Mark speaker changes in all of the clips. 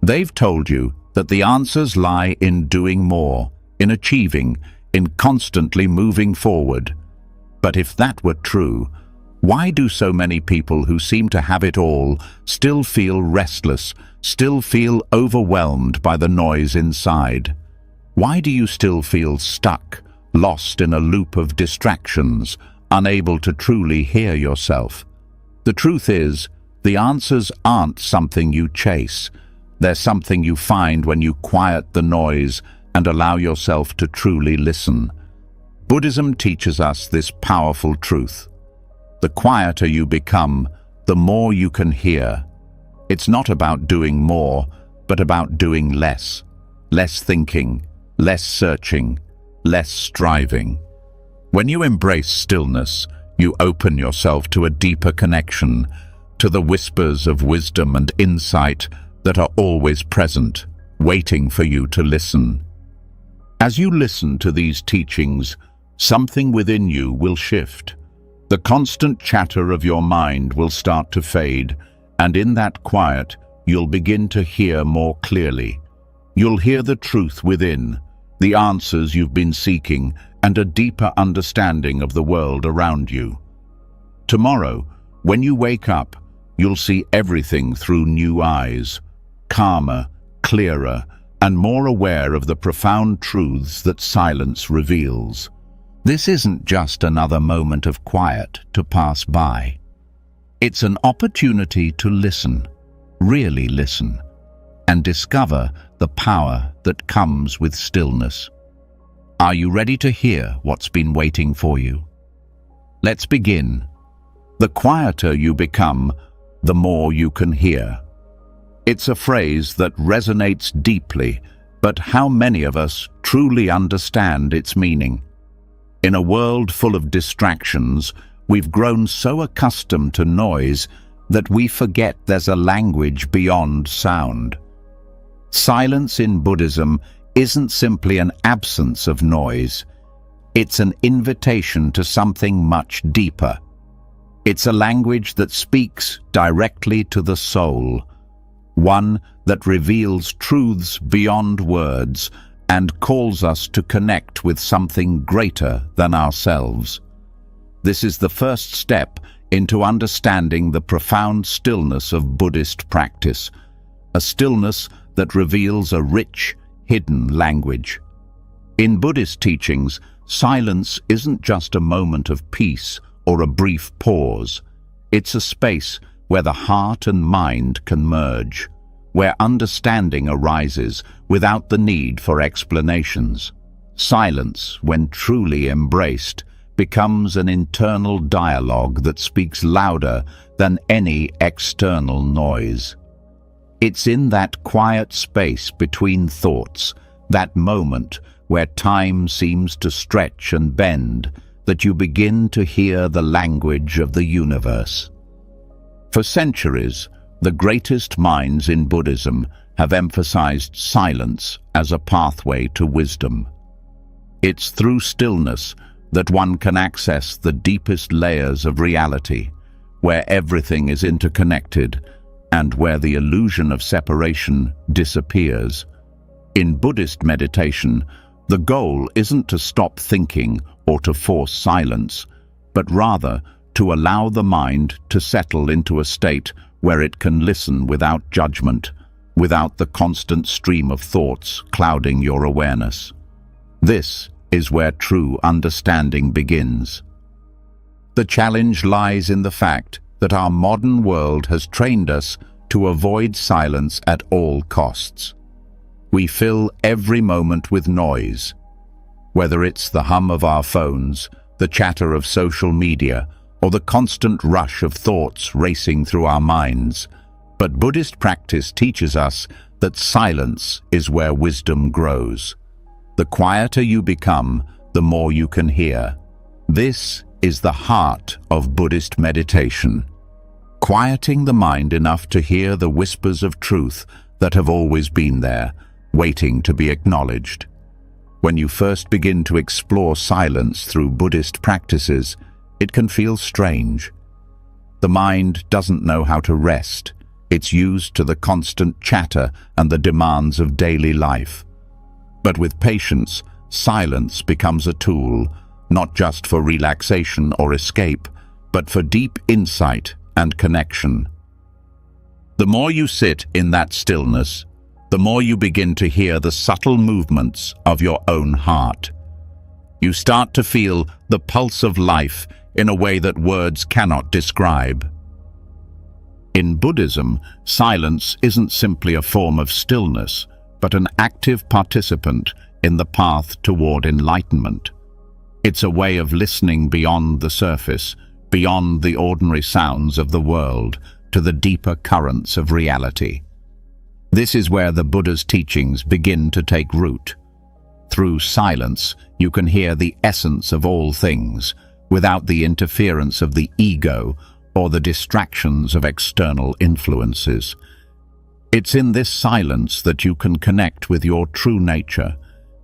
Speaker 1: They've told you that the answers lie in doing more, in achieving, in constantly moving forward. But if that were true, why do so many people who seem to have it all still feel restless, still feel overwhelmed by the noise inside? Why do you still feel stuck, lost in a loop of distractions, unable to truly hear yourself? The truth is, the answers aren't something you chase. They're something you find when you quiet the noise and allow yourself to truly listen. Buddhism teaches us this powerful truth. The quieter you become, the more you can hear. It's not about doing more, but about doing less. Less thinking, less searching, less striving. When you embrace stillness, you open yourself to a deeper connection, to the whispers of wisdom and insight that are always present, waiting for you to listen. As you listen to these teachings, something within you will shift. The constant chatter of your mind will start to fade, and in that quiet, you'll begin to hear more clearly. You'll hear the truth within, the answers you've been seeking, and a deeper understanding of the world around you. Tomorrow, when you wake up, you'll see everything through new eyes, calmer, clearer, and more aware of the profound truths that silence reveals. This isn't just another moment of quiet to pass by. It's an opportunity to listen, really listen, and discover the power that comes with stillness. Are you ready to hear what's been waiting for you? Let's begin. The quieter you become, the more you can hear. It's a phrase that resonates deeply, but how many of us truly understand its meaning? In a world full of distractions, we've grown so accustomed to noise that we forget there's a language beyond sound. Silence in Buddhism isn't simply an absence of noise. It's an invitation to something much deeper. It's a language that speaks directly to the soul, one that reveals truths beyond words and calls us to connect with something greater than ourselves. This is the first step into understanding the profound stillness of Buddhist practice, a stillness that reveals a rich, hidden language. In Buddhist teachings, silence isn't just a moment of peace or a brief pause. It's a space where the heart and mind can merge, where understanding arises without the need for explanations. Silence, when truly embraced, becomes an internal dialogue that speaks louder than any external noise. It's in that quiet space between thoughts, that moment where time seems to stretch and bend, that you begin to hear the language of the universe. For centuries, the greatest minds in Buddhism have emphasized silence as a pathway to wisdom. It's through stillness that one can access the deepest layers of reality, where everything is interconnected and where the illusion of separation disappears. In Buddhist meditation, the goal isn't to stop thinking or to force silence, but rather to allow the mind to settle into a state where it can listen without judgment, without the constant stream of thoughts clouding your awareness. This is where true understanding begins. The challenge lies in the fact that our modern world has trained us to avoid silence at all costs. We fill every moment with noise, whether it's the hum of our phones, the chatter of social media, or the constant rush of thoughts racing through our minds. But Buddhist practice teaches us that silence is where wisdom grows. The quieter you become, the more you can hear. This is the heart of Buddhist meditation, quieting the mind enough to hear the whispers of truth that have always been there, waiting to be acknowledged. When you first begin to explore silence through Buddhist practices, it can feel strange. The mind doesn't know how to rest. It's used to the constant chatter and the demands of daily life. But with patience, silence becomes a tool, not just for relaxation or escape, but for deep insight and connection. The more you sit in that stillness, the more you begin to hear the subtle movements of your own heart. You start to feel the pulse of life in a way that words cannot describe. In Buddhism, silence isn't simply a form of stillness, but an active participant in the path toward enlightenment. It's a way of listening beyond the surface, beyond the ordinary sounds of the world, to the deeper currents of reality. This is where the Buddha's teachings begin to take root. Through silence, you can hear the essence of all things, without the interference of the ego or the distractions of external influences. It's in this silence that you can connect with your true nature,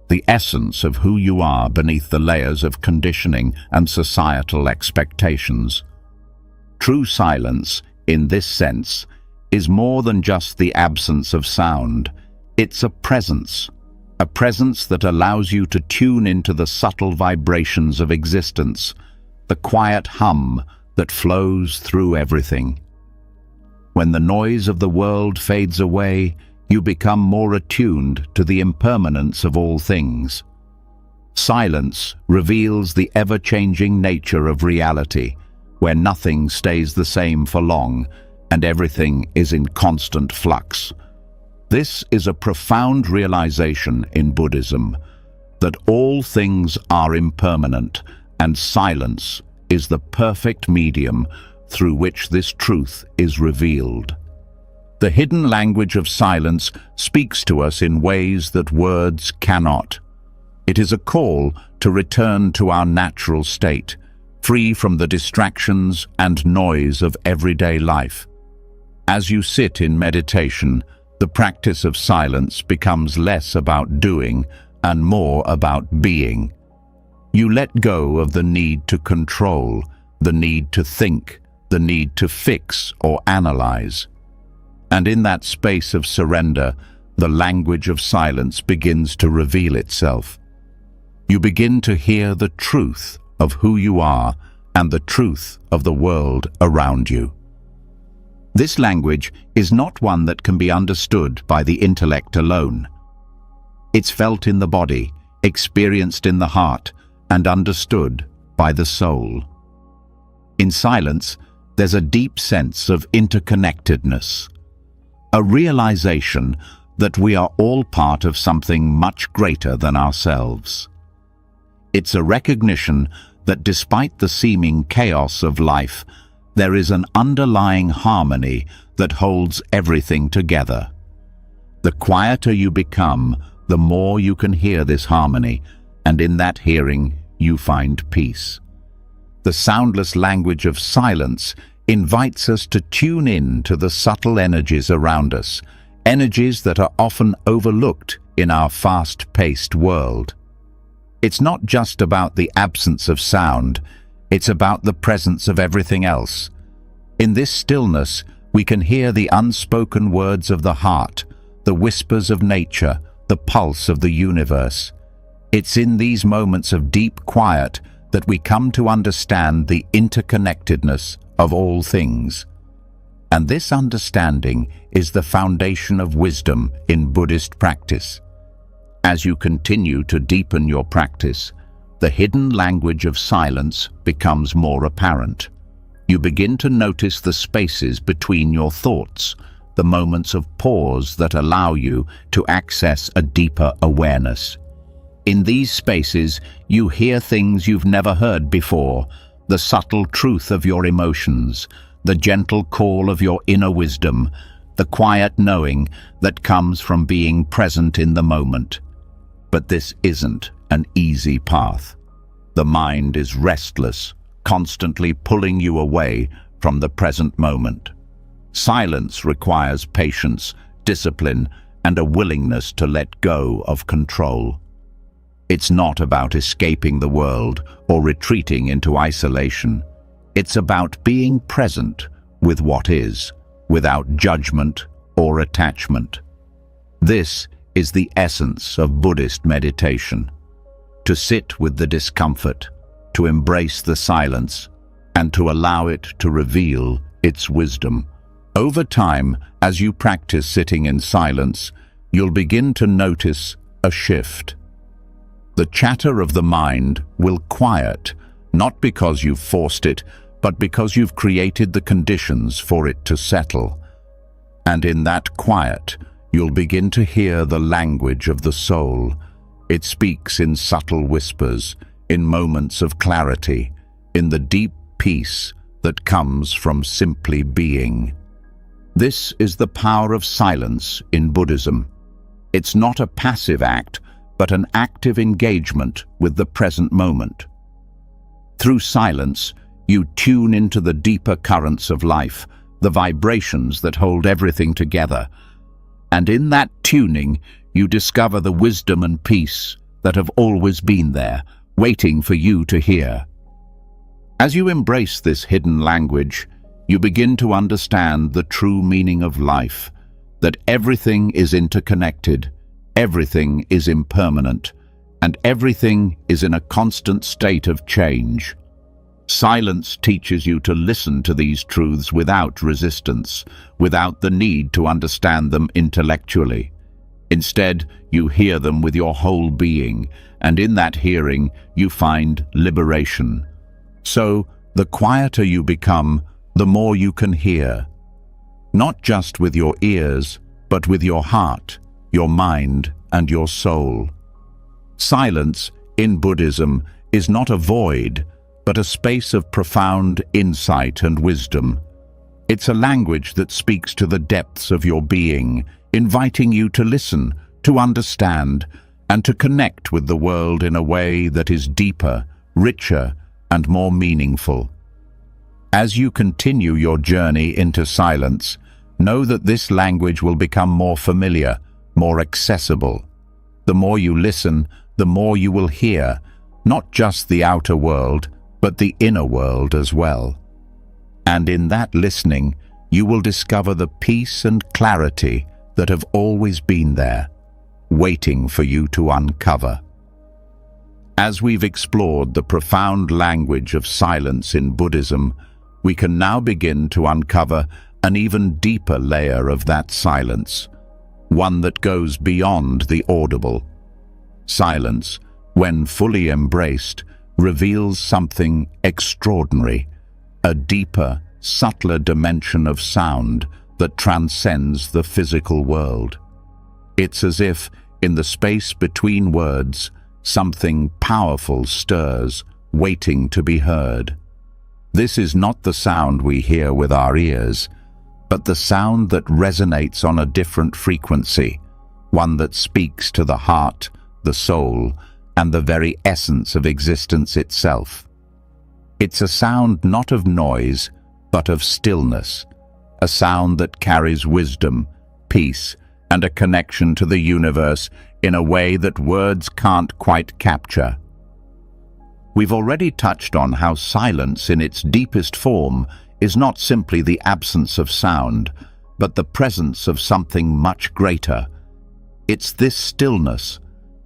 Speaker 1: the essence of who you are beneath the layers of conditioning and societal expectations. True silence, in this sense, is more than just the absence of sound. It's a presence that allows you to tune into the subtle vibrations of existence, the quiet hum that flows through everything. When the noise of the world fades away, you become more attuned to the impermanence of all things. Silence reveals the ever-changing nature of reality, where nothing stays the same for long and everything is in constant flux. This is a profound realization in Buddhism, that all things are impermanent, and silence is the perfect medium through which this truth is revealed. The hidden language of silence speaks to us in ways that words cannot. It is a call to return to our natural state, free from the distractions and noise of everyday life. As you sit in meditation, the practice of silence becomes less about doing and more about being. You let go of the need to control, the need to think, the need to fix or analyze. And in that space of surrender, the language of silence begins to reveal itself. You begin to hear the truth of who you are and the truth of the world around you. This language is not one that can be understood by the intellect alone. It's felt in the body, experienced in the heart, and understood by the soul. In silence, there's a deep sense of interconnectedness, a realization that we are all part of something much greater than ourselves. It's a recognition that despite the seeming chaos of life, there is an underlying harmony that holds everything together. The quieter you become, the more you can hear this harmony, and in that hearing, you find peace. The soundless language of silence invites us to tune in to the subtle energies around us, energies that are often overlooked in our fast-paced world. It's not just about the absence of sound, it's about the presence of everything else. In this stillness, we can hear the unspoken words of the heart, the whispers of nature, the pulse of the universe. It's in these moments of deep quiet that we come to understand the interconnectedness of all things. And this understanding is the foundation of wisdom in Buddhist practice. As you continue to deepen your practice, the hidden language of silence becomes more apparent. You begin to notice the spaces between your thoughts, the moments of pause that allow you to access a deeper awareness. In these spaces, you hear things you've never heard before, the subtle truth of your emotions, the gentle call of your inner wisdom, the quiet knowing that comes from being present in the moment. But this isn't an easy path. The mind is restless, constantly pulling you away from the present moment. Silence requires patience, discipline, and a willingness to let go of control. It's not about escaping the world or retreating into isolation. It's about being present with what is. without judgment or attachment. This is the essence of Buddhist meditation: to sit with the discomfort, to embrace the silence, and to allow it to reveal its wisdom. Over time, as you practice sitting in silence, you'll begin to notice a shift. The chatter of the mind will quiet, not because you've forced it, but because you've created the conditions for it to settle. And in that quiet, you'll begin to hear the language of the soul. It speaks in subtle whispers, in moments of clarity, in the deep peace that comes from simply being. This is the power of silence in Buddhism. It's not a passive act, but an active engagement with the present moment. Through silence, you tune into the deeper currents of life, the vibrations that hold everything together. And in that tuning, you discover the wisdom and peace that have always been there, waiting for you to hear. As you embrace this hidden language, you begin to understand the true meaning of life, that everything is interconnected, everything is impermanent, and everything is in a constant state of change. Silence teaches you to listen to these truths without resistance, without the need to understand them intellectually. Instead, you hear them with your whole being, and in that hearing, you find liberation. So, the quieter you become, the more you can hear. Not just with your ears, but with your heart, your mind, and your soul. Silence, in Buddhism, is not a void, but a space of profound insight and wisdom. It's a language that speaks to the depths of your being, inviting you to listen, to understand, and to connect with the world in a way that is deeper, richer, and more meaningful. As you continue your journey into silence, know that this language will become more familiar, more accessible. The more you listen, the more you will hear, not just the outer world, but the inner world as well. And in that listening, you will discover the peace and clarity that have always been there, waiting for you to uncover. As we've explored the profound language of silence in Buddhism, we can now begin to uncover an even deeper layer of that silence, one that goes beyond the audible. Silence, when fully embraced, reveals something extraordinary, a deeper, subtler dimension of sound that transcends the physical world. It's as if, in the space between words, something powerful stirs, waiting to be heard. This is not the sound we hear with our ears, but the sound that resonates on a different frequency, one that speaks to the heart, the soul, and the very essence of existence itself. It's a sound not of noise, but of stillness, a sound that carries wisdom, peace, and a connection to the universe in a way that words can't quite capture. We've already touched on how silence in its deepest form is not simply the absence of sound, but the presence of something much greater. It's this stillness,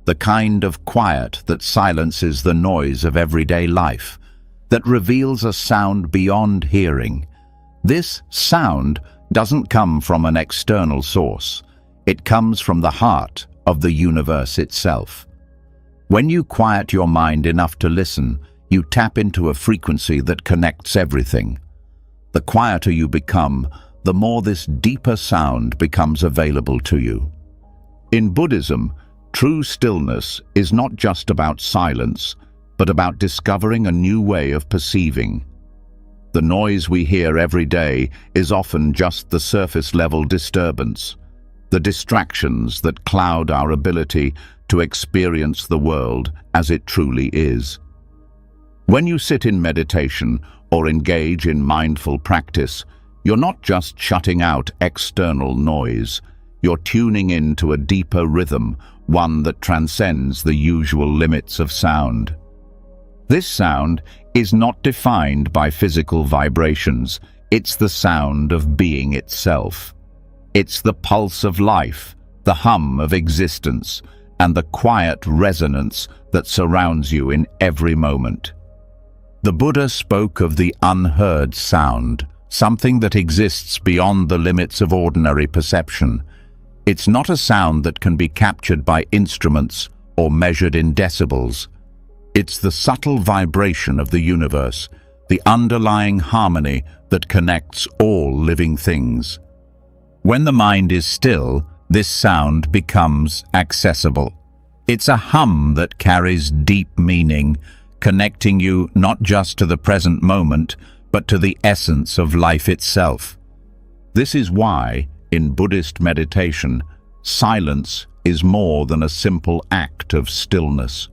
Speaker 1: the kind of quiet that silences the noise of everyday life, that reveals a sound beyond hearing. This sound doesn't come from an external source. It comes from the heart of the universe itself. When you quiet your mind enough to listen, you tap into a frequency that connects everything. The quieter you become, the more this deeper sound becomes available to you. In Buddhism, true stillness is not just about silence, but about discovering a new way of perceiving. The noise we hear every day is often just the surface-level disturbance, the distractions that cloud our ability to experience the world as it truly is. When you sit in meditation or engage in mindful practice, you're not just shutting out external noise, you're tuning into a deeper rhythm, one that transcends the usual limits of sound. This sound is not defined by physical vibrations. It's the sound of being itself. It's the pulse of life, the hum of existence, and the quiet resonance that surrounds you in every moment. The Buddha spoke of the unheard sound, something that exists beyond the limits of ordinary perception. It's not a sound that can be captured by instruments or measured in decibels. It's the subtle vibration of the universe, the underlying harmony that connects all living things. When the mind is still, this sound becomes accessible. It's a hum that carries deep meaning, connecting you not just to the present moment, but to the essence of life itself. This is why, in Buddhist meditation, silence is more than a simple act of stillness.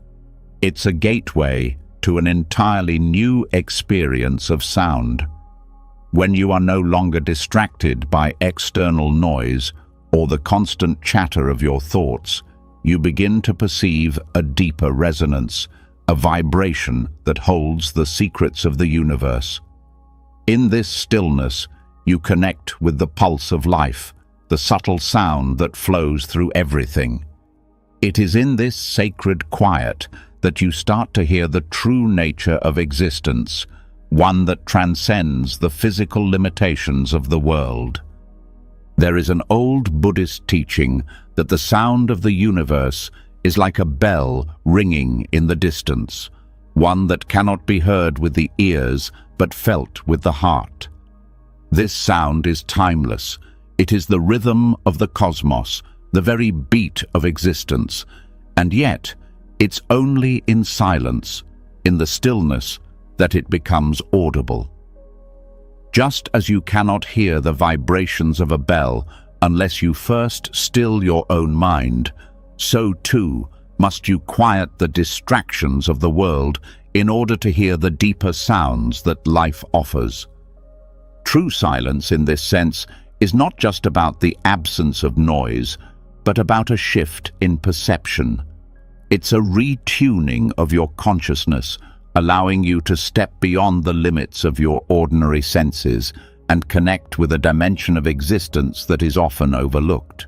Speaker 1: It's a gateway to an entirely new experience of sound. When you are no longer distracted by external noise or the constant chatter of your thoughts, you begin to perceive a deeper resonance, a vibration that holds the secrets of the universe. In this stillness, you connect with the pulse of life, the subtle sound that flows through everything. It is in this sacred quiet that you start to hear the true nature of existence, one that transcends the physical limitations of the world. There is an old Buddhist teaching that the sound of the universe is like a bell ringing in the distance, one that cannot be heard with the ears but felt with the heart. This sound is timeless. It is the rhythm of the cosmos, the very beat of existence, and yet it's only in silence, in the stillness, that it becomes audible. Just as you cannot hear the vibrations of a bell unless you first still your own mind, so too must you quiet the distractions of the world in order to hear the deeper sounds that life offers. True silence, in this sense, is not just about the absence of noise, but about a shift in perception. It's a retuning of your consciousness, allowing you to step beyond the limits of your ordinary senses and connect with a dimension of existence that is often overlooked.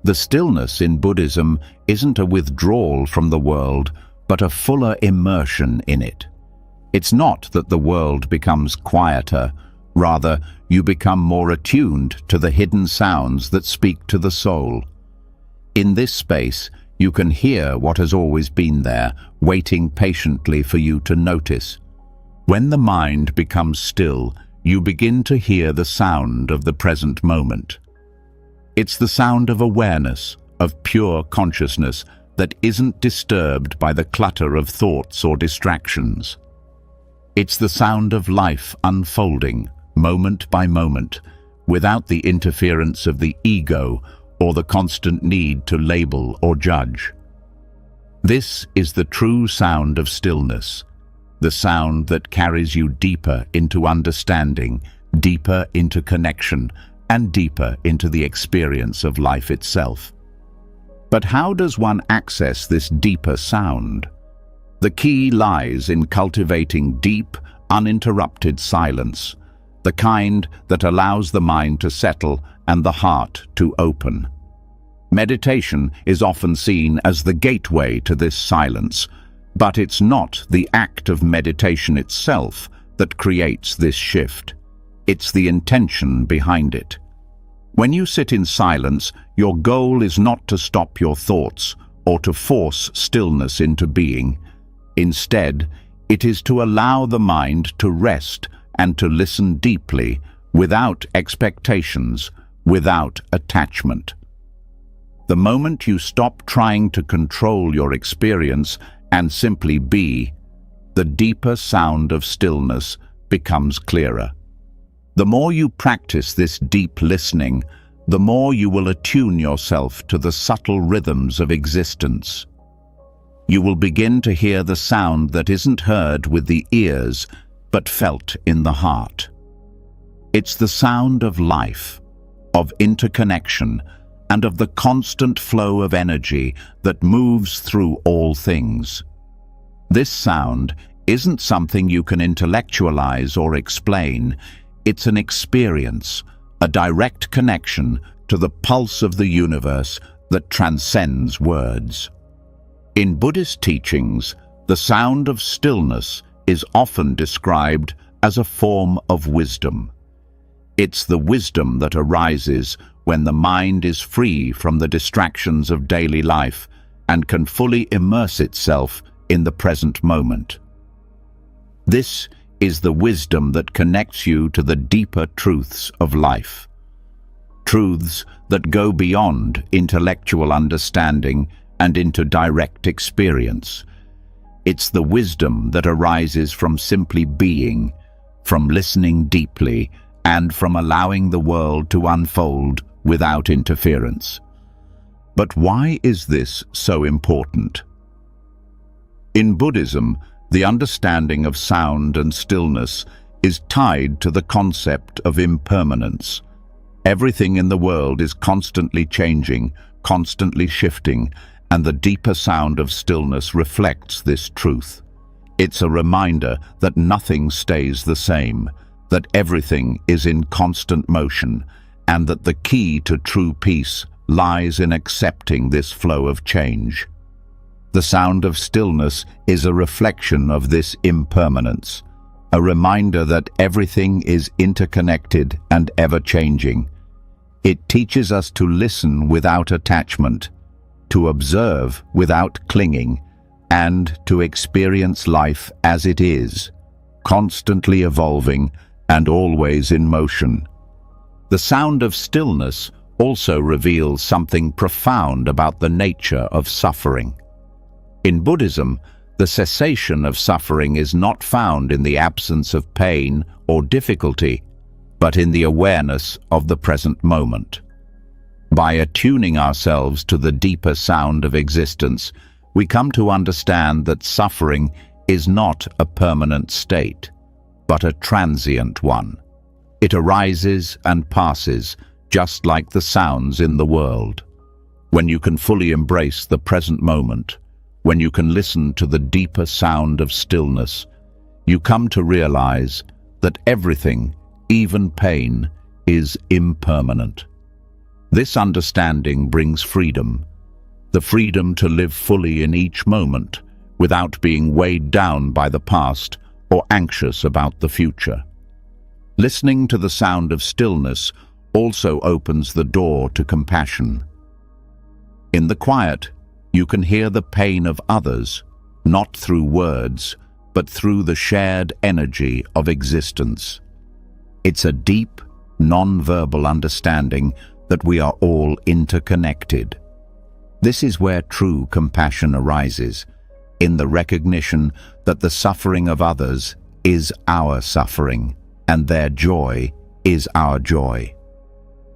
Speaker 1: The stillness in Buddhism isn't a withdrawal from the world, but a fuller immersion in it. It's not that the world becomes quieter, rather, you become more attuned to the hidden sounds that speak to the soul. In this space, you can hear what has always been there, waiting patiently for you to notice. When the mind becomes still, you begin to hear the sound of the present moment. It's the sound of awareness, of pure consciousness that isn't disturbed by the clutter of thoughts or distractions. It's the sound of life unfolding, moment by moment, without the interference of the ego or the constant need to label or judge. This is the true sound of stillness, the sound that carries you deeper into understanding, deeper into connection, and deeper into the experience of life itself. But how does one access this deeper sound? The key lies in cultivating deep, uninterrupted silence, the kind that allows the mind to settle and the heart to open. Meditation is often seen as the gateway to this silence, but it's not the act of meditation itself that creates this shift. It's the intention behind it. When you sit in silence, your goal is not to stop your thoughts or to force stillness into being. Instead, it is to allow the mind to rest and to listen deeply, without expectations, without attachment. The moment you stop trying to control your experience and simply be, the deeper sound of stillness becomes clearer. The more you practice this deep listening, the more you will attune yourself to the subtle rhythms of existence. You will begin to hear the sound that isn't heard with the ears, but felt in the heart. It's the sound of life, of interconnection, and of the constant flow of energy that moves through all things. This sound isn't something you can intellectualize or explain. It's an experience, a direct connection to the pulse of the universe that transcends words. In Buddhist teachings, the sound of stillness is often described as a form of wisdom. It's the wisdom that arises when the mind is free from the distractions of daily life and can fully immerse itself in the present moment. This is the wisdom that connects you to the deeper truths of life. Truths that go beyond intellectual understanding and into direct experience. It's the wisdom that arises from simply being, from listening deeply, and from allowing the world to unfold without interference. But why is this so important? In Buddhism, the understanding of sound and stillness is tied to the concept of impermanence. Everything in the world is constantly changing, constantly shifting, and the deeper sound of stillness reflects this truth. It's a reminder that nothing stays the same, that everything is in constant motion, and that the key to true peace lies in accepting this flow of change. The sound of stillness is a reflection of this impermanence, a reminder that everything is interconnected and ever-changing. It teaches us to listen without attachment, to observe without clinging, and to experience life as it is, constantly evolving and always in motion. The sound of stillness also reveals something profound about the nature of suffering. In Buddhism, the cessation of suffering is not found in the absence of pain or difficulty, but in the awareness of the present moment. By attuning ourselves to the deeper sound of existence, we come to understand that suffering is not a permanent state, but a transient one. It arises and passes, just like the sounds in the world. When you can fully embrace the present moment, when you can listen to the deeper sound of stillness, you come to realize that everything, even pain, is impermanent. This understanding brings freedom, the freedom to live fully in each moment without being weighed down by the past or anxious about the future. Listening to the sound of stillness also opens the door to compassion. In the quiet, you can hear the pain of others, not through words, but through the shared energy of existence. It's a deep, non-verbal understanding that we are all interconnected. This is where true compassion arises, in the recognition that the suffering of others is our suffering, and their joy is our joy.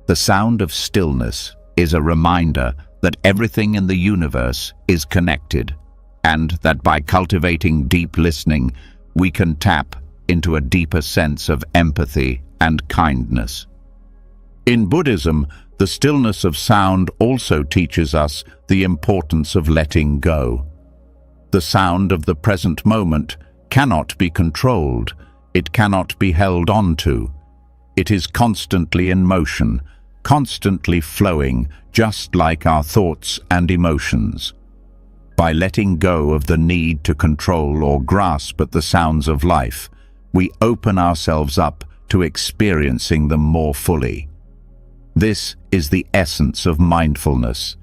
Speaker 1: The sound of stillness is a reminder that everything in the universe is connected, and that by cultivating deep listening, we can tap into a deeper sense of empathy and kindness. In Buddhism, the stillness of sound also teaches us the importance of letting go. The sound of the present moment cannot be controlled, it cannot be held on to. It is constantly in motion, constantly flowing, just like our thoughts and emotions. By letting go of the need to control or grasp at the sounds of life, we open ourselves up to experiencing them more fully. This is the essence of mindfulness,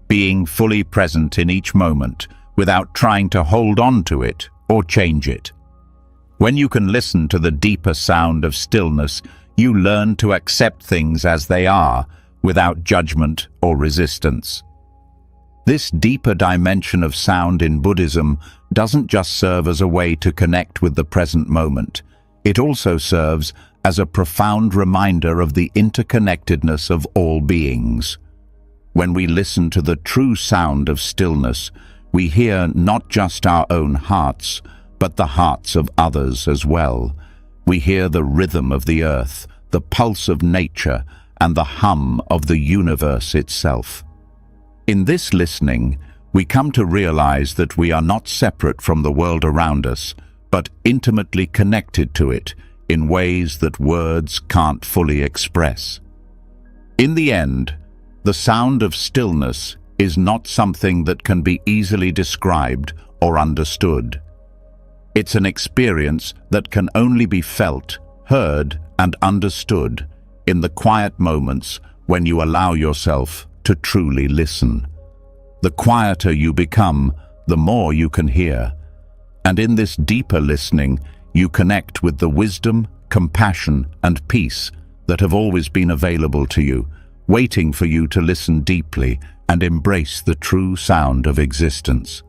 Speaker 1: being fully present in each moment without trying to hold on to it or change it. When you can listen to the deeper sound of stillness, you learn to accept things as they are, without judgment or resistance. This deeper dimension of sound in Buddhism doesn't just serve as a way to connect with the present moment. It also serves as a profound reminder of the interconnectedness of all beings. When we listen to the true sound of stillness, we hear not just our own hearts, but the hearts of others as well. We hear the rhythm of the earth, the pulse of nature, and the hum of the universe itself. In this listening, we come to realize that we are not separate from the world around us, but intimately connected to it, in ways that words can't fully express. In the end, the sound of stillness is not something that can be easily described or understood. It's an experience that can only be felt, heard, and understood in the quiet moments when you allow yourself to truly listen. The quieter you become, the more you can hear. And in this deeper listening, you connect with the wisdom, compassion, and peace that have always been available to you, waiting for you to listen deeply and embrace the true sound of existence.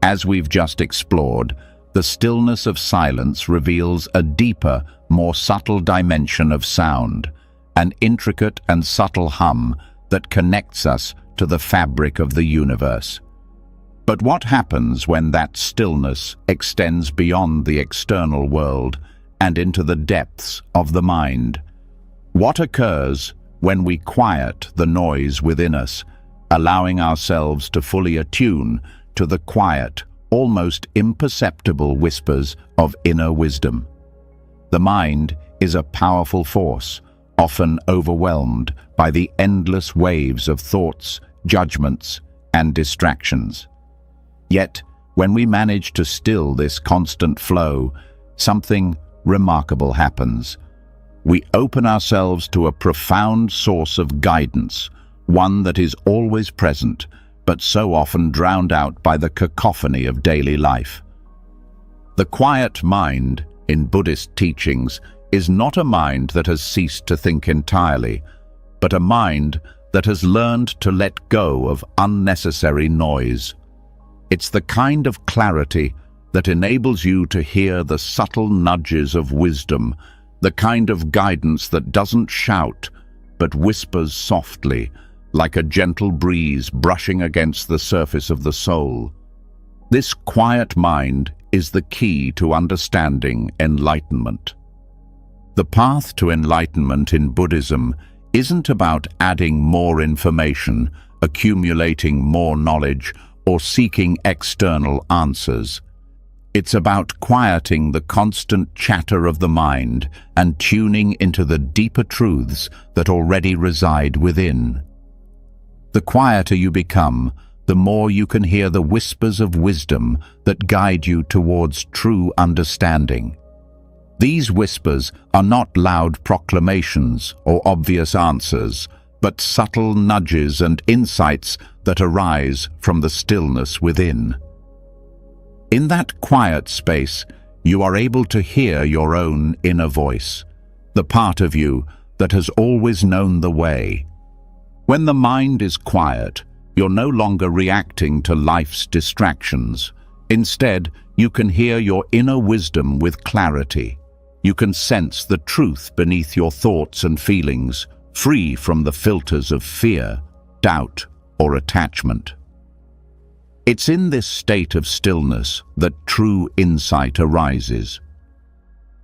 Speaker 1: As we've just explored, the stillness of silence reveals a deeper, more subtle dimension of sound, an intricate and subtle hum that connects us to the fabric of the universe. But what happens when that stillness extends beyond the external world and into the depths of the mind? What occurs when we quiet the noise within us, allowing ourselves to fully attune to the quiet, almost imperceptible whispers of inner wisdom? The mind is a powerful force, often overwhelmed by the endless waves of thoughts, judgments, and distractions. Yet, when we manage to still this constant flow, something remarkable happens. We open ourselves to a profound source of guidance, one that is always present, but so often drowned out by the cacophony of daily life. The quiet mind, in Buddhist teachings, is not a mind that has ceased to think entirely, but a mind that has learned to let go of unnecessary noise. It's the kind of clarity that enables you to hear the subtle nudges of wisdom, the kind of guidance that doesn't shout, but whispers softly, like a gentle breeze brushing against the surface of the soul. This quiet mind is the key to understanding enlightenment. The path to enlightenment in Buddhism isn't about adding more information, accumulating more knowledge, or seeking external answers. It's about quieting the constant chatter of the mind and tuning into the deeper truths that already reside within. The quieter you become, the more you can hear the whispers of wisdom that guide you towards true understanding. These whispers are not loud proclamations or obvious answers, but subtle nudges and insights that arise from the stillness within. In that quiet space, you are able to hear your own inner voice, the part of you that has always known the way. When the mind is quiet, you're no longer reacting to life's distractions. Instead, you can hear your inner wisdom with clarity. You can sense the truth beneath your thoughts and feelings, free from the filters of fear, doubt, or attachment. It's in this state of stillness that true insight arises.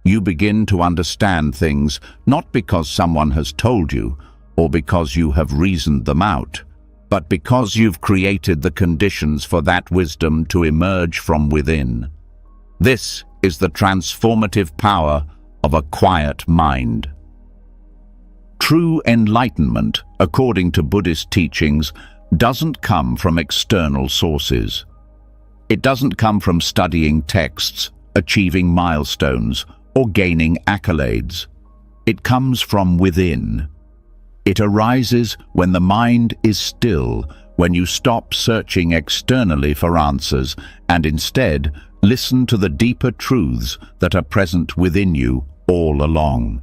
Speaker 1: You begin to understand things not because someone has told you or because you have reasoned them out, but because you've created the conditions for that wisdom to emerge from within. This is the transformative power of a quiet mind. True enlightenment, according to Buddhist teachings, doesn't come from external sources. It doesn't come from studying texts, achieving milestones, or gaining accolades. It comes from within. It arises when the mind is still, when you stop searching externally for answers and instead listen to the deeper truths that are present within you all along.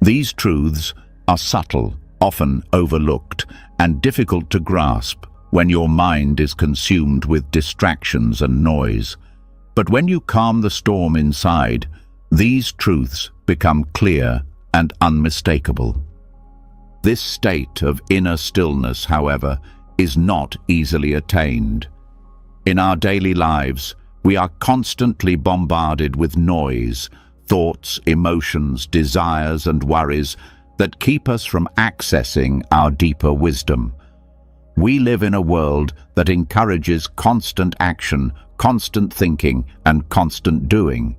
Speaker 1: These truths are subtle, often overlooked, and difficult to grasp when your mind is consumed with distractions and noise. But when you calm the storm inside, these truths become clear and unmistakable. This state of inner stillness, however, is not easily attained. In our daily lives, we are constantly bombarded with noise, thoughts, emotions, desires, and worries that keep us from accessing our deeper wisdom. We live in a world that encourages constant action, constant thinking, and constant doing.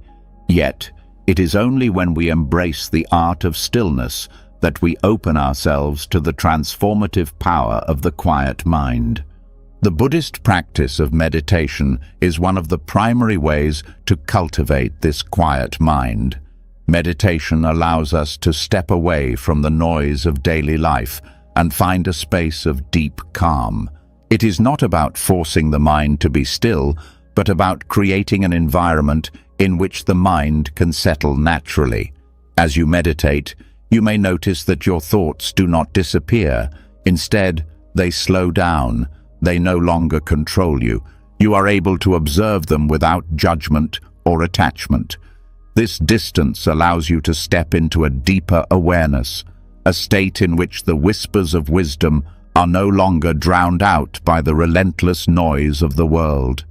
Speaker 1: Yet, It is only when we embrace the art of stillness that we open ourselves to the transformative power of the quiet mind. The Buddhist practice of meditation is one of the primary ways to cultivate this quiet mind. Meditation allows us to step away from the noise of daily life and find a space of deep calm. It is not about forcing the mind to be still, but about creating an environment in which the mind can settle naturally. As you meditate, you may notice that your thoughts do not disappear. Instead, they slow down. They no longer control you. You are able to observe them without judgment or attachment. This distance allows you to step into a deeper awareness, a state in which the whispers of wisdom are no longer drowned out by the relentless noise of the world.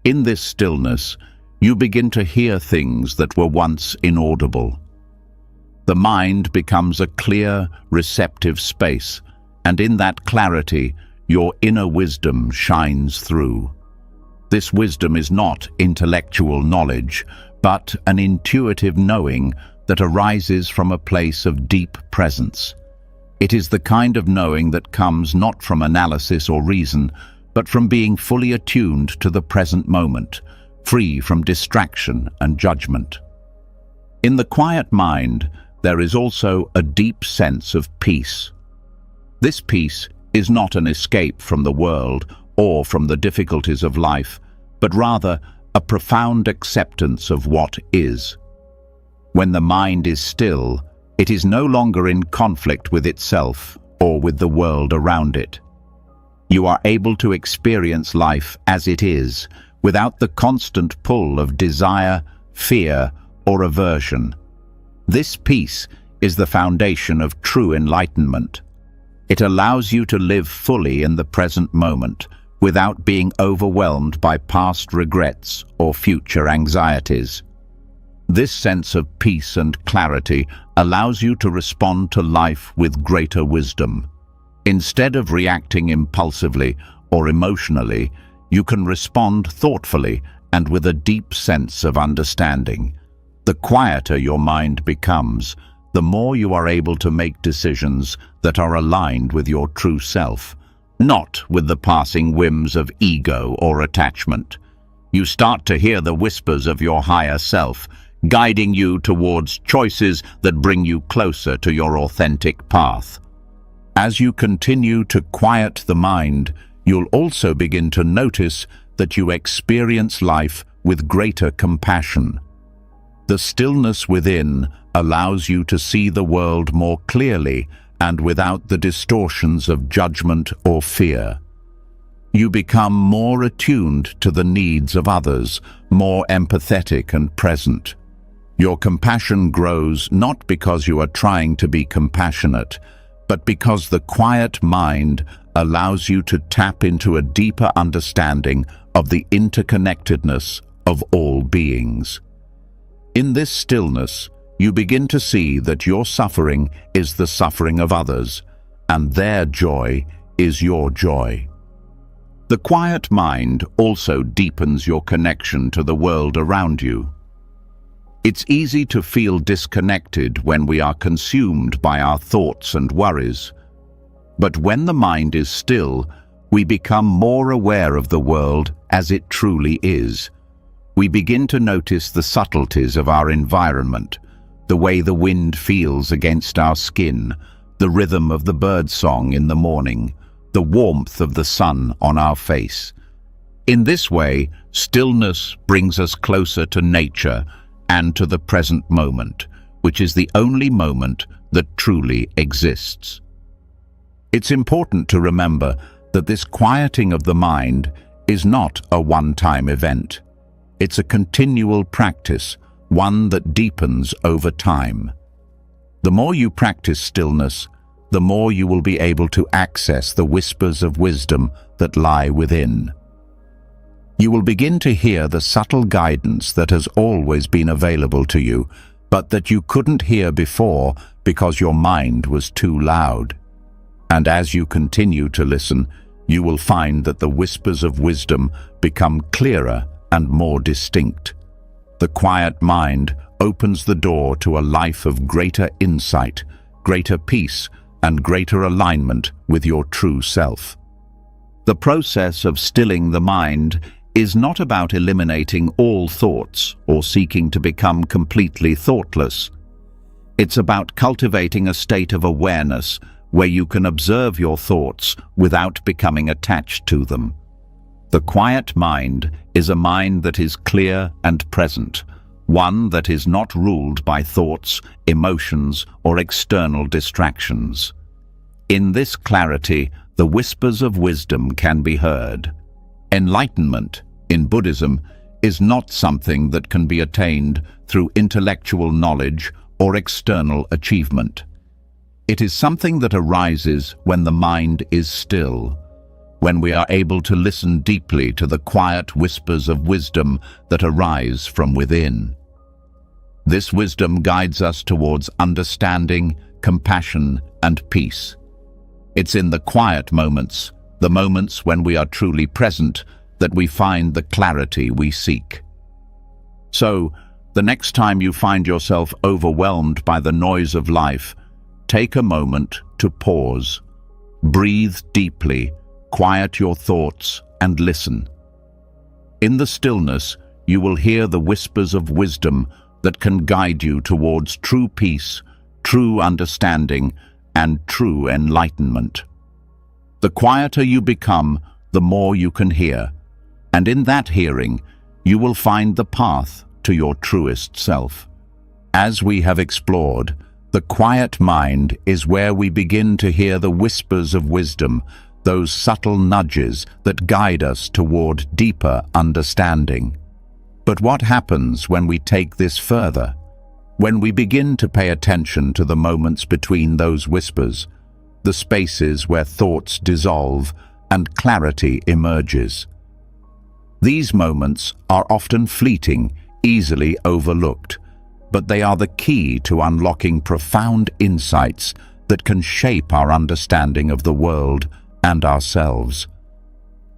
Speaker 1: In this stillness, you begin to hear things that were once inaudible. The mind becomes a clear, receptive space, and in that clarity, your inner wisdom shines through. This wisdom is not intellectual knowledge, but an intuitive knowing that arises from a place of deep presence. It is the kind of knowing that comes not from analysis or reason, but from being fully attuned to the present moment, free from distraction and judgment. In the quiet mind, there is also a deep sense of peace. This peace is not an escape from the world or from the difficulties of life, but rather a profound acceptance of what is. When the mind is still, it is no longer in conflict with itself or with the world around it. You are able to experience life as it is, without the constant pull of desire, fear, or aversion. This peace is the foundation of true enlightenment. It allows you to live fully in the present moment, without being overwhelmed by past regrets or future anxieties. This sense of peace and clarity allows you to respond to life with greater wisdom. Instead of reacting impulsively or emotionally, you can respond thoughtfully and with a deep sense of understanding. The quieter your mind becomes, the more you are able to make decisions that are aligned with your true self, not with the passing whims of ego or attachment. You start to hear the whispers of your higher self, guiding you towards choices that bring you closer to your authentic path. As you continue to quiet the mind, you'll also begin to notice that you experience life with greater compassion. The stillness within allows you to see the world more clearly and without the distortions of judgment or fear. You become more attuned to the needs of others, more empathetic and present. Your compassion grows not because you are trying to be compassionate, but because the quiet mind allows you to tap into a deeper understanding of the interconnectedness of all beings. In this stillness, you begin to see that your suffering is the suffering of others, and their joy is your joy. The quiet mind also deepens your connection to the world around you. It's easy to feel disconnected when we are consumed by our thoughts and worries. But when the mind is still, we become more aware of the world as it truly is. We begin to notice the subtleties of our environment, the way the wind feels against our skin, the rhythm of the birdsong in the morning, the warmth of the sun on our face. In this way, stillness brings us closer to nature and to the present moment, which is the only moment that truly exists. It's important to remember that this quieting of the mind is not a one-time event. It's a continual practice, one that deepens over time. The more you practice stillness, the more you will be able to access the whispers of wisdom that lie within. You will begin to hear the subtle guidance that has always been available to you, but that you couldn't hear before because your mind was too loud. And as you continue to listen, you will find that the whispers of wisdom become clearer and more distinct. The quiet mind opens the door to a life of greater insight, greater peace, and greater alignment with your true self. The process of stilling the mind is not about eliminating all thoughts or seeking to become completely thoughtless. It's about cultivating a state of awareness where you can observe your thoughts without becoming attached to them. The quiet mind is a mind that is clear and present, one that is not ruled by thoughts, emotions, or external distractions. In this clarity, the whispers of wisdom can be heard. Enlightenment, in Buddhism, is not something that can be attained through intellectual knowledge or external achievement. It is something that arises when the mind is still, when we are able to listen deeply to the quiet whispers of wisdom that arise from within. This wisdom guides us towards understanding, compassion, and peace. It's in the quiet moments, the moments when we are truly present, that we find the clarity we seek. So, the next time you find yourself overwhelmed by the noise of life, take a moment to pause. Breathe deeply, quiet your thoughts, and listen. In the stillness, you will hear the whispers of wisdom that can guide you towards true peace, true understanding, and true enlightenment. The quieter you become, the more you can hear, and in that hearing, you will find the path to your truest self. As we have explored, the quiet mind is where we begin to hear the whispers of wisdom, those subtle nudges that guide us toward deeper understanding. But what happens when we take this further? When we begin to pay attention to the moments between those whispers, the spaces where thoughts dissolve and clarity emerges. These moments are often fleeting, easily overlooked, but they are the key to unlocking profound insights that can shape our understanding of the world and ourselves.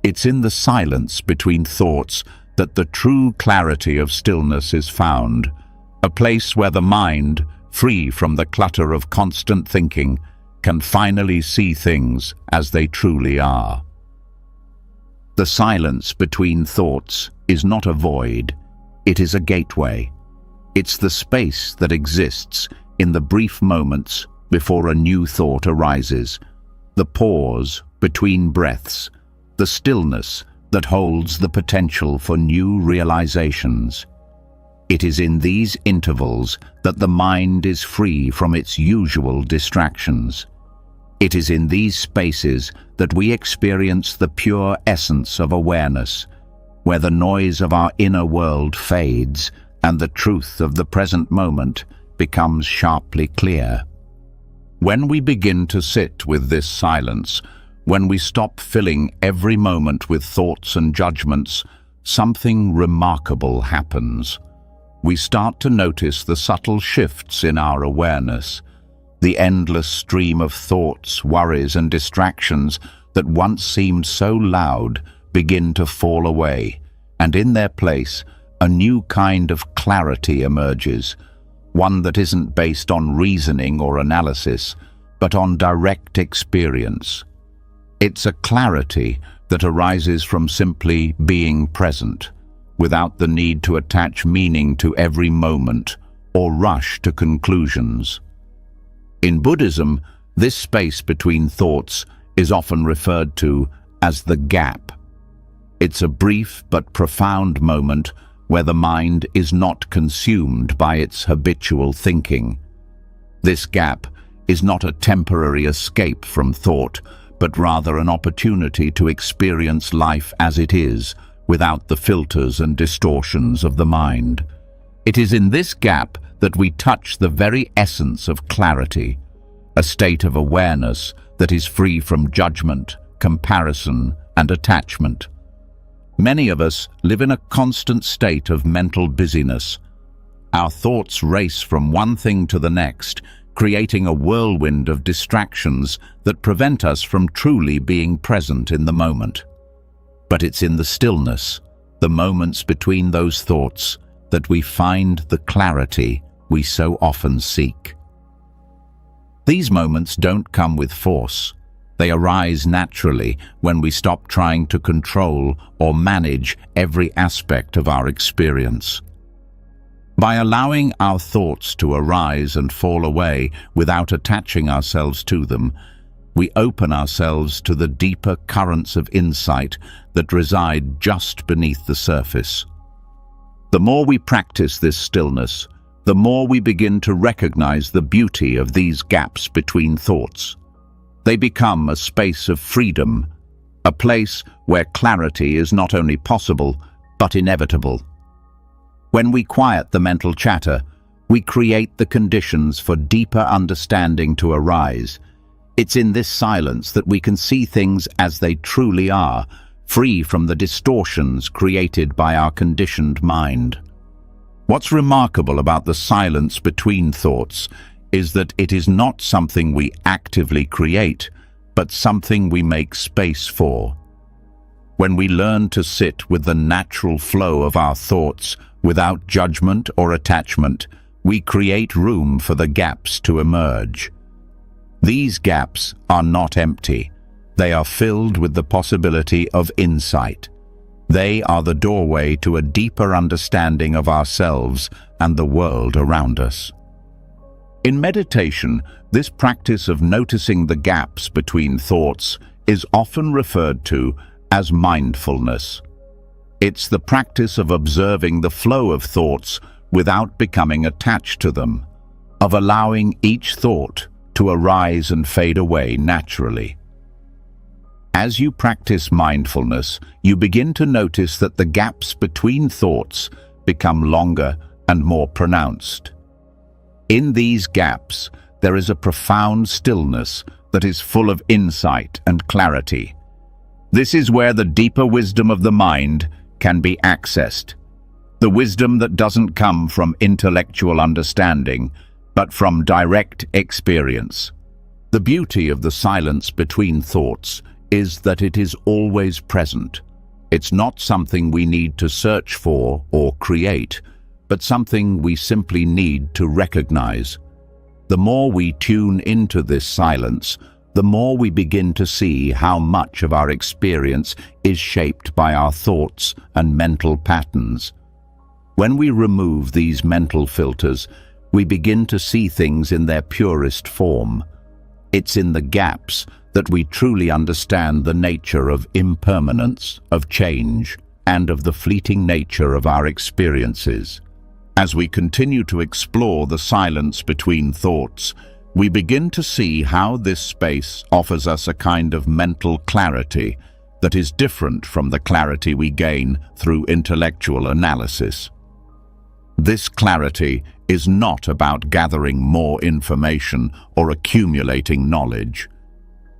Speaker 1: It's in the silence between thoughts that the true clarity of stillness is found, a place where the mind, free from the clutter of constant thinking, can finally see things as they truly are. The silence between thoughts is not a void, it is a gateway. It's the space that exists in the brief moments before a new thought arises, the pause between breaths, the stillness that holds the potential for new realizations. It is in these intervals that the mind is free from its usual distractions. It is in these spaces that we experience the pure essence of awareness, where the noise of our inner world fades and the truth of the present moment becomes sharply clear. When we begin to sit with this silence, when we stop filling every moment with thoughts and judgments, something remarkable happens. We start to notice the subtle shifts in our awareness, the endless stream of thoughts, worries, and distractions that once seemed so loud begin to fall away, and in their place, a new kind of clarity emerges, one that isn't based on reasoning or analysis, but on direct experience. It's a clarity that arises from simply being present, without the need to attach meaning to every moment or rush to conclusions. In Buddhism, this space between thoughts is often referred to as the gap. It's a brief but profound moment where the mind is not consumed by its habitual thinking. This gap is not a temporary escape from thought, but rather an opportunity to experience life as it is, without the filters and distortions of the mind. It is in this gap that we touch the very essence of clarity, a state of awareness that is free from judgment, comparison, and attachment. Many of us live in a constant state of mental busyness. Our thoughts race from one thing to the next, creating a whirlwind of distractions that prevent us from truly being present in the moment. But it's in the stillness, the moments between those thoughts, that we find the clarity we so often seek. These moments don't come with force. They arise naturally when we stop trying to control or manage every aspect of our experience. By allowing our thoughts to arise and fall away without attaching ourselves to them, we open ourselves to the deeper currents of insight that reside just beneath the surface. The more we practice this stillness, the more we begin to recognize the beauty of these gaps between thoughts. They become a space of freedom, a place where clarity is not only possible, but inevitable. When we quiet the mental chatter, we create the conditions for deeper understanding to arise. It's in this silence that we can see things as they truly are, free from the distortions created by our conditioned mind. What's remarkable about the silence between thoughts is that it is not something we actively create, but something we make space for. When we learn to sit with the natural flow of our thoughts without judgment or attachment, we create room for the gaps to emerge. These gaps are not empty. They are filled with the possibility of insight. They are the doorway to a deeper understanding of ourselves and the world around us. In meditation, this practice of noticing the gaps between thoughts is often referred to as mindfulness. It's the practice of observing the flow of thoughts without becoming attached to them, of allowing each thought to arise and fade away naturally. As you practice mindfulness, you begin to notice that the gaps between thoughts become longer and more pronounced. In these gaps, there is a profound stillness that is full of insight and clarity. This is where the deeper wisdom of the mind can be accessed. The wisdom that doesn't come from intellectual understanding, but from direct experience. The beauty of the silence between thoughts is that it is always present. It's not something we need to search for or create, but something we simply need to recognize. The more we tune into this silence, the more we begin to see how much of our experience is shaped by our thoughts and mental patterns. When we remove these mental filters, we begin to see things in their purest form. It's in the gaps that we truly understand the nature of impermanence, of change, and of the fleeting nature of our experiences. As we continue to explore the silence between thoughts, we begin to see how this space offers us a kind of mental clarity that is different from the clarity we gain through intellectual analysis. This clarity is not about gathering more information or accumulating knowledge.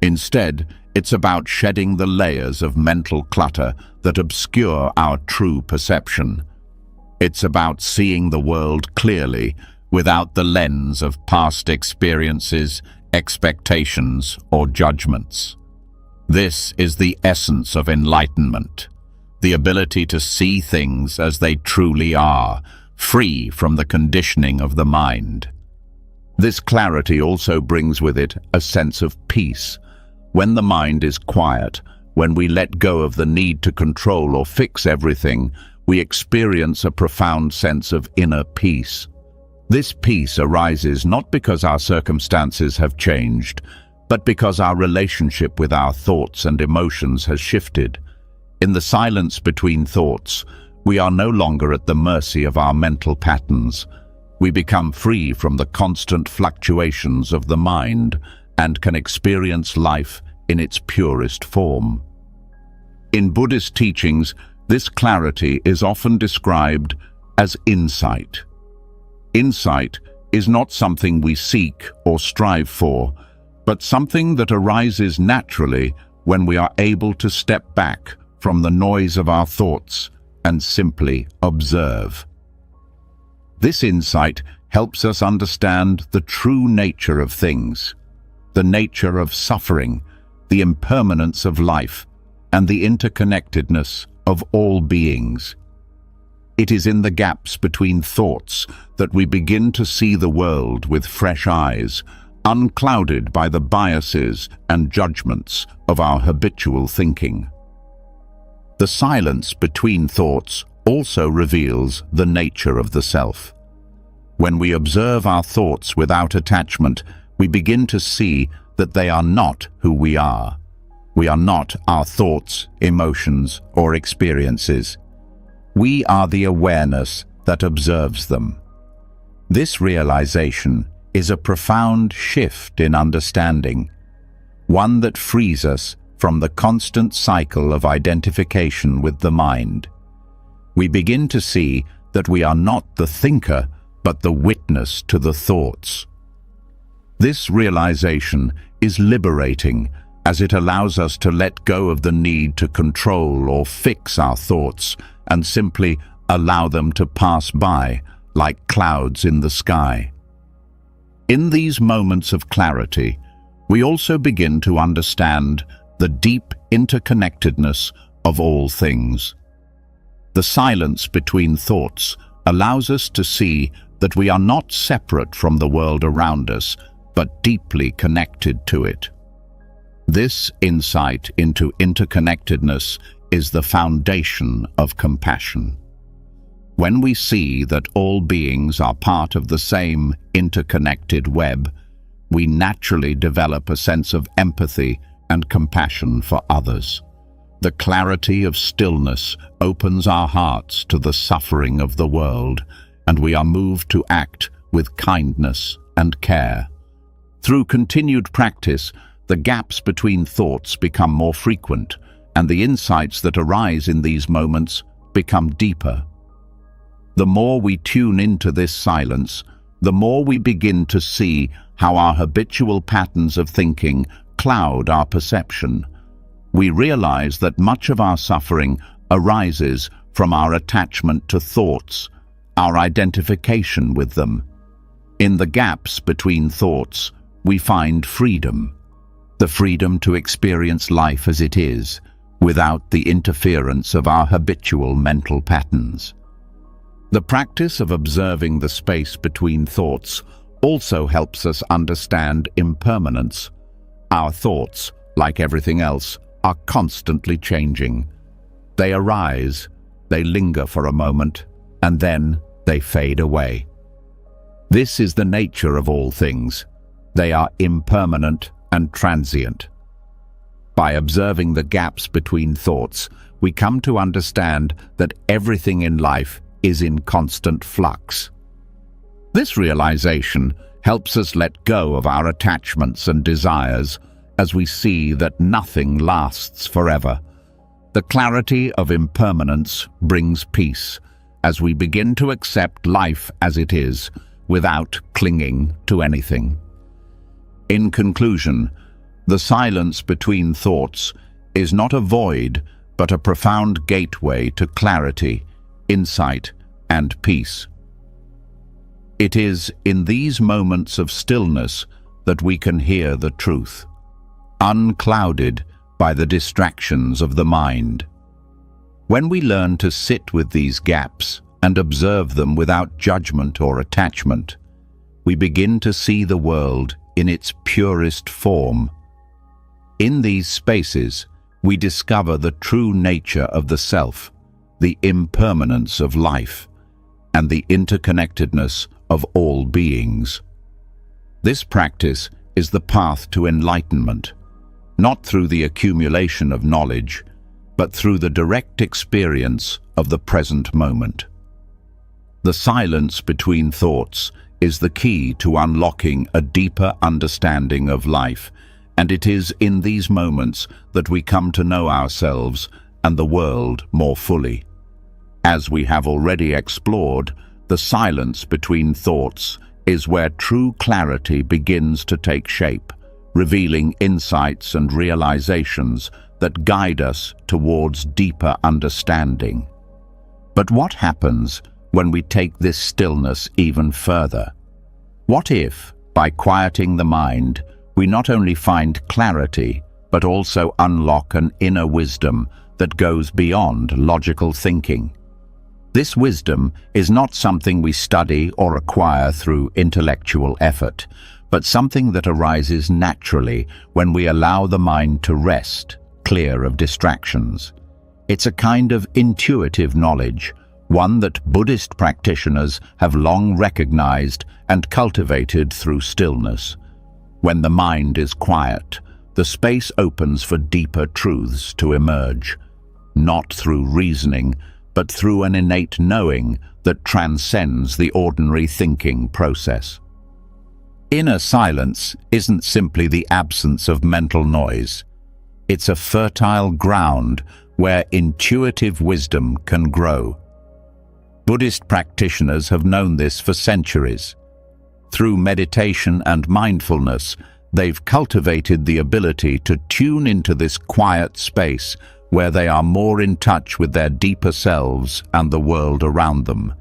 Speaker 1: Instead, it's about shedding the layers of mental clutter that obscure our true perception. It's about seeing the world clearly without the lens of past experiences, expectations, or judgments. This is the essence of enlightenment, the ability to see things as they truly are, free from the conditioning of the mind. This clarity also brings with it a sense of peace. When the mind is quiet, when we let go of the need to control or fix everything, we experience a profound sense of inner peace. This peace arises not because our circumstances have changed, but because our relationship with our thoughts and emotions has shifted. In the silence between thoughts, we are no longer at the mercy of our mental patterns. We become free from the constant fluctuations of the mind and can experience life in its purest form. In Buddhist teachings, this clarity is often described as insight. Insight is not something we seek or strive for, but something that arises naturally when we are able to step back from the noise of our thoughts and simply observe. This insight helps us understand the true nature of things, the nature of suffering, the impermanence of life, and the interconnectedness of all beings. It is in the gaps between thoughts that we begin to see the world with fresh eyes, unclouded by the biases and judgments of our habitual thinking. The silence between thoughts also reveals the nature of the self. When we observe our thoughts without attachment, we begin to see that they are not who we are. We are not our thoughts, emotions, or experiences. We are the awareness that observes them. This realization is a profound shift in understanding, one that frees us from the constant cycle of identification with the mind. We begin to see that we are not the thinker, but the witness to the thoughts. This realization is liberating, as it allows us to let go of the need to control or fix our thoughts and simply allow them to pass by like clouds in the sky. In these moments of clarity, we also begin to understand the deep interconnectedness of all things. The silence between thoughts allows us to see that we are not separate from the world around us, but deeply connected to it. This insight into interconnectedness is the foundation of compassion. When we see that all beings are part of the same interconnected web, we naturally develop a sense of empathy and compassion for others. The clarity of stillness opens our hearts to the suffering of the world, and we are moved to act with kindness and care. Through continued practice, the gaps between thoughts become more frequent, and the insights that arise in these moments become deeper. The more we tune into this silence, the more we begin to see how our habitual patterns of thinking cloud our perception. We realize that much of our suffering arises from our attachment to thoughts, our identification with them. In the gaps between thoughts, we find freedom. The freedom to experience life as it is, without the interference of our habitual mental patterns. The practice of observing the space between thoughts also helps us understand impermanence. Our thoughts, like everything else, are constantly changing. They arise, they linger for a moment, and then they fade away. This is the nature of all things. They are impermanent and transient. By observing the gaps between thoughts, we come to understand that everything in life is in constant flux. This realization helps us let go of our attachments and desires as we see that nothing lasts forever. The clarity of impermanence brings peace as we begin to accept life as it is without clinging to anything. In conclusion, the silence between thoughts is not a void, but a profound gateway to clarity, insight, and peace. It is in these moments of stillness that we can hear the truth, unclouded by the distractions of the mind. When we learn to sit with these gaps and observe them without judgment or attachment, we begin to see the world in its purest form. In these spaces, we discover the true nature of the self, the impermanence of life, and the interconnectedness of all beings. This practice is the path to enlightenment, not through the accumulation of knowledge, but through the direct experience of the present moment. The silence between thoughts is the key to unlocking a deeper understanding of life, and it is in these moments that we come to know ourselves and the world more fully. As we have already explored, the silence between thoughts is where true clarity begins to take shape, revealing insights and realizations that guide us towards deeper understanding. But what happens when we take this stillness even further? What if, by quieting the mind, we not only find clarity, but also unlock an inner wisdom that goes beyond logical thinking? This wisdom is not something we study or acquire through intellectual effort, but something that arises naturally when we allow the mind to rest, clear of distractions. It's a kind of intuitive knowledge, one that Buddhist practitioners have long recognized and cultivated through stillness. When the mind is quiet, the space opens for deeper truths to emerge, not through reasoning, but through an innate knowing that transcends the ordinary thinking process. Inner silence isn't simply the absence of mental noise. It's a fertile ground where intuitive wisdom can grow. Buddhist practitioners have known this for centuries. Through meditation and mindfulness, they've cultivated the ability to tune into this quiet space where they are more in touch with their deeper selves and the world around them.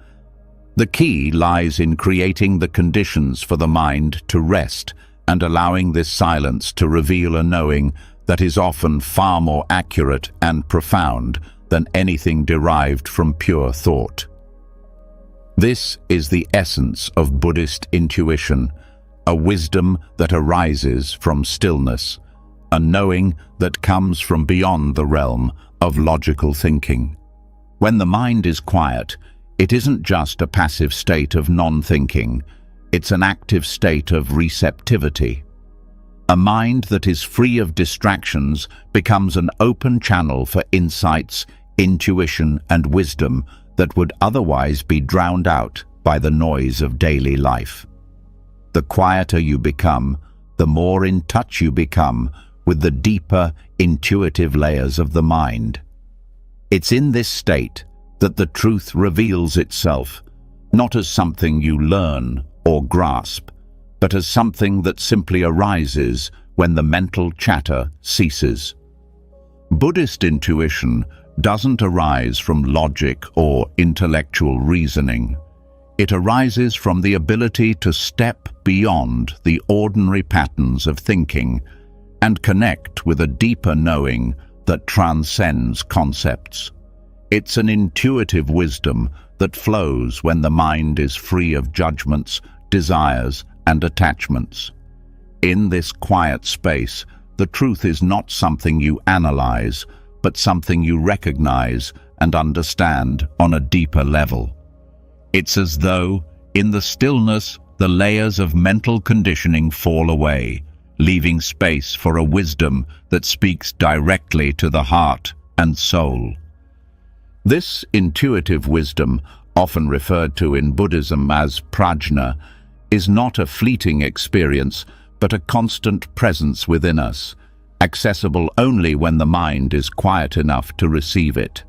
Speaker 1: The key lies in creating the conditions for the mind to rest and allowing this silence to reveal a knowing that is often far more accurate and profound than anything derived from pure thought. This is the essence of Buddhist intuition, a wisdom that arises from stillness, a knowing that comes from beyond the realm of logical thinking. When the mind is quiet, it isn't just a passive state of non-thinking, it's an active state of receptivity. A mind that is free of distractions becomes an open channel for insights, intuition, and wisdom that would otherwise be drowned out by the noise of daily life. The quieter you become, the more in touch you become with the deeper, intuitive layers of the mind. It's in this state that the truth reveals itself, not as something you learn or grasp, but as something that simply arises when the mental chatter ceases. Buddhist intuition doesn't arise from logic or intellectual reasoning. It arises from the ability to step beyond the ordinary patterns of thinking and connect with a deeper knowing that transcends concepts. It's an intuitive wisdom that flows when the mind is free of judgments, desires, and attachments. In this quiet space, the truth is not something you analyze, but something you recognize and understand on a deeper level. It's as though, in the stillness, the layers of mental conditioning fall away, leaving space for a wisdom that speaks directly to the heart and soul. This intuitive wisdom, often referred to in Buddhism as prajna, is not a fleeting experience, but a constant presence within us, accessible only when the mind is quiet enough to receive it.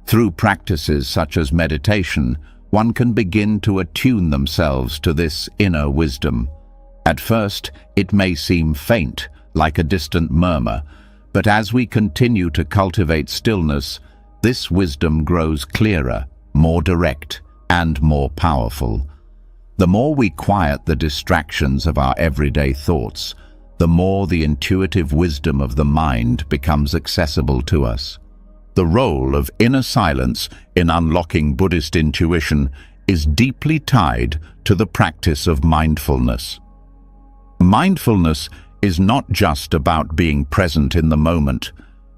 Speaker 1: Through practices such as meditation, one can begin to attune themselves to this inner wisdom. At first, it may seem faint, like a distant murmur, but as we continue to cultivate stillness, this wisdom grows clearer, more direct, and more powerful. The more we quiet the distractions of our everyday thoughts, the more the intuitive wisdom of the mind becomes accessible to us. The role of inner silence in unlocking Buddhist intuition is deeply tied to the practice of mindfulness. Mindfulness is not just about being present in the moment,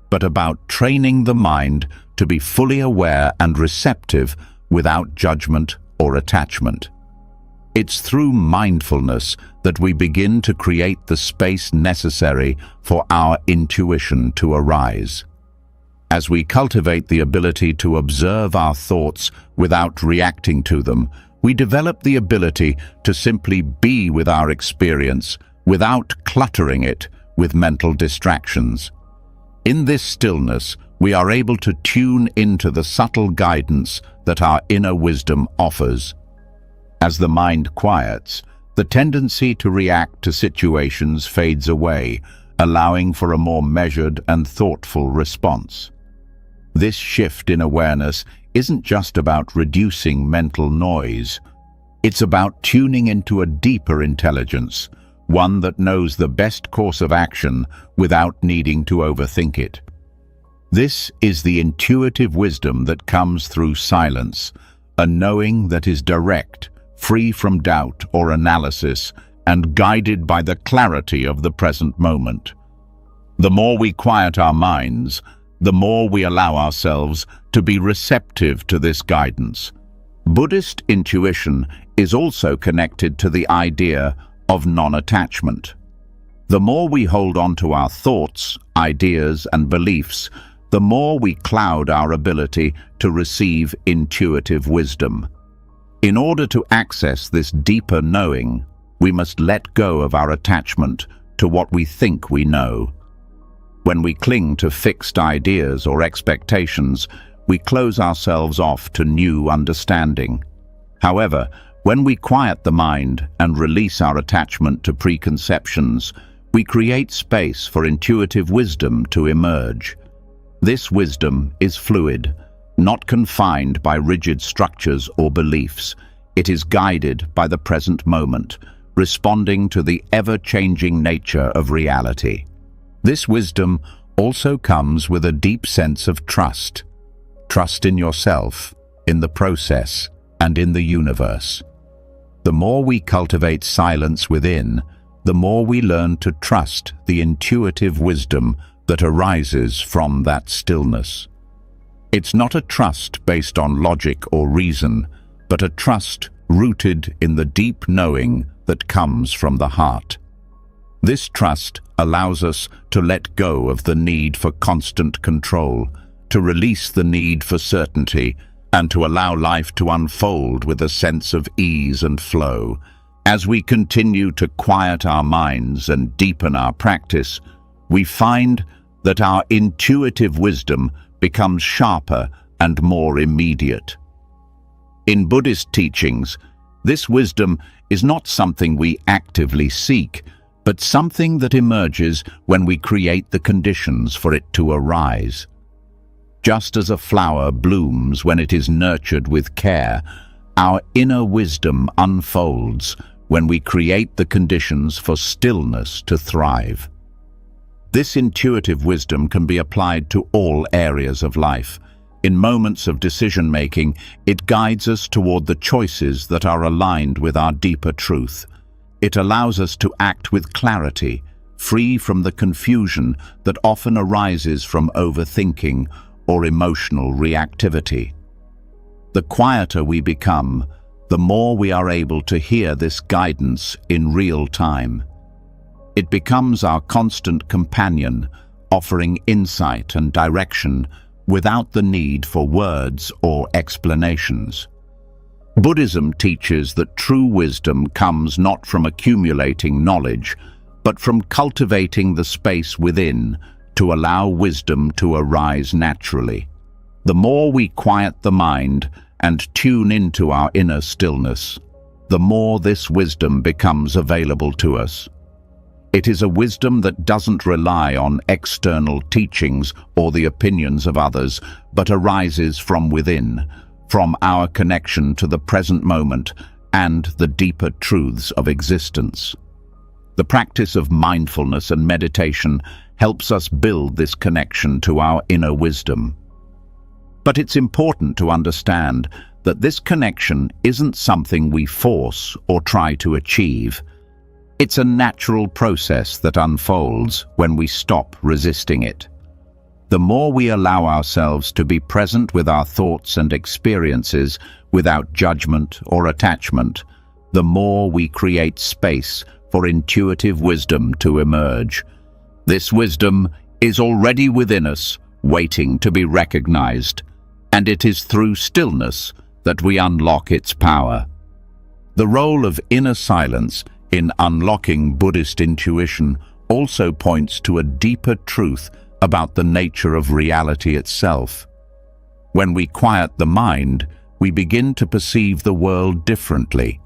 Speaker 1: but about training the mind to be fully aware and receptive without judgment or attachment. It's through mindfulness that we begin to create the space necessary for our intuition to arise. As we cultivate the ability to observe our thoughts without reacting to them, we develop the ability to simply be with our experience without cluttering it with mental distractions. In this stillness, we are able to tune into the subtle guidance that our inner wisdom offers. As the mind quiets, the tendency to react to situations fades away, allowing for a more measured and thoughtful response. This shift in awareness isn't just about reducing mental noise. It's about tuning into a deeper intelligence, one that knows the best course of action without needing to overthink it. This is the intuitive wisdom that comes through silence, a knowing that is direct, free from doubt or analysis, and guided by the clarity of the present moment. The more we quiet our minds, the more we allow ourselves to be receptive to this guidance. Buddhist intuition is also connected to the idea of non-attachment. The more we hold on to our thoughts, ideas, and beliefs, the more we cloud our ability to receive intuitive wisdom. In order to access this deeper knowing, we must let go of our attachment to what we think we know. When we cling to fixed ideas or expectations, we close ourselves off to new understanding. However, when we quiet the mind and release our attachment to preconceptions, we create space for intuitive wisdom to emerge. This wisdom is fluid, not confined by rigid structures or beliefs. It is guided by the present moment, responding to the ever-changing nature of reality. This wisdom also comes with a deep sense of trust. Trust in yourself, in the process, and in the universe. The more we cultivate silence within, the more we learn to trust the intuitive wisdom that arises from that stillness. It's not a trust based on logic or reason, but a trust rooted in the deep knowing that comes from the heart. This trust allows us to let go of the need for constant control, to release the need for certainty, and to allow life to unfold with a sense of ease and flow. As we continue to quiet our minds and deepen our practice, we find that our intuitive wisdom becomes sharper and more immediate. In Buddhist teachings, this wisdom is not something we actively seek, but something that emerges when we create the conditions for it to arise. Just as a flower blooms when it is nurtured with care, our inner wisdom unfolds when we create the conditions for stillness to thrive. This intuitive wisdom can be applied to all areas of life. In moments of decision-making, it guides us toward the choices that are aligned with our deeper truth. It allows us to act with clarity, free from the confusion that often arises from overthinking or emotional reactivity. The quieter we become, the more we are able to hear this guidance in real time. It becomes our constant companion, offering insight and direction without the need for words or explanations. Buddhism teaches that true wisdom comes not from accumulating knowledge, but from cultivating the space within to allow wisdom to arise naturally. The more we quiet the mind and tune into our inner stillness, the more this wisdom becomes available to us. It is a wisdom that doesn't rely on external teachings or the opinions of others, but arises from within, from our connection to the present moment and the deeper truths of existence. The practice of mindfulness and meditation helps us build this connection to our inner wisdom. But it's important to understand that this connection isn't something we force or try to achieve. It's a natural process that unfolds when we stop resisting it. The more we allow ourselves to be present with our thoughts and experiences without judgment or attachment, the more we create space for intuitive wisdom to emerge. This wisdom is already within us, waiting to be recognized, and it is through stillness that we unlock its power. The role of inner silence in unlocking Buddhist intuition also points to a deeper truth about the nature of reality itself. When we quiet the mind, we begin to perceive the world differently.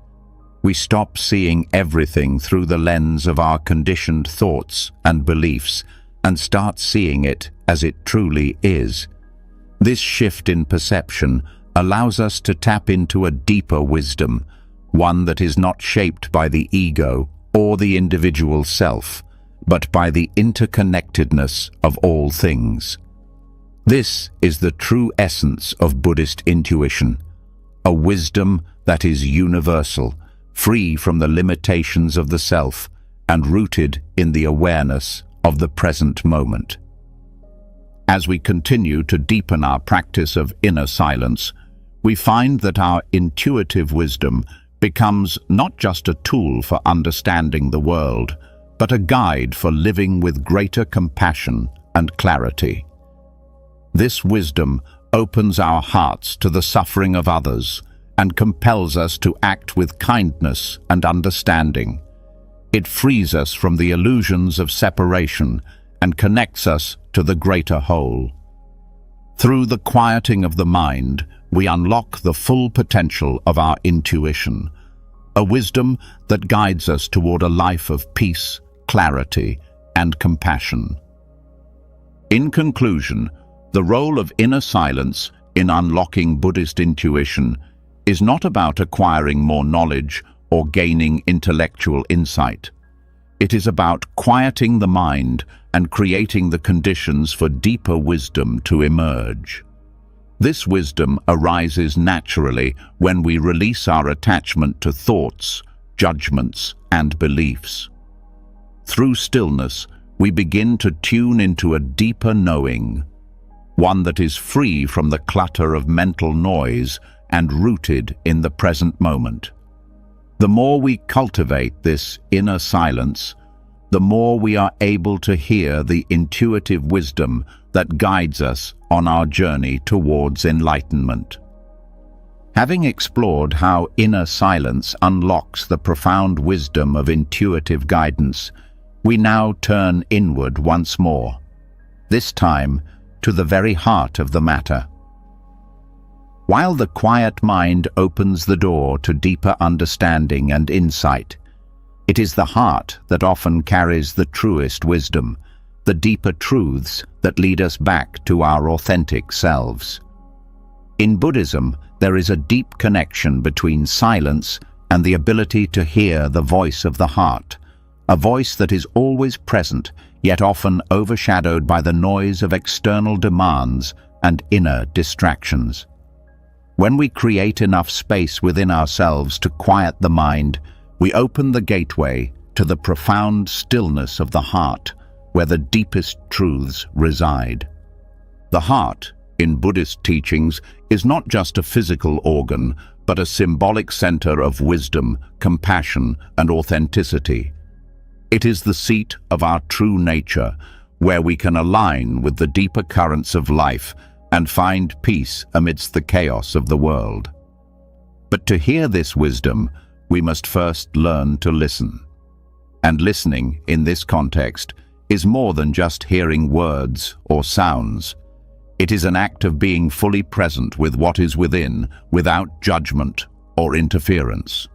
Speaker 1: We stop seeing everything through the lens of our conditioned thoughts and beliefs and start seeing it as it truly is. This shift in perception allows us to tap into a deeper wisdom, one that is not shaped by the ego or the individual self, but by the interconnectedness of all things. This is the true essence of Buddhist intuition, a wisdom that is universal, free from the limitations of the self, and rooted in the awareness of the present moment. As we continue to deepen our practice of inner silence, we find that our intuitive wisdom becomes not just a tool for understanding the world, but a guide for living with greater compassion and clarity. This wisdom opens our hearts to the suffering of others and compels us to act with kindness and understanding. It frees us from the illusions of separation and connects us to the greater whole. Through the quieting of the mind, we unlock the full potential of our intuition, a wisdom that guides us toward a life of peace, clarity, and compassion. In conclusion, the role of inner silence in unlocking Buddhist intuition is not about acquiring more knowledge or gaining intellectual insight. It is about quieting the mind and creating the conditions for deeper wisdom to emerge. This wisdom arises naturally when we release our attachment to thoughts, judgments, and beliefs. Through stillness, we begin to tune into a deeper knowing, one that is free from the clutter of mental noise and rooted in the present moment. The more we cultivate this inner silence, the more we are able to hear the intuitive wisdom that guides us on our journey towards enlightenment. Having explored how inner silence unlocks the profound wisdom of intuitive guidance, we now turn inward once more, this time to the very heart of the matter. While the quiet mind opens the door to deeper understanding and insight, it is the heart that often carries the truest wisdom, the deeper truths that lead us back to our authentic selves. In Buddhism, there is a deep connection between silence and the ability to hear the voice of the heart, a voice that is always present, yet often overshadowed by the noise of external demands and inner distractions. When we create enough space within ourselves to quiet the mind, we open the gateway to the profound stillness of the heart, where the deepest truths reside. The heart, in Buddhist teachings, is not just a physical organ, but a symbolic center of wisdom, compassion, and authenticity. It is the seat of our true nature, where we can align with the deeper currents of life and find peace amidst the chaos of the world. But to hear this wisdom, we must first learn to listen. And listening, in this context, is more than just hearing words or sounds. It is an act of being fully present with what is within, without judgment or interference.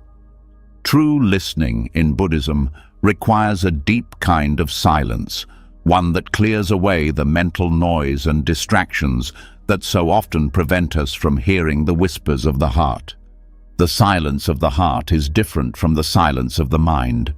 Speaker 1: True listening in Buddhism requires a deep kind of silence, one that clears away the mental noise and distractions that so often prevent us from hearing the whispers of the heart. The silence of the heart is different from the silence of the mind.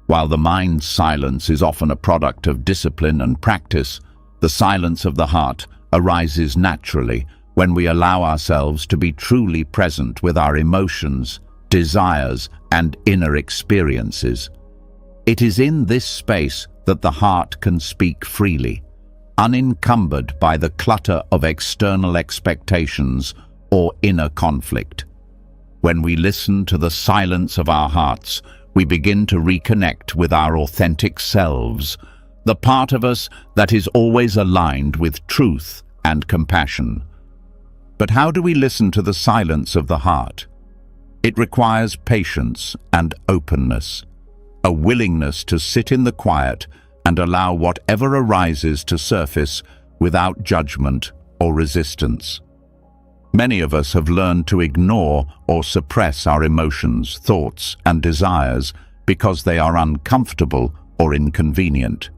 Speaker 1: While the mind's silence is often a product of discipline and practice, the silence of the heart arises naturally when we allow ourselves to be truly present with our emotions, desires, and inner experiences. It is in this space that the heart can speak freely, unencumbered by the clutter of external expectations or inner conflict. When we listen to the silence of our hearts, we begin to reconnect with our authentic selves, the part of us that is always aligned with truth and compassion. But how do we listen to the silence of the heart? It requires patience and openness, a willingness to sit in the quiet and allow whatever arises to surface without judgment or resistance. Many of us have learned to ignore or suppress our emotions, thoughts, and desires because they are uncomfortable or inconvenient.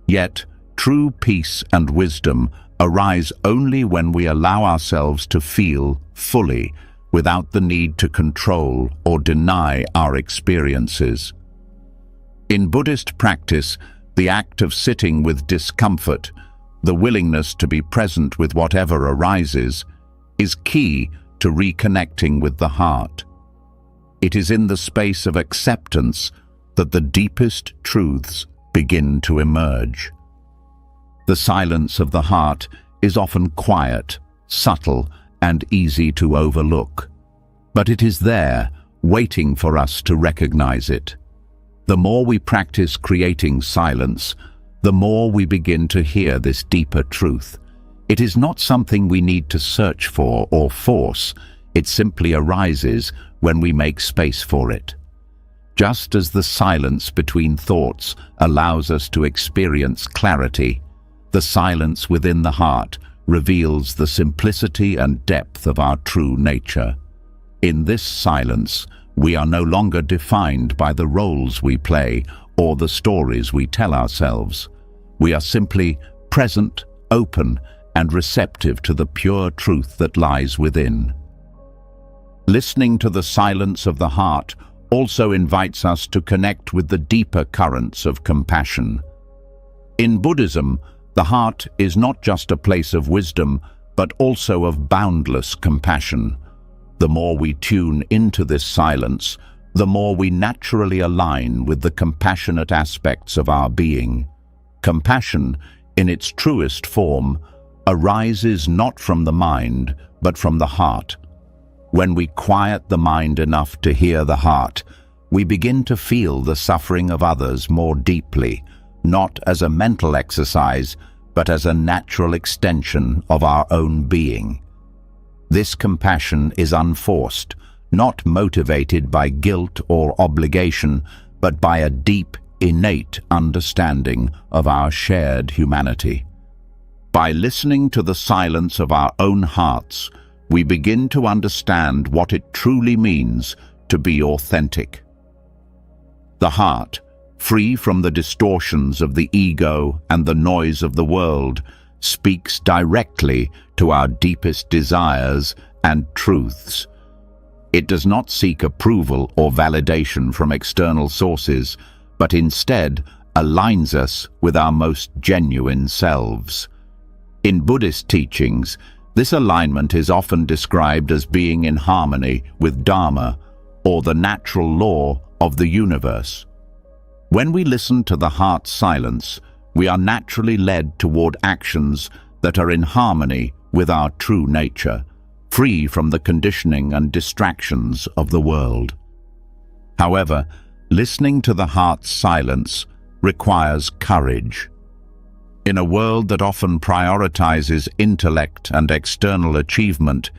Speaker 1: Yet, true peace and wisdom arise only when we allow ourselves to feel fully, without the need to control or deny our experiences. In Buddhist practice, the act of sitting with discomfort, the willingness to be present with whatever arises, is key to reconnecting with the heart. It is in the space of acceptance that the deepest truths begin to emerge. The silence of the heart is often quiet, subtle, and easy to overlook. But it is there, waiting for us to recognize it. The more we practice creating silence, the more we begin to hear this deeper truth. It is not something we need to search for or force. It simply arises when we make space for it. Just as the silence between thoughts allows us to experience clarity, the silence within the heart reveals the simplicity and depth of our true nature. In this silence, we are no longer defined by the roles we play or the stories we tell ourselves. We are simply present, open, and receptive to the pure truth that lies within. Listening to the silence of the heart also invites us to connect with the deeper currents of compassion. In Buddhism, the heart is not just a place of wisdom, but also of boundless compassion. The more we tune into this silence, the more we naturally align with the compassionate aspects of our being. Compassion, in its truest form, arises not from the mind, but from the heart. When we quiet the mind enough to hear the heart, we begin to feel the suffering of others more deeply, not as a mental exercise, but as a natural extension of our own being. This compassion is unforced, not motivated by guilt or obligation, but by a deep, innate understanding of our shared humanity. By listening to the silence of our own hearts, we begin to understand what it truly means to be authentic. The heart, free from the distortions of the ego and the noise of the world, speaks directly to our deepest desires and truths. It does not seek approval or validation from external sources, but instead aligns us with our most genuine selves. In Buddhist teachings, this alignment is often described as being in harmony with Dharma, or the natural law of the universe. When we listen to the heart's silence, we are naturally led toward actions that are in harmony with our true nature, free from the conditioning and distractions of the world. However, listening to the heart's silence requires courage. In a world that often prioritizes intellect and external achievement,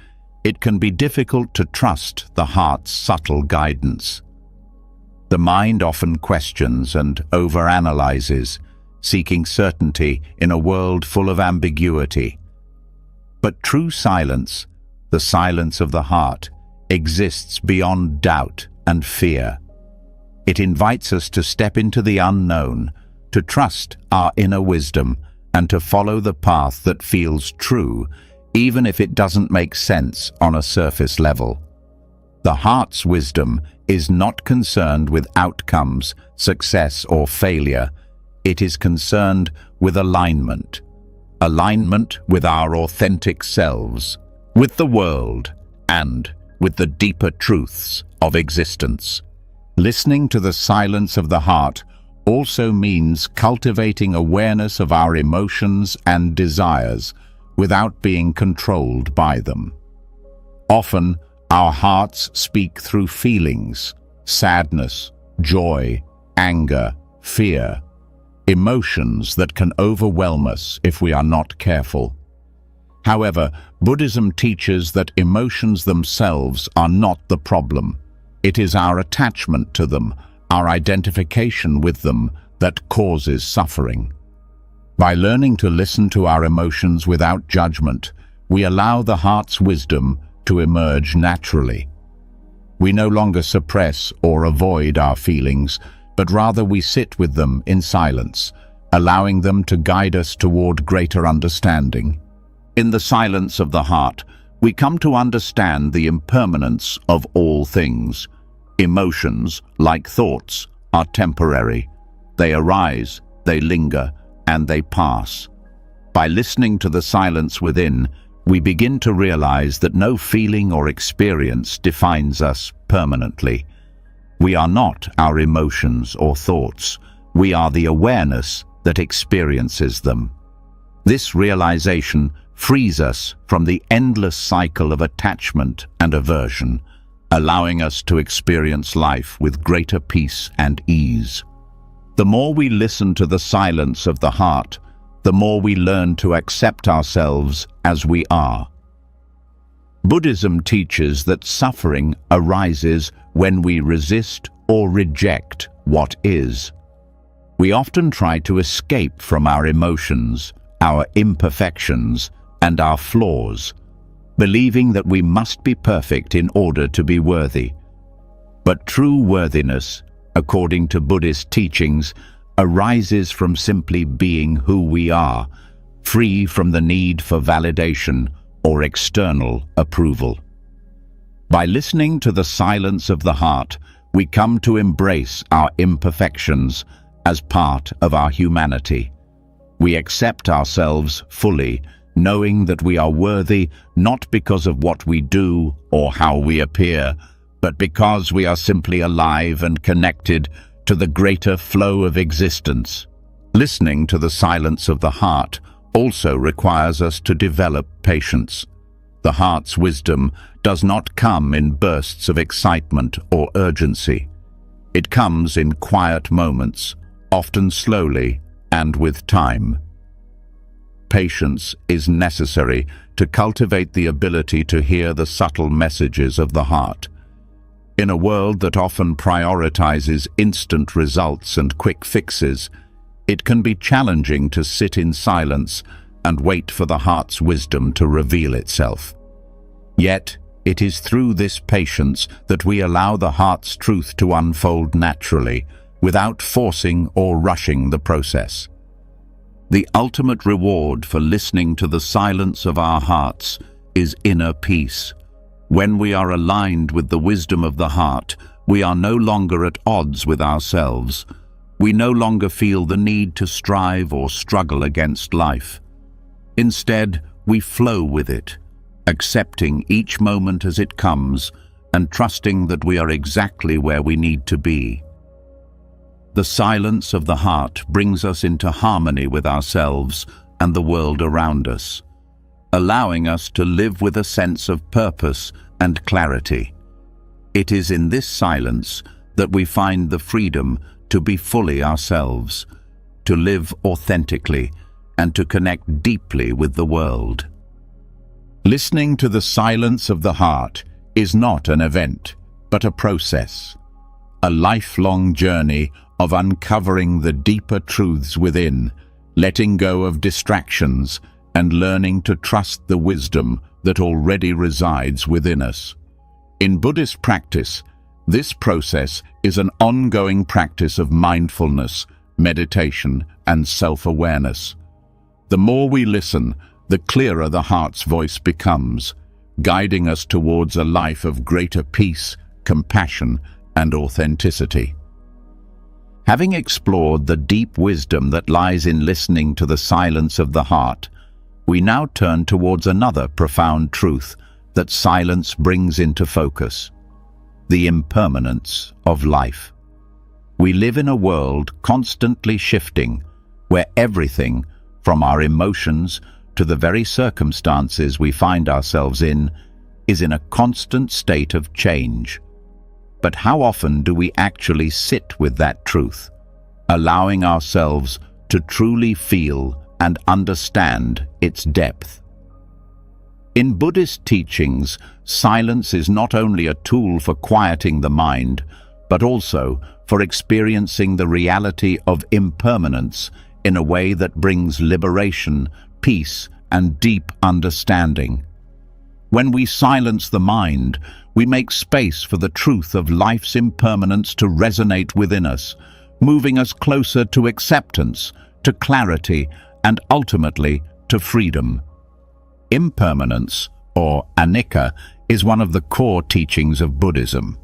Speaker 1: it can be difficult to trust the heart's subtle guidance. The mind often questions and overanalyzes, seeking certainty in a world full of ambiguity. But true silence, the silence of the heart, exists beyond doubt and fear. It invites us to step into the unknown, to trust our inner wisdom, and to follow the path that feels true, even if it doesn't make sense on a surface level. The heart's wisdom is not concerned with outcomes, success or failure. It is concerned with alignment. Alignment with our authentic selves, with the world, and with the deeper truths of existence. Listening to the silence of the heart also means cultivating awareness of our emotions and desires without being controlled by them. Often, our hearts speak through feelings, sadness, joy, anger, fear, emotions that can overwhelm us if we are not careful. However, Buddhism teaches that emotions themselves are not the problem. It is our attachment to them, our identification with them, that causes suffering. By learning to listen to our emotions without judgment, we allow the heart's wisdom to emerge naturally. We no longer suppress or avoid our feelings, but rather we sit with them in silence, allowing them to guide us toward greater understanding. In the silence of the heart, we come to understand the impermanence of all things. Emotions, like thoughts, are temporary. They arise, they linger, and they pass. By listening to the silence within, we begin to realize that no feeling or experience defines us permanently. We are not our emotions or thoughts. We are the awareness that experiences them. This realization frees us from the endless cycle of attachment and aversion, allowing us to experience life with greater peace and ease. The more we listen to the silence of the heart, the more we learn to accept ourselves as we are. Buddhism teaches that suffering arises when we resist or reject what is. We often try to escape from our emotions, our imperfections, and our flaws, believing that we must be perfect in order to be worthy. But true worthiness, according to Buddhist teachings, arises from simply being who we are, free from the need for validation or external approval. By listening to the silence of the heart, we come to embrace our imperfections as part of our humanity. We accept ourselves fully, knowing that we are worthy not because of what we do or how we appear, but because we are simply alive and connected to the greater flow of existence. Listening to the silence of the heart also requires us to develop patience. The heart's wisdom does not come in bursts of excitement or urgency. It comes in quiet moments, often slowly and with time. Patience is necessary to cultivate the ability to hear the subtle messages of the heart. In a world that often prioritizes instant results and quick fixes, it can be challenging to sit in silence and wait for the heart's wisdom to reveal itself. Yet, it is through this patience that we allow the heart's truth to unfold naturally, without forcing or rushing the process. The ultimate reward for listening to the silence of our hearts is inner peace. When we are aligned with the wisdom of the heart, we are no longer at odds with ourselves. We no longer feel the need to strive or struggle against life. Instead, we flow with it, accepting each moment as it comes and trusting that we are exactly where we need to be. The silence of the heart brings us into harmony with ourselves and the world around us, allowing us to live with a sense of purpose and clarity. It is in this silence that we find the freedom to be fully ourselves, to live authentically, and to connect deeply with the world. Listening to the silence of the heart is not an event, but a process, a lifelong journey of uncovering the deeper truths within, letting go of distractions, and learning to trust the wisdom that already resides within us. In Buddhist practice, this process is an ongoing practice of mindfulness, meditation, and self-awareness. The more we listen, the clearer the heart's voice becomes, guiding us towards a life of greater peace, compassion, and authenticity. Having explored the deep wisdom that lies in listening to the silence of the heart, we now turn towards another profound truth that silence brings into focus: the impermanence of life. We live in a world constantly shifting, where everything, from our emotions to the very circumstances we find ourselves in, is in a constant state of change. But how often do we actually sit with that truth, allowing ourselves to truly feel and understand its depth? In Buddhist teachings, silence is not only a tool for quieting the mind, but also for experiencing the reality of impermanence in a way that brings liberation, peace, and deep understanding. When we silence the mind, we make space for the truth of life's impermanence to resonate within us, moving us closer to acceptance, to clarity, and ultimately to freedom. Impermanence, or anicca, is one of the core teachings of Buddhism.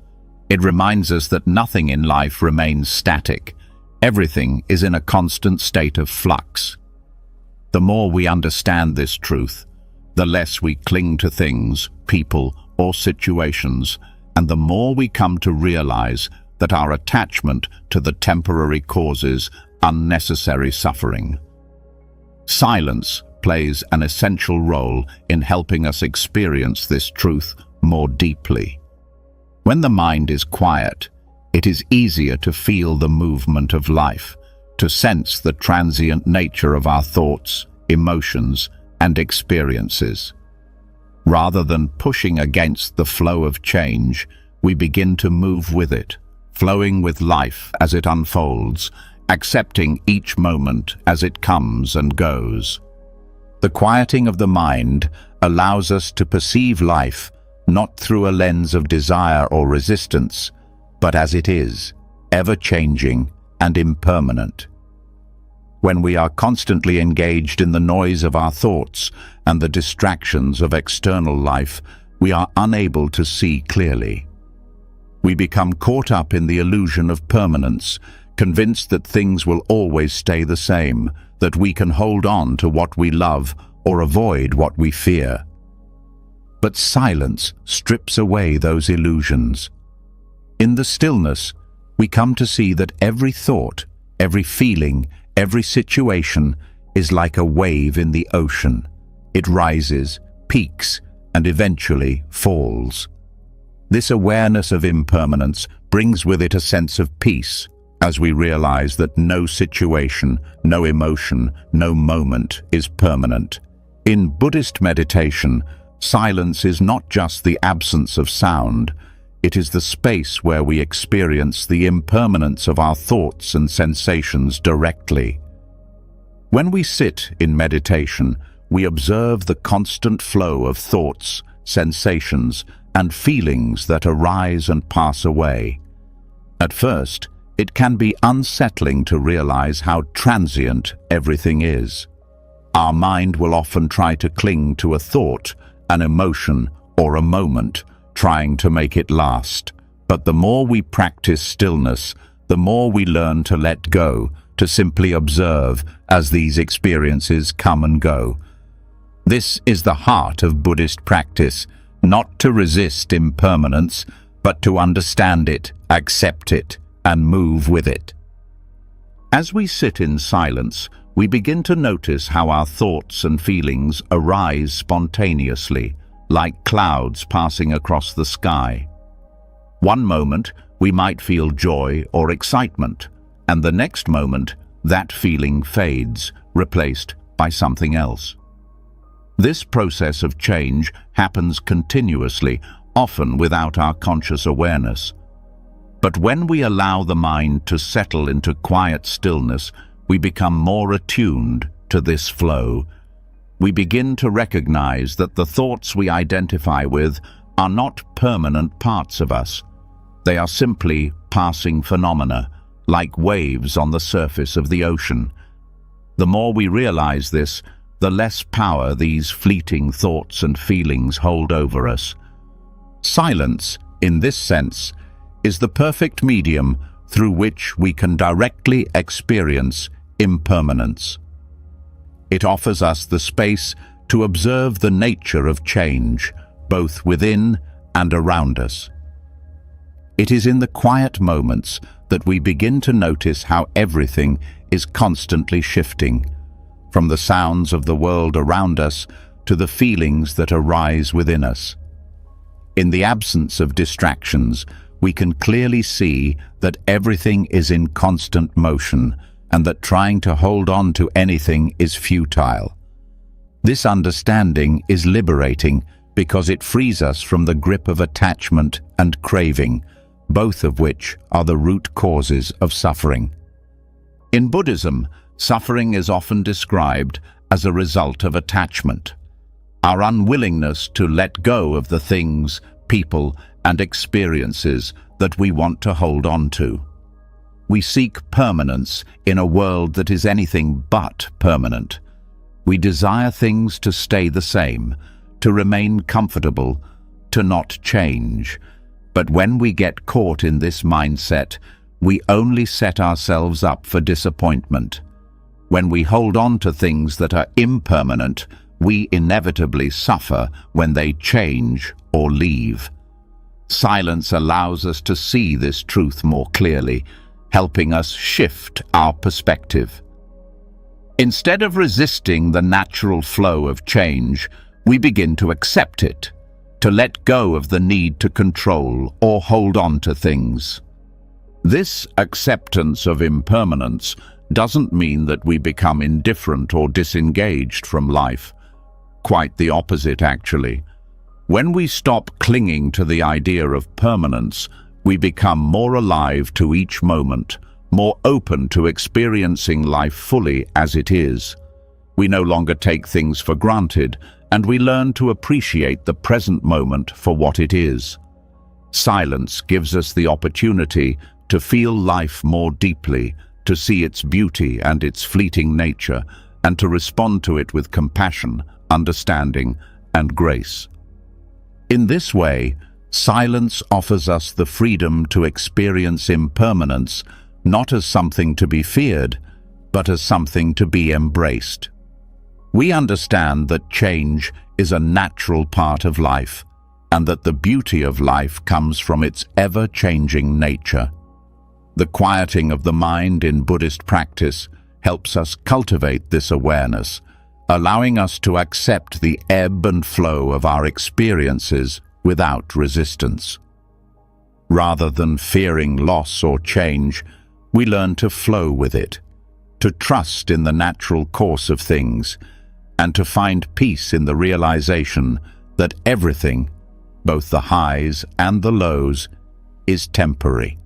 Speaker 1: It reminds us that nothing in life remains static. Everything is in a constant state of flux. The more we understand this truth, the less we cling to things, people, or situations, and the more we come to realize that our attachment to the temporary causes unnecessary suffering. Silence plays an essential role in helping us experience this truth more deeply. When the mind is quiet, it is easier to feel the movement of life, to sense the transient nature of our thoughts, emotions, and experiences. Rather than pushing against the flow of change, we begin to move with it, flowing with life as it unfolds, accepting each moment as it comes and goes. The quieting of the mind allows us to perceive life not through a lens of desire or resistance, but as it is, ever-changing and impermanent. When we are constantly engaged in the noise of our thoughts and the distractions of external life, we are unable to see clearly. We become caught up in the illusion of permanence, convinced that things will always stay the same, that we can hold on to what we love or avoid what we fear. But silence strips away those illusions. In the stillness, we come to see that every thought, every feeling, every situation is like a wave in the ocean. It rises, peaks, and eventually falls. This awareness of impermanence brings with it a sense of peace, as we realize that no situation, no emotion, no moment is permanent. In Buddhist meditation, silence is not just the absence of sound, it is the space where we experience the impermanence of our thoughts and sensations directly. When we sit in meditation, we observe the constant flow of thoughts, sensations, and feelings that arise and pass away. At first, it can be unsettling to realize how transient everything is. Our mind will often try to cling to a thought, an emotion, or a moment, trying to make it last. But the more we practice stillness, the more we learn to let go, to simply observe as these experiences come and go. This is the heart of Buddhist practice, not to resist impermanence, but to understand it, accept it, and move with it. As we sit in silence, we begin to notice how our thoughts and feelings arise spontaneously, like clouds passing across the sky. One moment, we might feel joy or excitement, and the next moment, that feeling fades, replaced by something else. This process of change happens continuously, often without our conscious awareness. But when we allow the mind to settle into quiet stillness, we become more attuned to this flow. We begin to recognize that the thoughts we identify with are not permanent parts of us. They are simply passing phenomena, like waves on the surface of the ocean. The more we realize this, the less power these fleeting thoughts and feelings hold over us. Silence, in this sense, is the perfect medium through which we can directly experience impermanence. It offers us the space to observe the nature of change, both within and around us. It is in the quiet moments that we begin to notice how everything is constantly shifting, from the sounds of the world around us to the feelings that arise within us. In the absence of distractions, we can clearly see that everything is in constant motion and that trying to hold on to anything is futile. This understanding is liberating because it frees us from the grip of attachment and craving, both of which are the root causes of suffering. In Buddhism, suffering is often described as a result of attachment, our unwillingness to let go of the things, people, and experiences that we want to hold on to. We seek permanence in a world that is anything but permanent. We desire things to stay the same, to remain comfortable, to not change. But when we get caught in this mindset, we only set ourselves up for disappointment. When we hold on to things that are impermanent, we inevitably suffer when they change or leave. Silence allows us to see this truth more clearly, helping us shift our perspective. Instead of resisting the natural flow of change, we begin to accept it, to let go of the need to control or hold on to things. This acceptance of impermanence doesn't mean that we become indifferent or disengaged from life. Quite the opposite, actually. When we stop clinging to the idea of permanence, we become more alive to each moment, more open to experiencing life fully as it is. We no longer take things for granted, and we learn to appreciate the present moment for what it is. Silence gives us the opportunity to feel life more deeply, to see its beauty and its fleeting nature, and to respond to it with compassion, understanding, and grace. In this way, silence offers us the freedom to experience impermanence not as something to be feared, but as something to be embraced. We understand that change is a natural part of life, and that the beauty of life comes from its ever-changing nature. The quieting of the mind in Buddhist practice helps us cultivate this awareness, allowing us to accept the ebb and flow of our experiences without resistance. Rather than fearing loss or change, we learn to flow with it, to trust in the natural course of things, and to find peace in the realization that everything, both the highs and the lows, is temporary.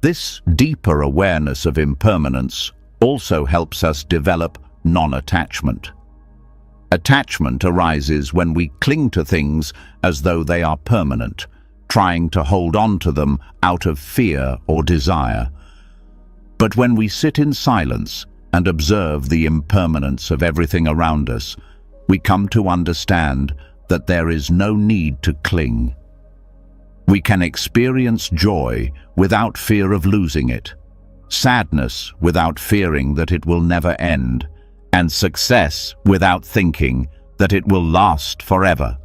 Speaker 1: This deeper awareness of impermanence also helps us develop non-attachment. Attachment arises when we cling to things as though they are permanent, trying to hold on to them out of fear or desire. But when we sit in silence and observe the impermanence of everything around us, we come to understand that there is no need to cling. We can experience joy without fear of losing it, sadness without fearing that it will never end, and success without thinking that it will last forever.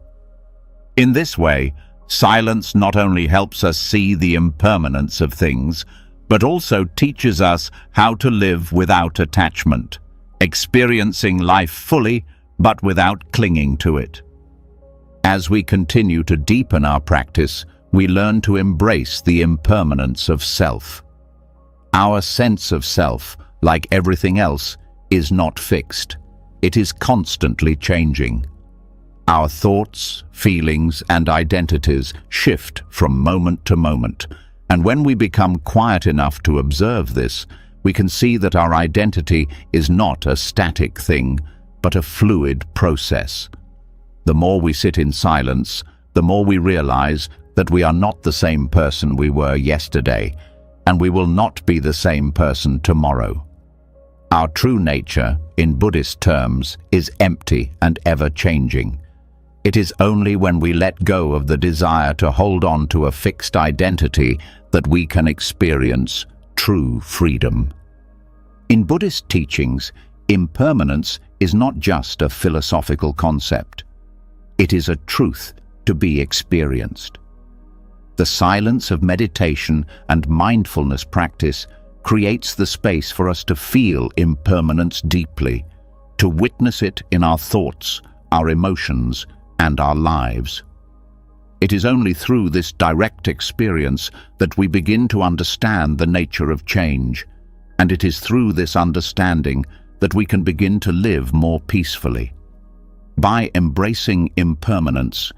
Speaker 1: In this way, silence not only helps us see the impermanence of things, but also teaches us how to live without attachment, experiencing life fully but without clinging to it. As we continue to deepen our practice, we learn to embrace the impermanence of self. Our sense of self, like everything else, is not fixed. It is constantly changing. Our thoughts, feelings, and identities shift from moment to moment, and when we become quiet enough to observe this, we can see that our identity is not a static thing, but a fluid process. The more we sit in silence, the more we realize that we are not the same person we were yesterday, and we will not be the same person tomorrow. Our true nature, in Buddhist terms, is empty and ever-changing. It is only when we let go of the desire to hold on to a fixed identity that we can experience true freedom. In Buddhist teachings, impermanence is not just a philosophical concept. It is a truth to be experienced. The silence of meditation and mindfulness practice creates the space for us to feel impermanence deeply, to witness it in our thoughts, our emotions, and our lives. It is only through this direct experience that we begin to understand the nature of change, and it is through this understanding that we can begin to live more peacefully. By embracing impermanence,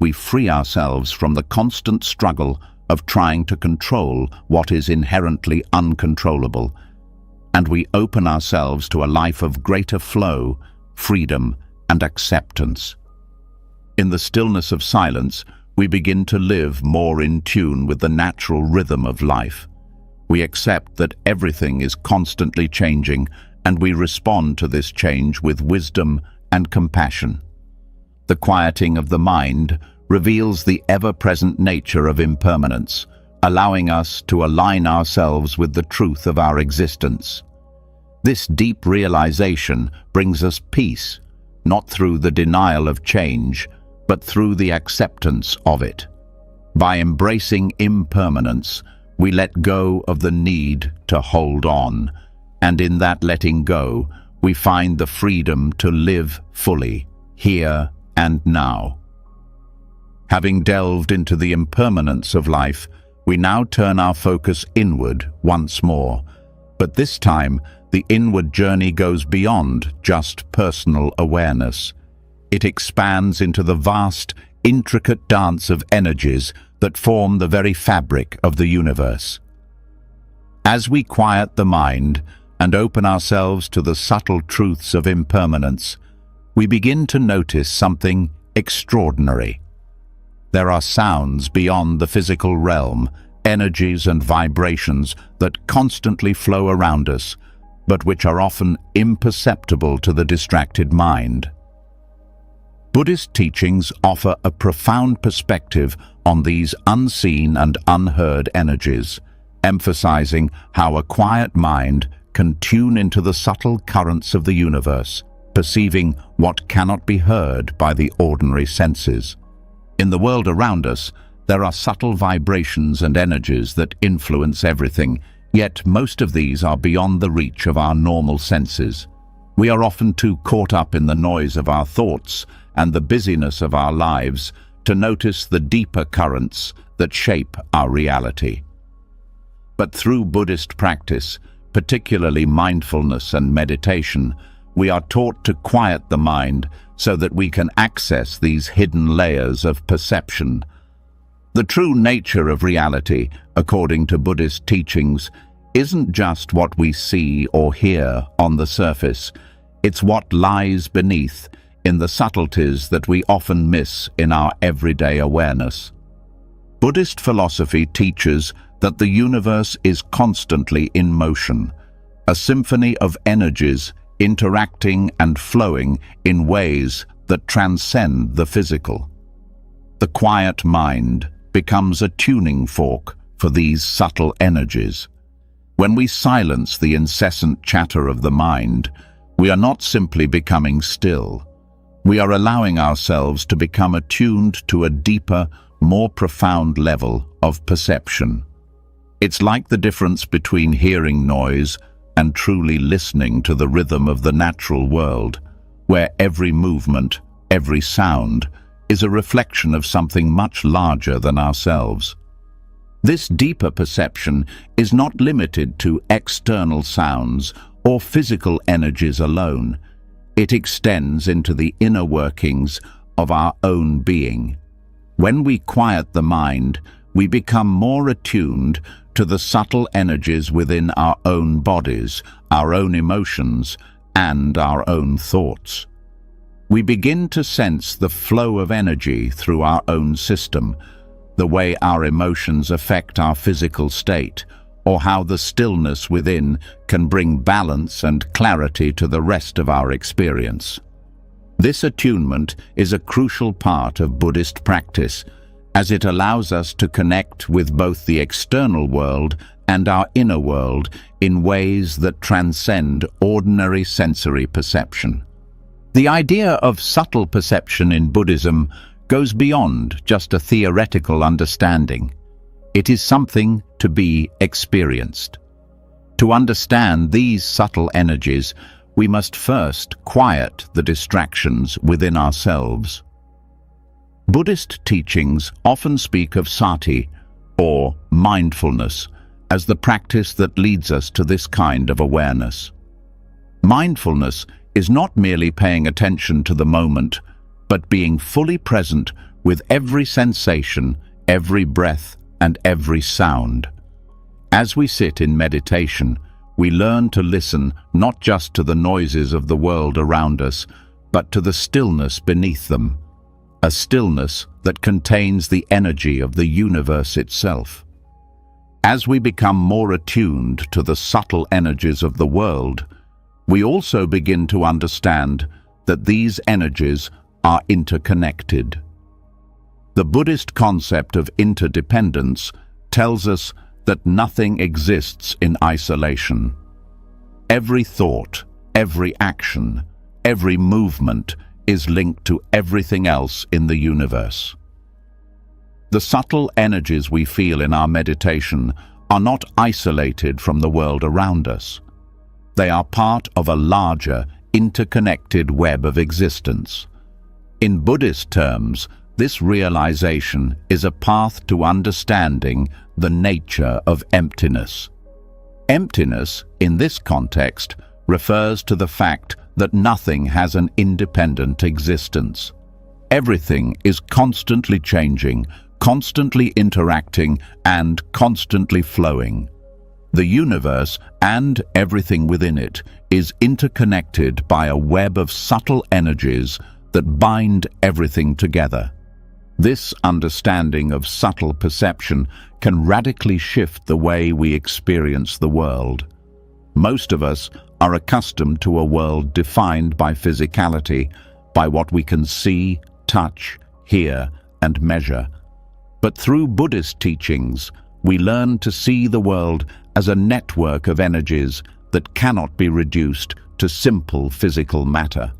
Speaker 1: we free ourselves from the constant struggle of trying to control what is inherently uncontrollable, and we open ourselves to a life of greater flow, freedom, and acceptance. In the stillness of silence, we begin to live more in tune with the natural rhythm of life. We accept that everything is constantly changing, and we respond to this change with wisdom and compassion. The quieting of the mind reveals the ever-present nature of impermanence, allowing us to align ourselves with the truth of our existence. This deep realization brings us peace, not through the denial of change, but through the acceptance of it. By embracing impermanence, we let go of the need to hold on, and in that letting go, we find the freedom to live fully, here and now. Having delved into the impermanence of life, we now turn our focus inward once more, but this time the inward journey goes beyond just personal awareness. It expands into the vast, intricate dance of energies that form the very fabric of the universe. As we quiet the mind and open ourselves to the subtle truths of impermanence, we begin to notice something extraordinary. There are sounds beyond the physical realm, energies and vibrations that constantly flow around us, but which are often imperceptible to the distracted mind. Buddhist teachings offer a profound perspective on these unseen and unheard energies, emphasizing how a quiet mind can tune into the subtle currents of the universe, perceiving what cannot be heard by the ordinary senses. In the world around us, there are subtle vibrations and energies that influence everything, yet most of these are beyond the reach of our normal senses. We are often too caught up in the noise of our thoughts and the busyness of our lives to notice the deeper currents that shape our reality. But through Buddhist practice, particularly mindfulness and meditation, we are taught to quiet the mind so that we can access these hidden layers of perception. The true nature of reality, according to Buddhist teachings, isn't just what we see or hear on the surface. It's what lies beneath, in the subtleties that we often miss in our everyday awareness. Buddhist philosophy teaches that the universe is constantly in motion, a symphony of energies interacting and flowing in ways that transcend the physical. The quiet mind becomes a tuning fork for these subtle energies. When we silence the incessant chatter of the mind, we are not simply becoming still. We are allowing ourselves to become attuned to a deeper, more profound level of perception. It's like the difference between hearing noise and truly listening to the rhythm of the natural world, where every movement, every sound, is a reflection of something much larger than ourselves. This deeper perception is not limited to external sounds or physical energies alone. It extends into the inner workings of our own being. When we quiet the mind, we become more attuned to the subtle energies within our own bodies, our own emotions, and our own thoughts. We begin to sense the flow of energy through our own system, the way our emotions affect our physical state, or how the stillness within can bring balance and clarity to the rest of our experience. This attunement is a crucial part of Buddhist practice, as it allows us to connect with both the external world and our inner world in ways that transcend ordinary sensory perception. The idea of subtle perception in Buddhism goes beyond just a theoretical understanding. It is something to be experienced. To understand these subtle energies, we must first quiet the distractions within ourselves. Buddhist teachings often speak of sati, or mindfulness, as the practice that leads us to this kind of awareness. Mindfulness is not merely paying attention to the moment, but being fully present with every sensation, every breath, and every sound. As we sit in meditation, we learn to listen not just to the noises of the world around us, but to the stillness beneath them, a stillness that contains the energy of the universe itself. As we become more attuned to the subtle energies of the world, we also begin to understand that these energies are interconnected. The Buddhist concept of interdependence tells us that nothing exists in isolation. Every thought, every action, every movement is linked to everything else in the universe. The subtle energies we feel in our meditation are not isolated from the world around us. They are part of a larger, interconnected web of existence. In Buddhist terms, this realization is a path to understanding the nature of emptiness. Emptiness, in this context, refers to the fact that nothing has an independent existence. Everything is constantly changing, constantly interacting, and constantly flowing. The universe and everything within it is interconnected by a web of subtle energies that bind everything together. This understanding of subtle perception can radically shift the way we experience the world. Most of us are accustomed to a world defined by physicality, by what we can see, touch, hear, and measure. But through Buddhist teachings, we learn to see the world as a network of energies that cannot be reduced to simple physical matter.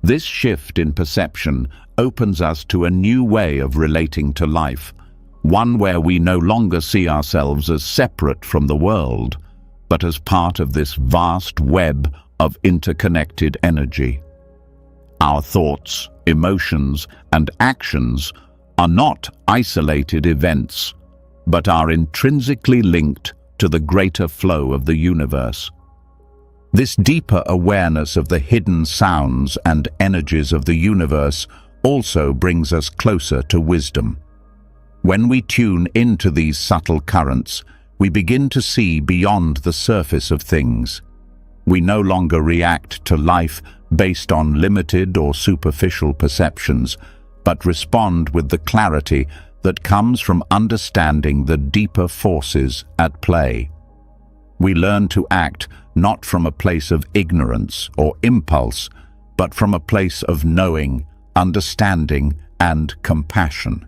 Speaker 1: This shift in perception opens us to a new way of relating to life, one where we no longer see ourselves as separate from the world, but as part of this vast web of interconnected energy. Our thoughts, emotions, and actions are not isolated events, but are intrinsically linked to the greater flow of the universe. This deeper awareness of the hidden sounds and energies of the universe also brings us closer to wisdom. When we tune into these subtle currents, we begin to see beyond the surface of things. We no longer react to life based on limited or superficial perceptions, but respond with the clarity that comes from understanding the deeper forces at play. We learn to act not from a place of ignorance or impulse, but from a place of knowing, understanding, and compassion.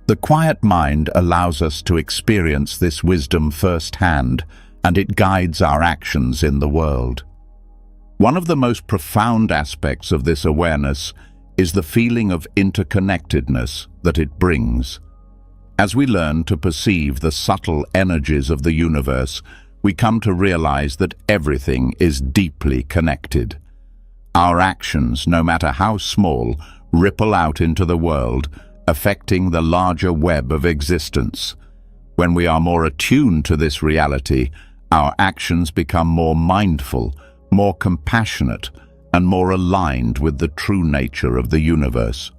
Speaker 1: The quiet mind allows us to experience this wisdom firsthand, and it guides our actions in the world. One of the most profound aspects of this awareness is the feeling of interconnectedness that it brings. As we learn to perceive the subtle energies of the universe, we come to realize that everything is deeply connected. Our actions, no matter how small, ripple out into the world, affecting the larger web of existence. When we are more attuned to this reality, our actions become more mindful, more compassionate, and more aligned with the true nature of the universe.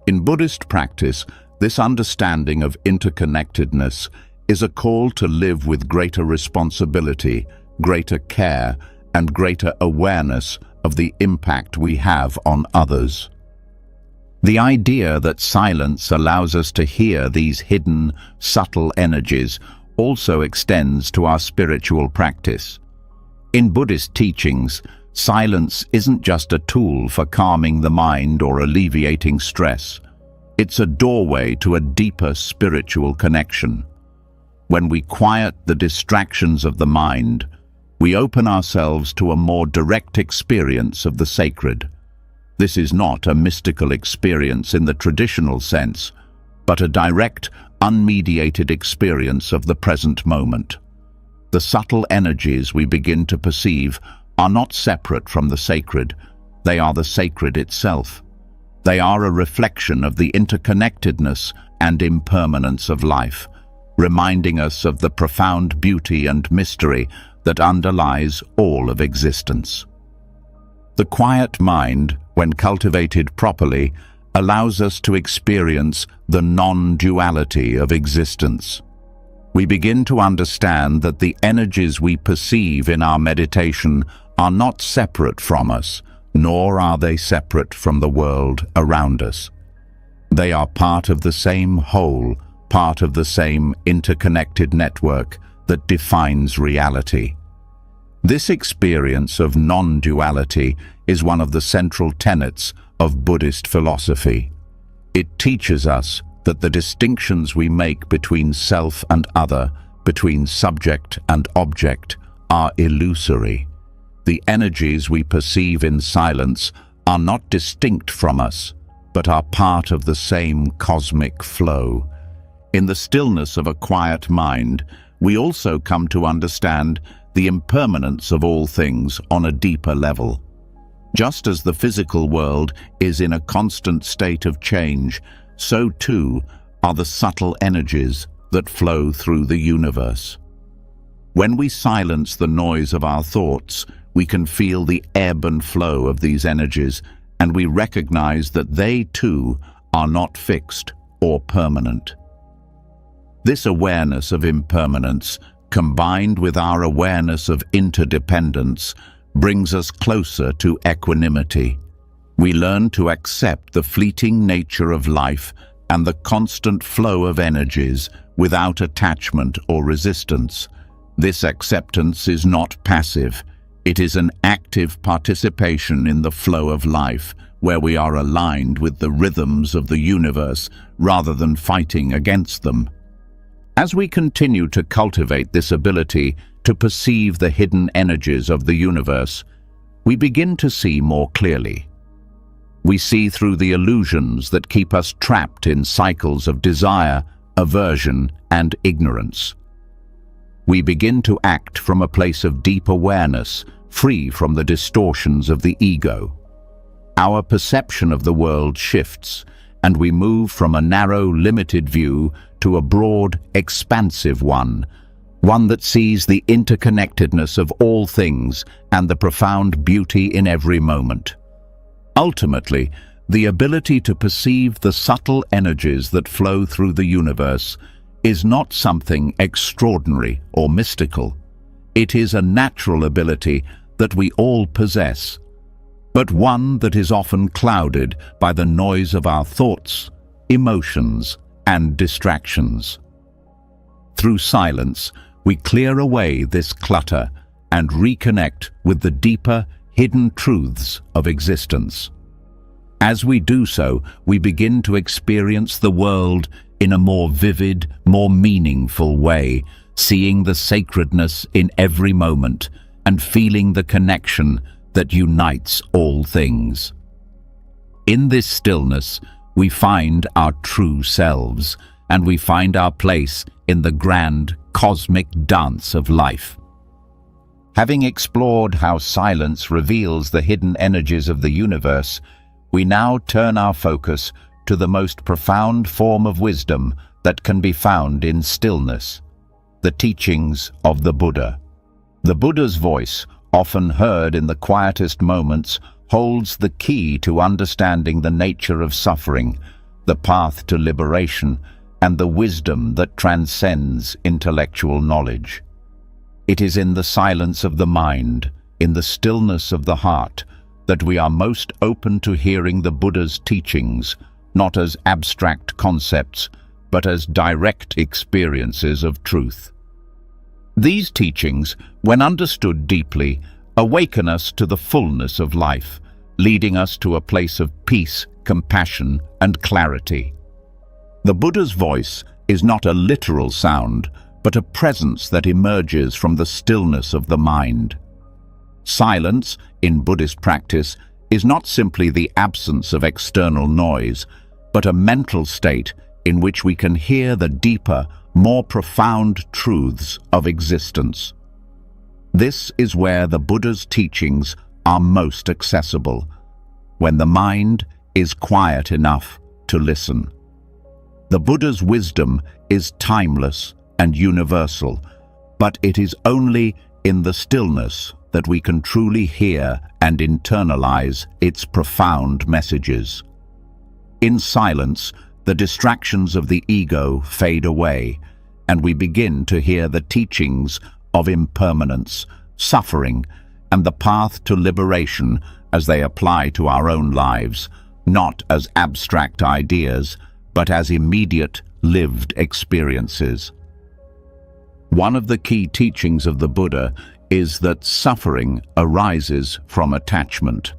Speaker 1: In Buddhist practice, this understanding of interconnectedness is a call to live with greater responsibility, greater care, and greater awareness of the impact we have on others. The idea that silence allows us to hear these hidden, subtle energies also extends to our spiritual practice. In Buddhist teachings, silence isn't just a tool for calming the mind or alleviating stress. It's a doorway to a deeper spiritual connection. When we quiet the distractions of the mind, we open ourselves to a more direct experience of the sacred. This is not a mystical experience in the traditional sense, but a direct, unmediated experience of the present moment. The subtle energies we begin to perceive are not separate from the sacred, they are the sacred itself. They are a reflection of the interconnectedness and impermanence of life, reminding us of the profound beauty and mystery that underlies all of existence. The quiet mind, when cultivated properly, allows us to experience the non-duality of existence. We begin to understand that the energies we perceive in our meditation are not separate from us, nor are they separate from the world around us. They are part of the same whole, part of the same interconnected network that defines reality. This experience of non-duality is one of the central tenets of Buddhist philosophy. It teaches us that the distinctions we make between self and other, between subject and object, are illusory. The energies we perceive in silence are not distinct from us, but are part of the same cosmic flow. In the stillness of a quiet mind, we also come to understand the impermanence of all things on a deeper level. Just as the physical world is in a constant state of change, so too are the subtle energies that flow through the universe. When we silence the noise of our thoughts, we can feel the ebb and flow of these energies, and we recognize that they too are not fixed or permanent. This awareness of impermanence, combined with our awareness of interdependence, brings us closer to equanimity. We learn to accept the fleeting nature of life and the constant flow of energies without attachment or resistance. This acceptance is not passive. It is an active participation in the flow of life, where we are aligned with the rhythms of the universe rather than fighting against them. As we continue to cultivate this ability to perceive the hidden energies of the universe, we begin to see more clearly. We see through the illusions that keep us trapped in cycles of desire, aversion, and ignorance. We begin to act from a place of deep awareness, free from the distortions of the ego. Our perception of the world shifts, and we move from a narrow, limited view to a broad, expansive one that sees the interconnectedness of all things and the profound beauty in every moment. Ultimately, the ability to perceive the subtle energies that flow through the universe is not something extraordinary or mystical. It is a natural ability that we all possess, but one that is often clouded by the noise of our thoughts, emotions, and distractions. Through silence, we clear away this clutter and reconnect with the deeper, hidden truths of existence. As we do so, we begin to experience the world in a more vivid, more meaningful way, seeing the sacredness in every moment and feeling the connection that unites all things. In this stillness, we find our true selves, and we find our place in the grand cosmic dance of life. Having explored how silence reveals the hidden energies of the universe, we now turn our focus to the most profound form of wisdom that can be found in stillness, the teachings of the Buddha. The Buddha's voice, often heard in the quietest moments, holds the key to understanding the nature of suffering, the path to liberation, and the wisdom that transcends intellectual knowledge. It is in the silence of the mind, in the stillness of the heart, that we are most open to hearing the Buddha's teachings, not as abstract concepts, but as direct experiences of truth. These teachings, when understood deeply, awaken us to the fullness of life, leading us to a place of peace, compassion, and clarity. The Buddha's voice is not a literal sound, but a presence that emerges from the stillness of the mind. Silence, in Buddhist practice, is not simply the absence of external noise, but a mental state in which we can hear the deeper, more profound truths of existence. This is where the Buddha's teachings are most accessible, when the mind is quiet enough to listen. The Buddha's wisdom is timeless and universal, but it is only in the stillness that we can truly hear and internalize its profound messages. In silence, the distractions of the ego fade away, and we begin to hear the teachings of impermanence, suffering, and the path to liberation as they apply to our own lives, not as abstract ideas, but as immediate, lived experiences. One of the key teachings of the Buddha is that suffering arises from attachment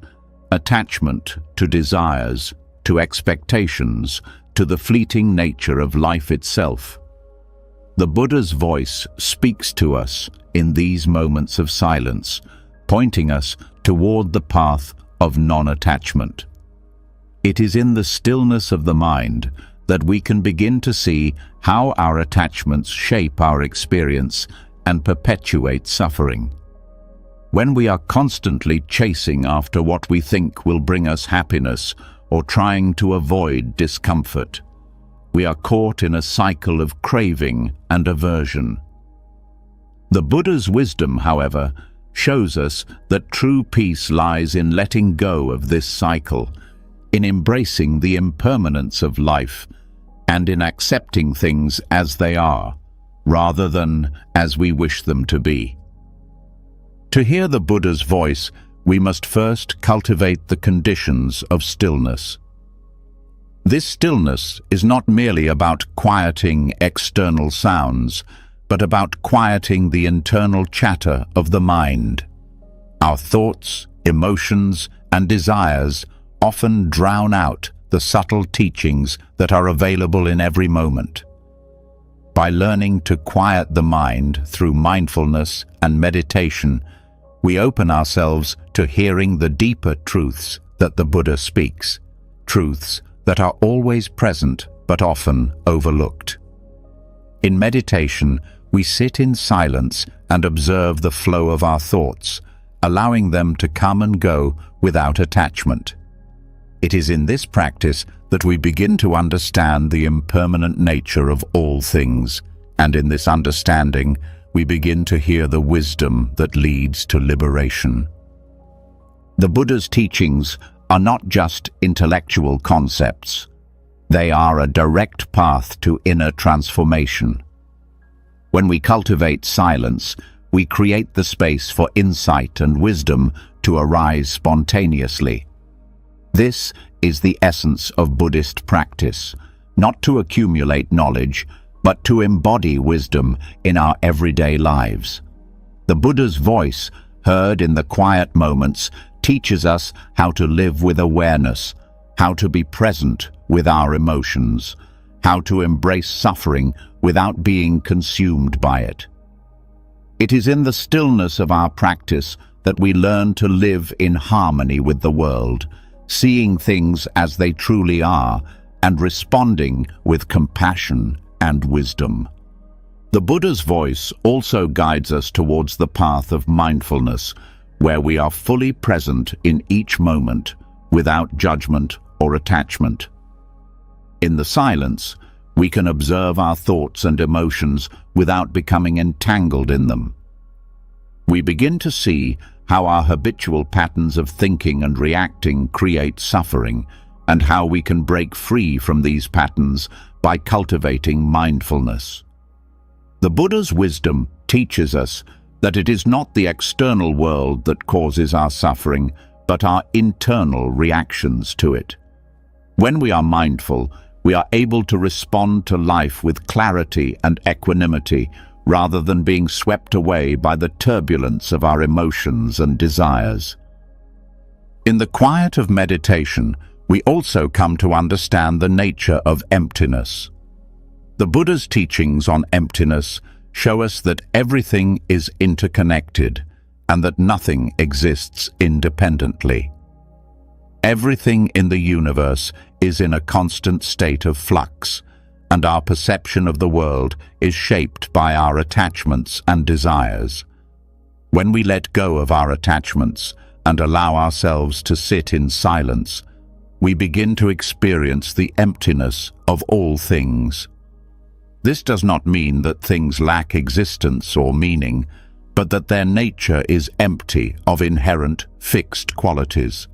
Speaker 1: to desires, to expectations, to the fleeting nature of life itself. The Buddha's voice speaks to us in these moments of silence, pointing us toward the path of non-attachment. It is in the stillness of the mind that we can begin to see how our attachments shape our experience and perpetuate suffering. When we are constantly chasing after what we think will bring us happiness or trying to avoid discomfort, we are caught in a cycle of craving and aversion. The Buddha's wisdom, however, shows us that true peace lies in letting go of this cycle, in embracing the impermanence of life, and in accepting things as they are, rather than as we wish them to be. To hear the Buddha's voice, we must first cultivate the conditions of stillness. This stillness is not merely about quieting external sounds, but about quieting the internal chatter of the mind. Our thoughts, emotions, and desires often drown out the subtle teachings that are available in every moment. By learning to quiet the mind through mindfulness and meditation, we open ourselves to hearing the deeper truths that the Buddha speaks, truths that are always present but often overlooked. In meditation, we sit in silence and observe the flow of our thoughts, allowing them to come and go without attachment. It is in this practice that we begin to understand the impermanent nature of all things, and in this understanding, we begin to hear the wisdom that leads to liberation. The Buddha's teachings are not just intellectual concepts. They are a direct path to inner transformation. When we cultivate silence, we create the space for insight and wisdom to arise spontaneously. This is the essence of Buddhist practice, not to accumulate knowledge, but to embody wisdom in our everyday lives. The Buddha's voice, heard in the quiet moments, teaches us how to live with awareness, how to be present with our emotions, how to embrace suffering without being consumed by it. It is in the stillness of our practice that we learn to live in harmony with the world, seeing things as they truly are and responding with compassion and wisdom. The Buddha's voice also guides us towards the path of mindfulness, where we are fully present in each moment without judgment or attachment. In the silence, we can observe our thoughts and emotions without becoming entangled in them. We begin to see how our habitual patterns of thinking and reacting create suffering, and how we can break free from these patterns by cultivating mindfulness. The Buddha's wisdom teaches us that it is not the external world that causes our suffering, but our internal reactions to it. When we are mindful, we are able to respond to life with clarity and equanimity, rather than being swept away by the turbulence of our emotions and desires. In the quiet of meditation, we also come to understand the nature of emptiness. The Buddha's teachings on emptiness show us that everything is interconnected and that nothing exists independently. Everything in the universe is in a constant state of flux, and our perception of the world is shaped by our attachments and desires. When we let go of our attachments and allow ourselves to sit in silence, we begin to experience the emptiness of all things. This does not mean that things lack existence or meaning, but that their nature is empty of inherent, fixed qualities.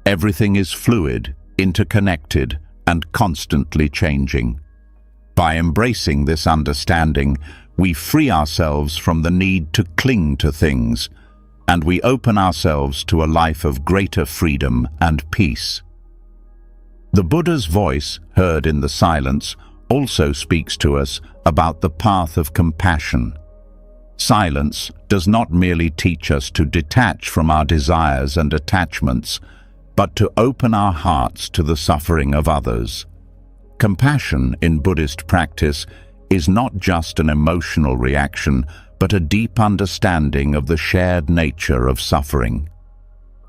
Speaker 1: Everything is fluid, interconnected, and constantly changing. By embracing this understanding, we free ourselves from the need to cling to things, and we open ourselves to a life of greater freedom and peace. The Buddha's voice, heard in the silence, also speaks to us about the path of compassion. Silence does not merely teach us to detach from our desires and attachments, but to open our hearts to the suffering of others. Compassion in Buddhist practice is not just an emotional reaction, but a deep understanding of the shared nature of suffering.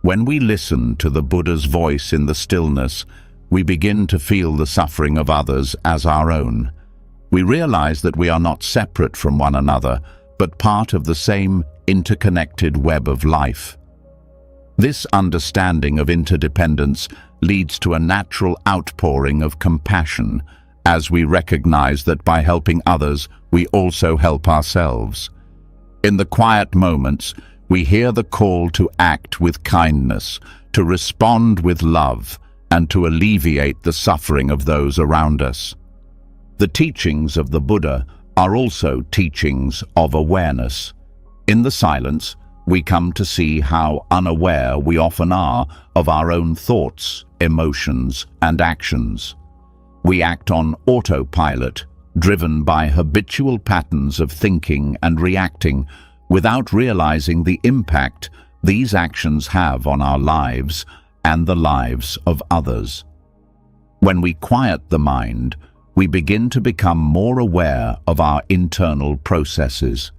Speaker 1: When we listen to the Buddha's voice in the stillness, we begin to feel the suffering of others as our own. We realize that we are not separate from one another, but part of the same interconnected web of life. This understanding of interdependence leads to a natural outpouring of compassion, as we recognize that by helping others, we also help ourselves. In the quiet moments, we hear the call to act with kindness, to respond with love, and to alleviate the suffering of those around us. The teachings of the Buddha are also teachings of awareness. In the silence, we come to see how unaware we often are of our own thoughts, emotions, and actions. We act on autopilot, driven by habitual patterns of thinking and reacting, without realizing the impact these actions have on our lives and the lives of others. When we quiet the mind, we begin to become more aware of our internal processes.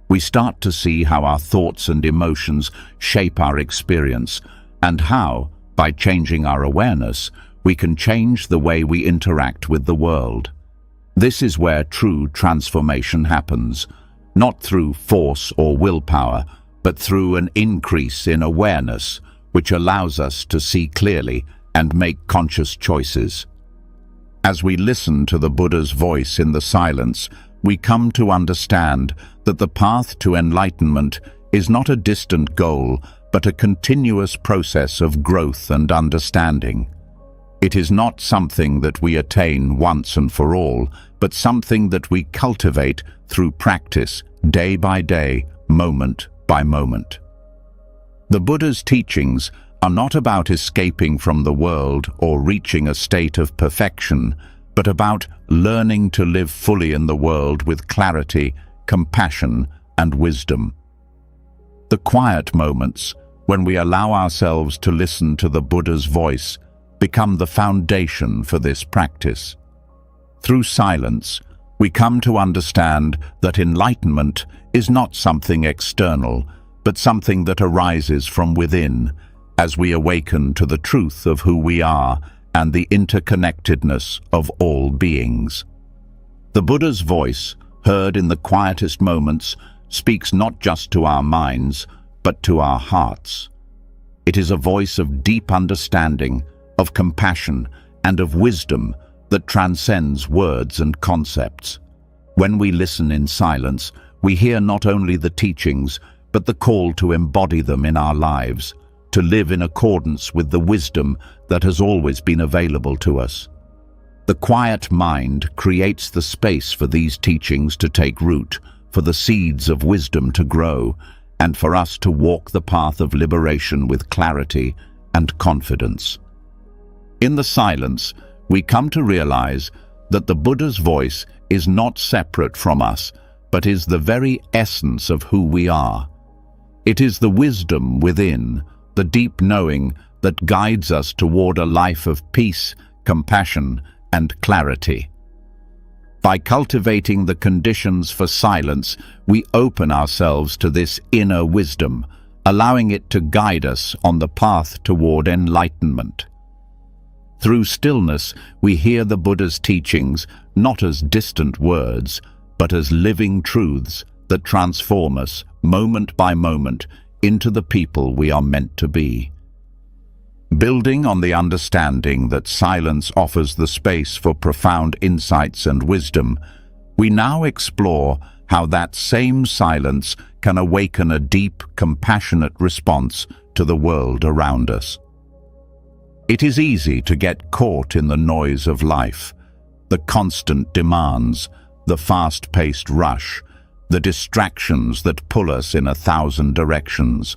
Speaker 1: We start to see how our thoughts and emotions shape our experience, and how, by changing our awareness, we can change the way we interact with the world. This is where true transformation happens, not through force or willpower, but through an increase in awareness, which allows us to see clearly and make conscious choices. As we listen to the Buddha's voice in the silence, we come to understand that the path to enlightenment is not a distant goal, but a continuous process of growth and understanding. It is not something that we attain once and for all, but something that we cultivate through practice, day by day, moment by moment. The Buddha's teachings are not about escaping from the world or reaching a state of perfection, but about learning to live fully in the world with clarity, compassion, and wisdom. The quiet moments, when we allow ourselves to listen to the Buddha's voice, become the foundation for this practice. Through silence, we come to understand that enlightenment is not something external, but something that arises from within, as we awaken to the truth of who we are and the interconnectedness of all beings. The Buddha's voice, heard in the quietest moments, speaks not just to our minds, but to our hearts. It is a voice of deep understanding, of compassion, and of wisdom that transcends words and concepts. When we listen in silence, we hear not only the teachings, but the call to embody them in our lives, to live in accordance with the wisdom that has always been available to us. The quiet mind creates the space for these teachings to take root, for the seeds of wisdom to grow, and for us to walk the path of liberation with clarity and confidence. In the silence, we come to realize that the Buddha's voice is not separate from us, but is the very essence of who we are. It is the wisdom within, the deep knowing that guides us toward a life of peace, compassion, and clarity. By cultivating the conditions for silence, we open ourselves to this inner wisdom, allowing it to guide us on the path toward enlightenment. Through stillness, we hear the Buddha's teachings not as distant words, but as living truths that transform us, moment by moment, into the people we are meant to be. Building on the understanding that silence offers the space for profound insights and wisdom, we now explore how that same silence can awaken a deep, compassionate response to the world around us. It is easy to get caught in the noise of life, the constant demands, the fast-paced rush, the distractions that pull us in 1,000 directions.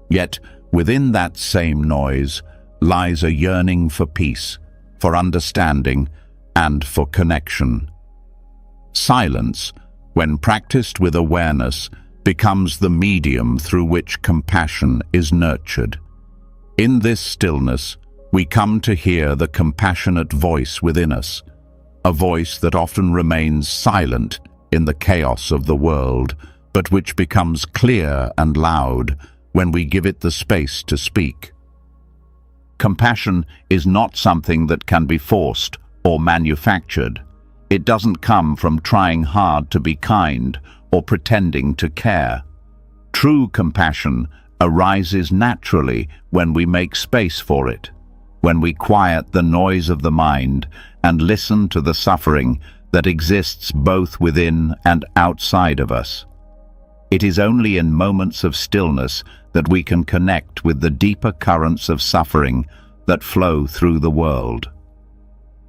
Speaker 1: Yet, within that same noise lies a yearning for peace, for understanding, and for connection. Silence, when practiced with awareness, becomes the medium through which compassion is nurtured. In this stillness, we come to hear the compassionate voice within us, a voice that often remains silent in the chaos of the world, but which becomes clear and loud when we give it the space to speak. Compassion is not something that can be forced or manufactured. It doesn't come from trying hard to be kind or pretending to care. True compassion arises naturally when we make space for it, when we quiet the noise of the mind and listen to the suffering that exists both within and outside of us. It is only in moments of stillness that we can connect with the deeper currents of suffering that flow through the world.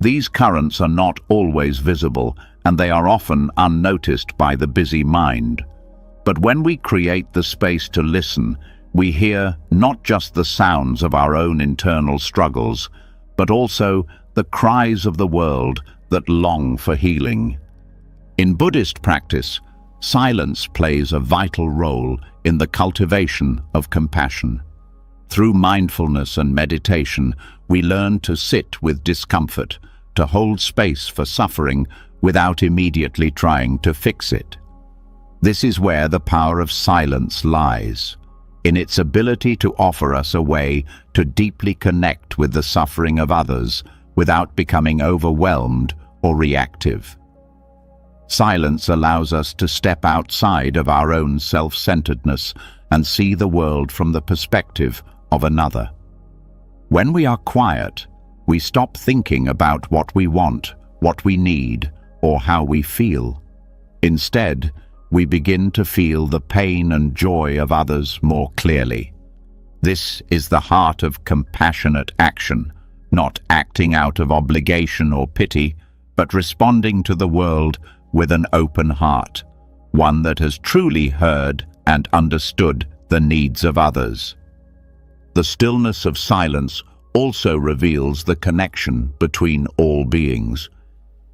Speaker 1: These currents are not always visible, and they are often unnoticed by the busy mind. But when we create the space to listen, we hear not just the sounds of our own internal struggles, but also the cries of the world that long for healing. In Buddhist practice, silence plays a vital role in the cultivation of compassion. Through mindfulness and meditation, we learn to sit with discomfort, to hold space for suffering without immediately trying to fix it. This is where the power of silence lies, in its ability to offer us a way to deeply connect with the suffering of others without becoming overwhelmed or reactive. Silence allows us to step outside of our own self-centeredness and see the world from the perspective of another. When we are quiet, we stop thinking about what we want, what we need, or how we feel. Instead, we begin to feel the pain and joy of others more clearly. This is the heart of compassionate action, not acting out of obligation or pity, but responding to the world with an open heart, one that has truly heard and understood the needs of others. The stillness of silence also reveals the connection between all beings.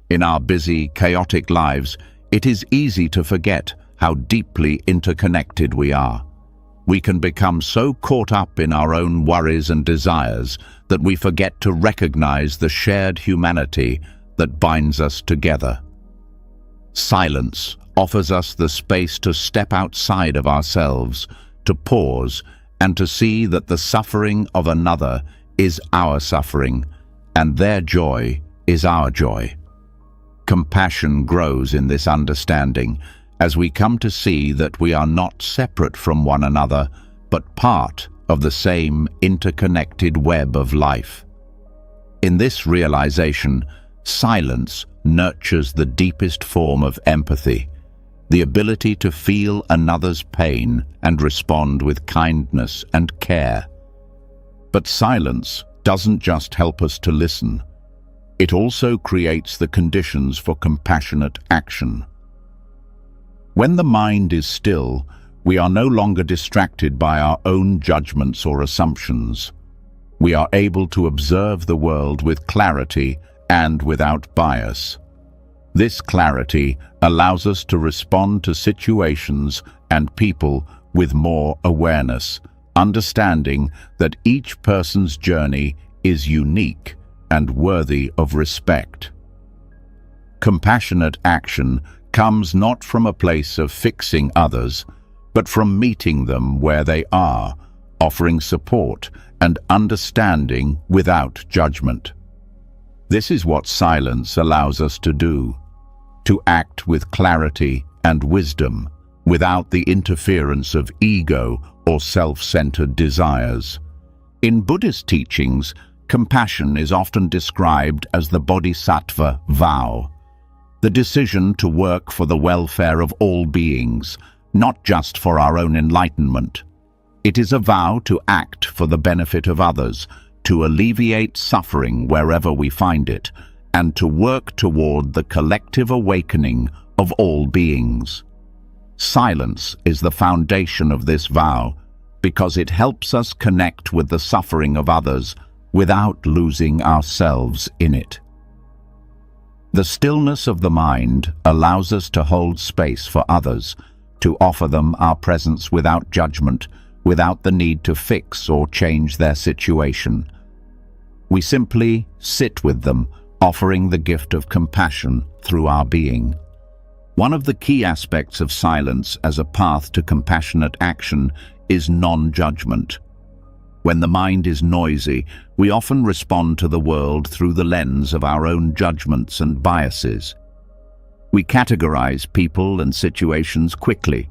Speaker 1: In our busy, chaotic lives, it is easy to forget how deeply interconnected we are. We can become so caught up in our own worries and desires that we forget to recognize the shared humanity that binds us together. Silence offers us the space to step outside of ourselves, to pause, and to see that the suffering of another is our suffering, and their joy is our joy. Compassion grows in this understanding as we come to see that we are not separate from one another, but part of the same interconnected web of life. In this realization, silence nurtures the deepest form of empathy, the ability to feel another's pain and respond with kindness and care. But silence doesn't just help us to listen. It also creates the conditions for compassionate action. When the mind is still, we are no longer distracted by our own judgments or assumptions. We are able to observe the world with clarity and without bias. This clarity allows us to respond to situations and people with more awareness, understanding that each person's journey is unique and worthy of respect. Compassionate action comes not from a place of fixing others, but from meeting them where they are, offering support and understanding without judgment. This is what silence allows us to do, to act with clarity and wisdom, without the interference of ego or self-centered desires. In Buddhist teachings, compassion is often described as the bodhisattva vow, the decision to work for the welfare of all beings, not just for our own enlightenment. It is a vow to act for the benefit of others, to alleviate suffering wherever we find it, and to work toward the collective awakening of all beings. Silence is the foundation of this vow because it helps us connect with the suffering of others without losing ourselves in it. The stillness of the mind allows us to hold space for others, to offer them our presence without judgment, without the need to fix or change their situation. We simply sit with them, offering the gift of compassion through our being. One of the key aspects of silence as a path to compassionate action is non-judgment. When the mind is noisy, we often respond to the world through the lens of our own judgments and biases. We categorize people and situations quickly,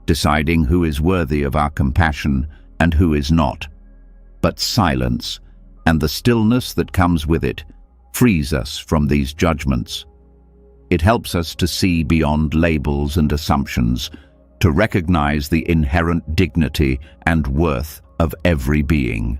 Speaker 1: deciding who is worthy of our compassion and who is not. But silence, and the stillness that comes with it, frees us from these judgments. It helps us to see beyond labels and assumptions, to recognize the inherent dignity and worth of every being.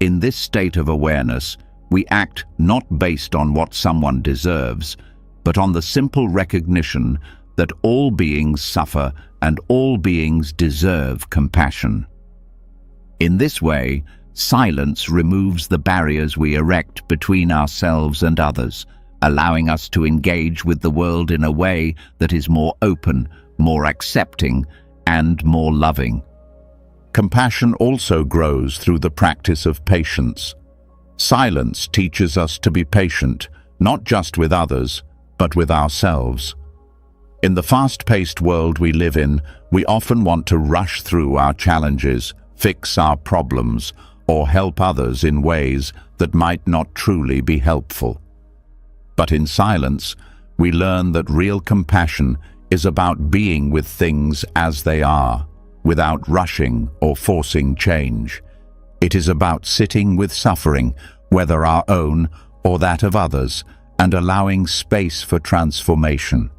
Speaker 1: In this state of awareness, we act not based on what someone deserves, but on the simple recognition that all beings suffer and all beings deserve compassion. In this way, silence removes the barriers we erect between ourselves and others, allowing us to engage with the world in a way that is more open, more accepting, and more loving. Compassion also grows through the practice of patience. Silence teaches us to be patient, not just with others, but with ourselves. In the fast-paced world we live in, we often want to rush through our challenges, fix our problems, or help others in ways that might not truly be helpful. But in silence, we learn that real compassion is about being with things as they are, without rushing or forcing change. It is about sitting with suffering, whether our own or that of others, and allowing space for transformation.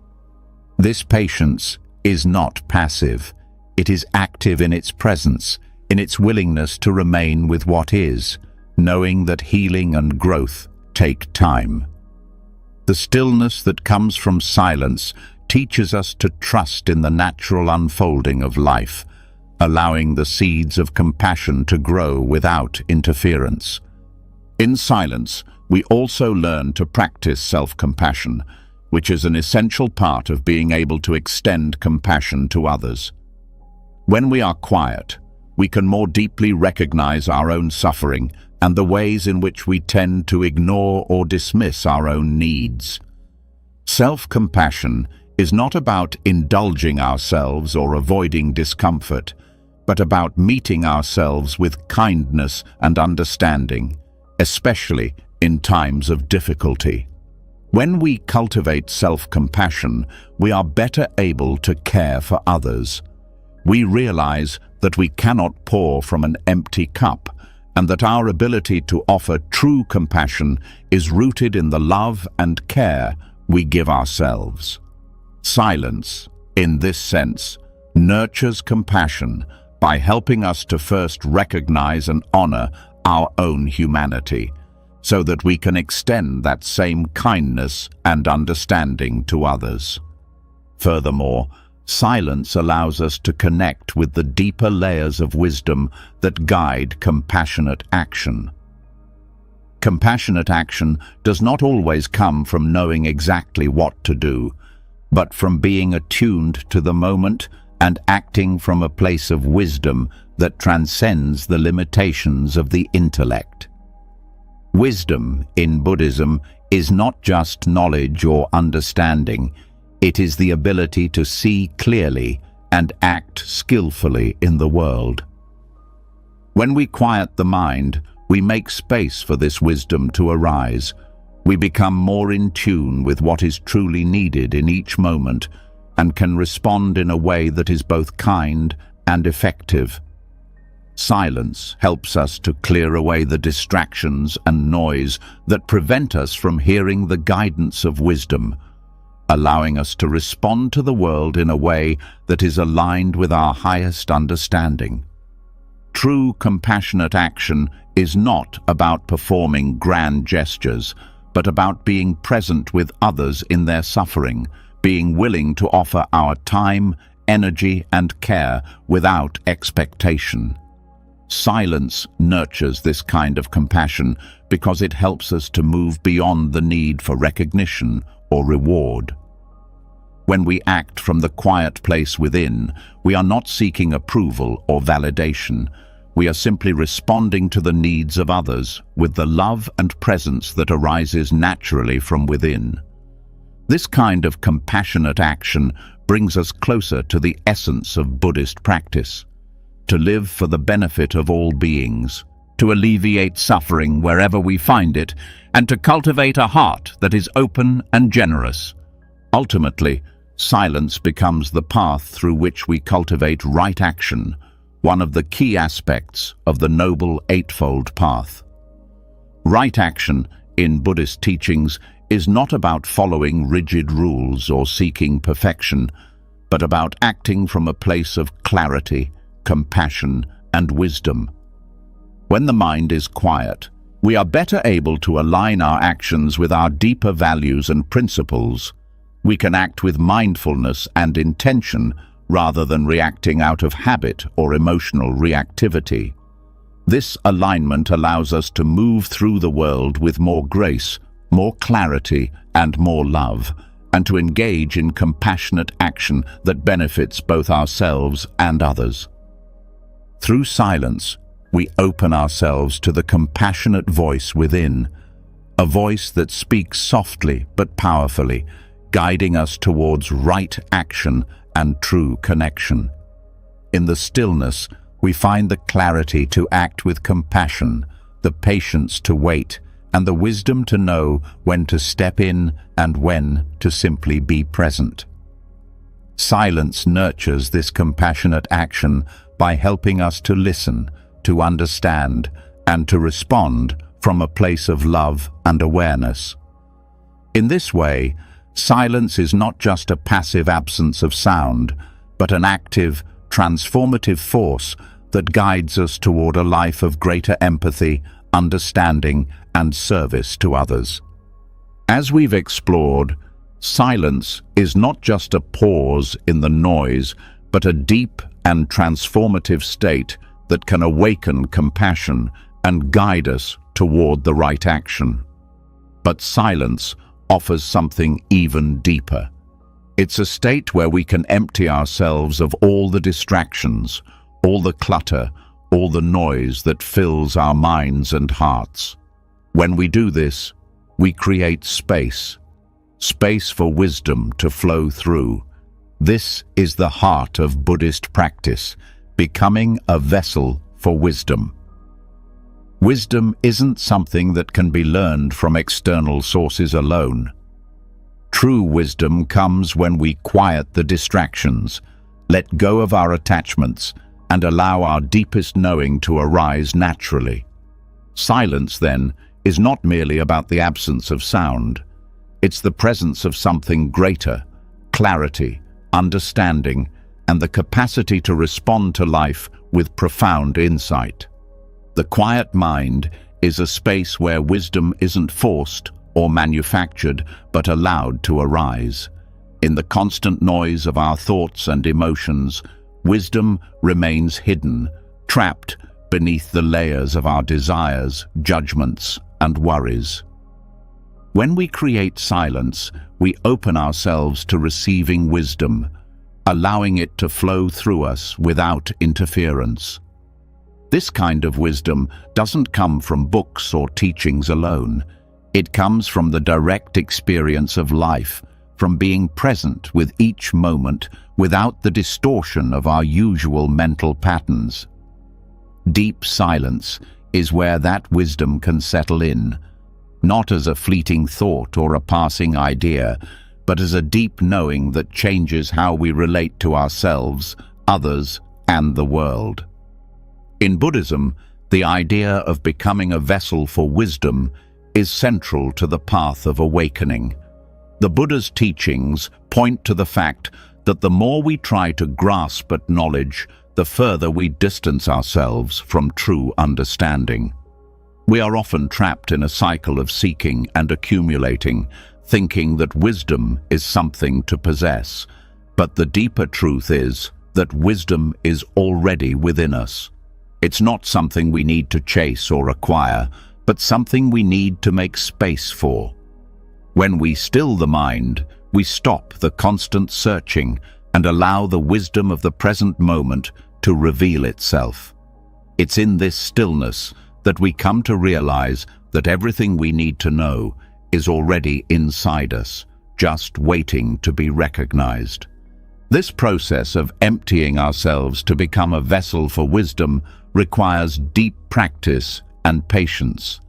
Speaker 1: This patience is not passive. It is active in its presence, in its willingness to remain with what is, knowing that healing and growth take time. The stillness that comes from silence teaches us to trust in the natural unfolding of life, allowing the seeds of compassion to grow without interference. In silence, we also learn to practice self-compassion, which is an essential part of being able to extend compassion to others. When we are quiet, we can more deeply recognize our own suffering and the ways in which we tend to ignore or dismiss our own needs. Self-compassion is not about indulging ourselves or avoiding discomfort, but about meeting ourselves with kindness and understanding, especially in times of difficulty. When we cultivate self-compassion, we are better able to care for others. We realize that we cannot pour from an empty cup, and that our ability to offer true compassion is rooted in the love and care we give ourselves. Silence, in this sense, nurtures compassion by helping us to first recognize and honor our own humanity, so that we can extend that same kindness and understanding to others. Furthermore, silence allows us to connect with the deeper layers of wisdom that guide compassionate action. Compassionate action does not always come from knowing exactly what to do, but from being attuned to the moment and acting from a place of wisdom that transcends the limitations of the intellect. Wisdom, in Buddhism, is not just knowledge or understanding. It is the ability to see clearly and act skillfully in the world. When we quiet the mind, we make space for this wisdom to arise. We become more in tune with what is truly needed in each moment and can respond in a way that is both kind and effective. Silence helps us to clear away the distractions and noise that prevent us from hearing the guidance of wisdom, allowing us to respond to the world in a way that is aligned with our highest understanding. True compassionate action is not about performing grand gestures, but about being present with others in their suffering, being willing to offer our time, energy, and care without expectation. Silence nurtures this kind of compassion because it helps us to move beyond the need for recognition or reward. When we act from the quiet place within, we are not seeking approval or validation. we are simply responding to the needs of others with the love and presence that arises naturally from within. This kind of compassionate action brings us closer to the essence of Buddhist practice: to live for the benefit of all beings, to alleviate suffering wherever we find it, and to cultivate a heart that is open and generous. Ultimately, silence becomes the path through which we cultivate right action, one of the key aspects of the Noble Eightfold Path. Right action, in Buddhist teachings, is not about following rigid rules or seeking perfection, but about acting from a place of clarity, compassion, and wisdom. When the mind is quiet, we are better able to align our actions with our deeper values and principles. We can act with mindfulness and intention rather than reacting out of habit or emotional reactivity. This alignment allows us to move through the world with more grace, more clarity, and more love, and to engage in compassionate action that benefits both ourselves and others. Through silence, we open ourselves to the compassionate voice within, a voice that speaks softly but powerfully, guiding us towards right action and true connection. In the stillness, we find the clarity to act with compassion, the patience to wait, and the wisdom to know when to step in and when to simply be present. Silence nurtures this compassionate action by helping us to listen, to understand, and to respond from a place of love and awareness. In this way, silence is not just a passive absence of sound, but an active, transformative force that guides us toward a life of greater empathy, understanding, and service to others. As we've explored, silence is not just a pause in the noise, but a deep and transformative state that can awaken compassion and guide us toward the right action. But silence offers something even deeper. It's a state where we can empty ourselves of all the distractions, all the clutter, all the noise that fills our minds and hearts. When we do this, we create space for wisdom to flow through. This is the heart of Buddhist practice, becoming a vessel for wisdom. Wisdom isn't something that can be learned from external sources alone. True wisdom comes when we quiet the distractions, let go of our attachments, and allow our deepest knowing to arise naturally. Silence, then, is not merely about the absence of sound. It's the presence of something greater: clarity, understanding, and the capacity to respond to life with profound insight. The quiet mind is a space where wisdom isn't forced or manufactured, but allowed to arise. In the constant noise of our thoughts and emotions, wisdom remains hidden, trapped beneath the layers of our desires, judgments, and worries. When we create silence, we open ourselves to receiving wisdom, allowing it to flow through us without interference. This kind of wisdom doesn't come from books or teachings alone. It comes from the direct experience of life, from being present with each moment without the distortion of our usual mental patterns. Deep silence is where that wisdom can settle in, not as a fleeting thought or a passing idea, but as a deep knowing that changes how we relate to ourselves, others, and the world. In Buddhism, the idea of becoming a vessel for wisdom is central to the path of awakening. The Buddha's teachings point to the fact that the more we try to grasp at knowledge, the further we distance ourselves from true understanding. We are often trapped in a cycle of seeking and accumulating, thinking that wisdom is something to possess. But the deeper truth is that wisdom is already within us. It's not something we need to chase or acquire, but something we need to make space for. When we still the mind, we stop the constant searching and allow the wisdom of the present moment to reveal itself. It's in this stillness that we come to realize that everything we need to know is already inside us, just waiting to be recognized. This process of emptying ourselves to become a vessel for wisdom requires deep practice and patience.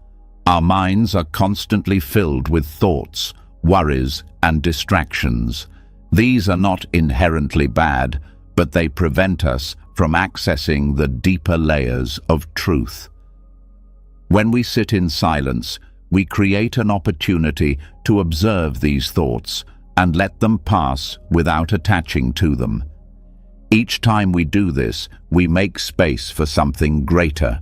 Speaker 1: Our minds are constantly filled with thoughts, worries, and distractions. These are not inherently bad, but they prevent us from accessing the deeper layers of truth. When we sit in silence, we create an opportunity to observe these thoughts and let them pass without attaching to them. Each time we do this, we make space for something greater.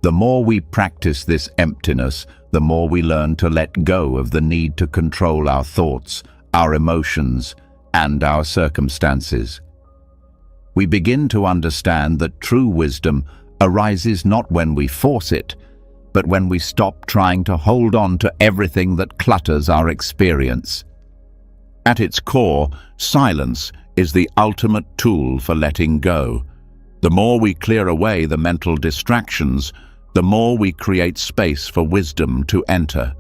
Speaker 1: The more we practice this emptiness, the more we learn to let go of the need to control our thoughts, our emotions, and our circumstances. We begin to understand that true wisdom arises not when we force it, but when we stop trying to hold on to everything that clutters our experience. At its core, silence is the ultimate tool for letting go. The more we clear away the mental distractions, the more we create space for wisdom to enter.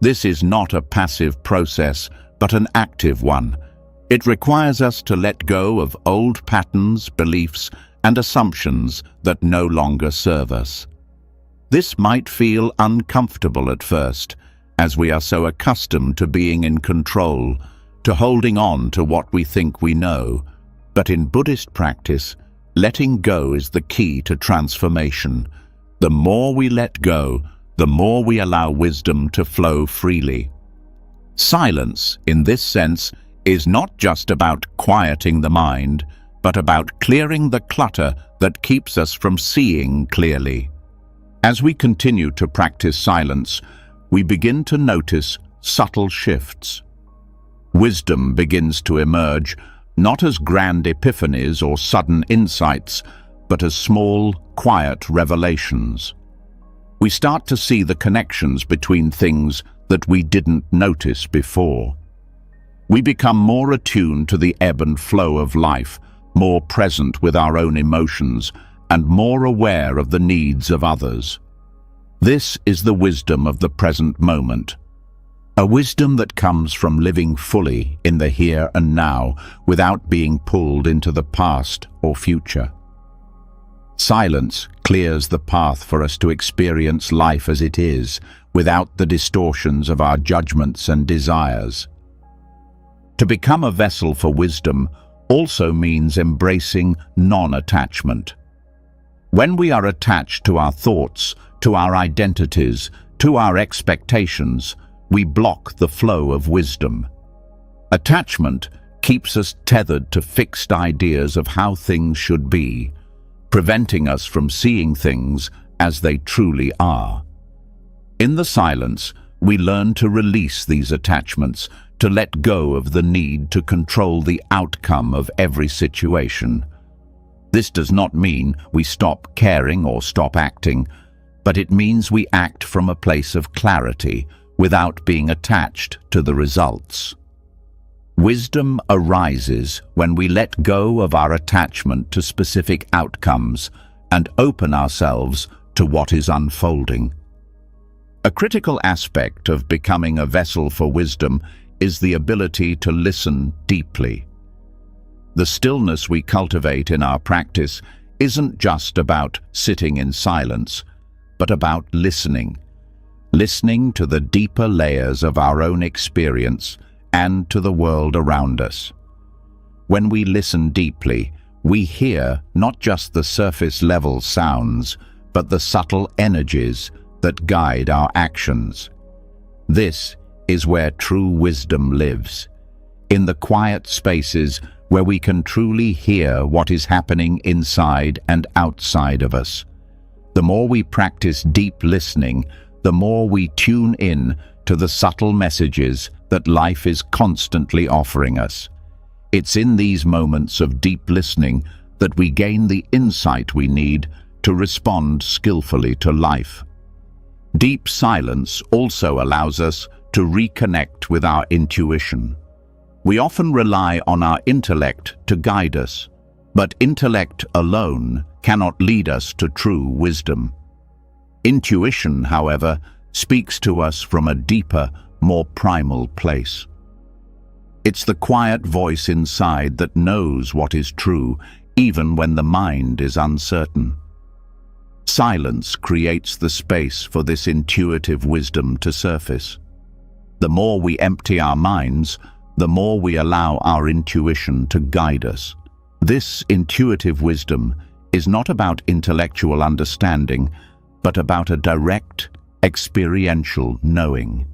Speaker 1: This is not a passive process, but an active one. It requires us to let go of old patterns, beliefs, and assumptions that no longer serve us. This might feel uncomfortable at first, as we are so accustomed to being in control, to holding on to what we think we know. But in Buddhist practice, letting go is the key to transformation. The more we let go, the more we allow wisdom to flow freely. Silence, in this sense, is not just about quieting the mind, but about clearing the clutter that keeps us from seeing clearly. As we continue to practice silence, we begin to notice subtle shifts. Wisdom begins to emerge, not as grand epiphanies or sudden insights, but as small, quiet revelations. We start to see the connections between things that we didn't notice before. We become more attuned to the ebb and flow of life, more present with our own emotions, and more aware of the needs of others. This is the wisdom of the present moment. A wisdom that comes from living fully in the here and now without being pulled into the past or future. Silence clears the path for us to experience life as it is, without the distortions of our judgments and desires. To become a vessel for wisdom also means embracing non-attachment. When we are attached to our thoughts, to our identities, to our expectations, we block the flow of wisdom. Attachment keeps us tethered to fixed ideas of how things should be, preventing us from seeing things as they truly are. In the silence, we learn to release these attachments, to let go of the need to control the outcome of every situation. This does not mean we stop caring or stop acting, but it means we act from a place of clarity, without being attached to the results. Wisdom arises when we let go of our attachment to specific outcomes and open ourselves to what is unfolding. A critical aspect of becoming a vessel for wisdom is the ability to listen deeply. The stillness we cultivate in our practice isn't just about sitting in silence, but about listening to the deeper layers of our own experience and to the world around us. When we listen deeply, we hear not just the surface-level sounds, but the subtle energies that guide our actions. This is where true wisdom lives, in the quiet spaces where we can truly hear what is happening inside and outside of us. The more we practice deep listening, the more we tune in to the subtle messages that life is constantly offering us. It's in these moments of deep listening that we gain the insight we need to respond skillfully to life. Deep silence also allows us to reconnect with our intuition. We often rely on our intellect to guide us, But intellect alone cannot lead us to true wisdom. Intuition, however, speaks to us from a deeper, more primal place. It's the quiet voice inside that knows what is true, even when the mind is uncertain. Silence creates the space for this intuitive wisdom to surface. The more we empty our minds, the more we allow our intuition to guide us. This intuitive wisdom is not about intellectual understanding, but about a direct, experiential knowing.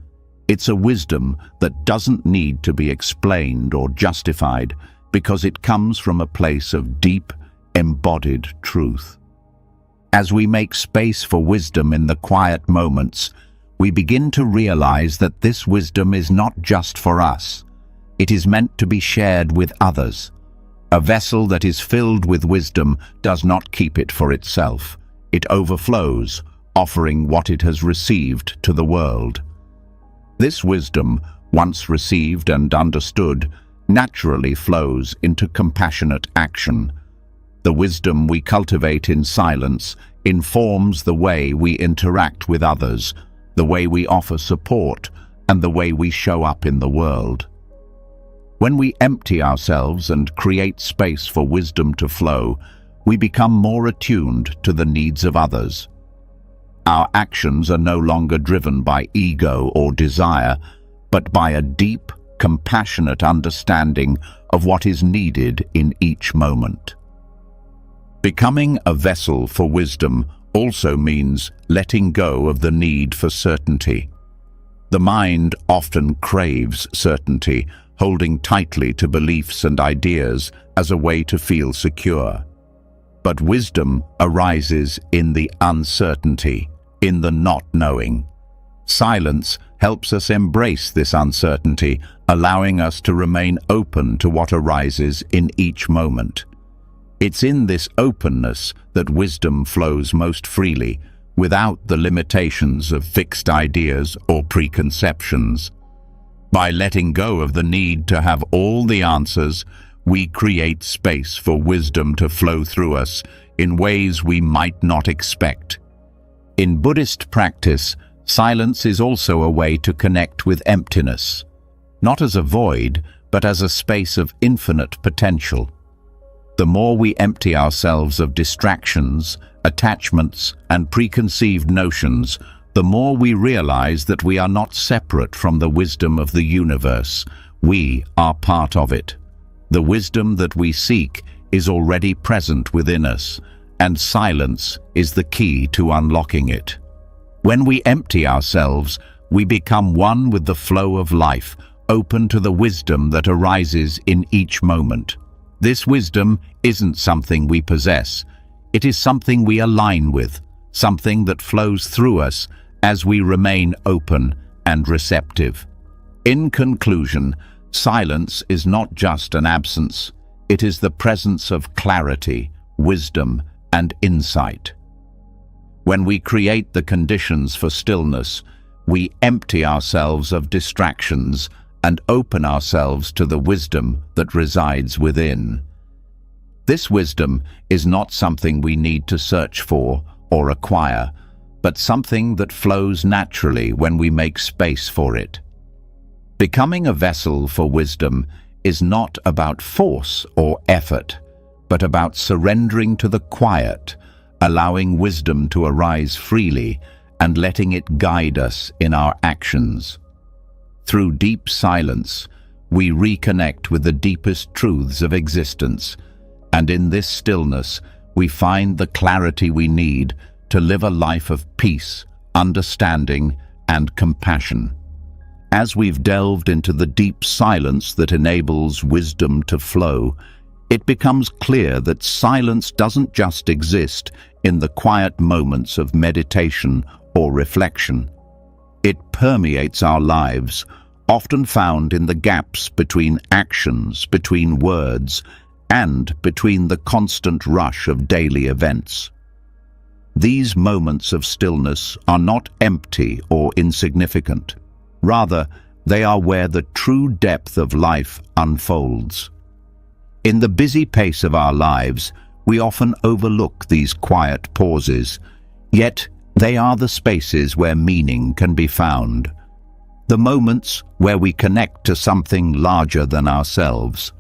Speaker 1: It's a wisdom that doesn't need to be explained or justified because it comes from a place of deep, embodied truth. As we make space for wisdom in the quiet moments, we begin to realize that this wisdom is not just for us. It is meant to be shared with others. A vessel that is filled with wisdom does not keep it for itself. It overflows, offering what it has received to the world. This wisdom, once received and understood, naturally flows into compassionate action. The wisdom we cultivate in silence informs the way we interact with others, the way we offer support, and the way we show up in the world. When we empty ourselves and create space for wisdom to flow, we become more attuned to the needs of others. Our actions are no longer driven by ego or desire, but by a deep, compassionate understanding of what is needed in each moment. Becoming a vessel for wisdom also means letting go of the need for certainty. The mind often craves certainty, holding tightly to beliefs and ideas as a way to feel secure. But wisdom arises in the uncertainty, in the not knowing. Silence helps us embrace this uncertainty, allowing us to remain open to what arises in each moment. It's in this openness that wisdom flows most freely, without the limitations of fixed ideas or preconceptions. By letting go of the need to have all the answers, we create space for wisdom to flow through us in ways we might not expect. In Buddhist practice, silence is also a way to connect with emptiness, not as a void, but as a space of infinite potential. The more we empty ourselves of distractions, attachments, and preconceived notions, the more we realize that we are not separate from the wisdom of the universe. We are part of it. The wisdom that we seek is already present within us, and silence is the key to unlocking it. When we empty ourselves, we become one with the flow of life, open to the wisdom that arises in each moment. This wisdom isn't something we possess. It is something we align with, something that flows through us as we remain open and receptive. In conclusion, silence is not just an absence. It is the presence of clarity, wisdom, and insight. When we create the conditions for stillness, we empty ourselves of distractions and open ourselves to the wisdom that resides within. This wisdom is not something we need to search for or acquire, but something that flows naturally when we make space for it. Becoming a vessel for wisdom is not about force or effort, but about surrendering to the quiet, allowing wisdom to arise freely and letting it guide us in our actions. Through deep silence, we reconnect with the deepest truths of existence, and in this stillness, we find the clarity we need to live a life of peace, understanding, and compassion. As we've delved into the deep silence that enables wisdom to flow, it becomes clear that silence doesn't just exist in the quiet moments of meditation or reflection. It permeates our lives, often found in the gaps between actions, between words, and between the constant rush of daily events. These moments of stillness are not empty or insignificant. Rather, they are where the true depth of life unfolds. In the busy pace of our lives, we often overlook these quiet pauses, yet they are the spaces where meaning can be found. The moments where we connect to something larger than ourselves.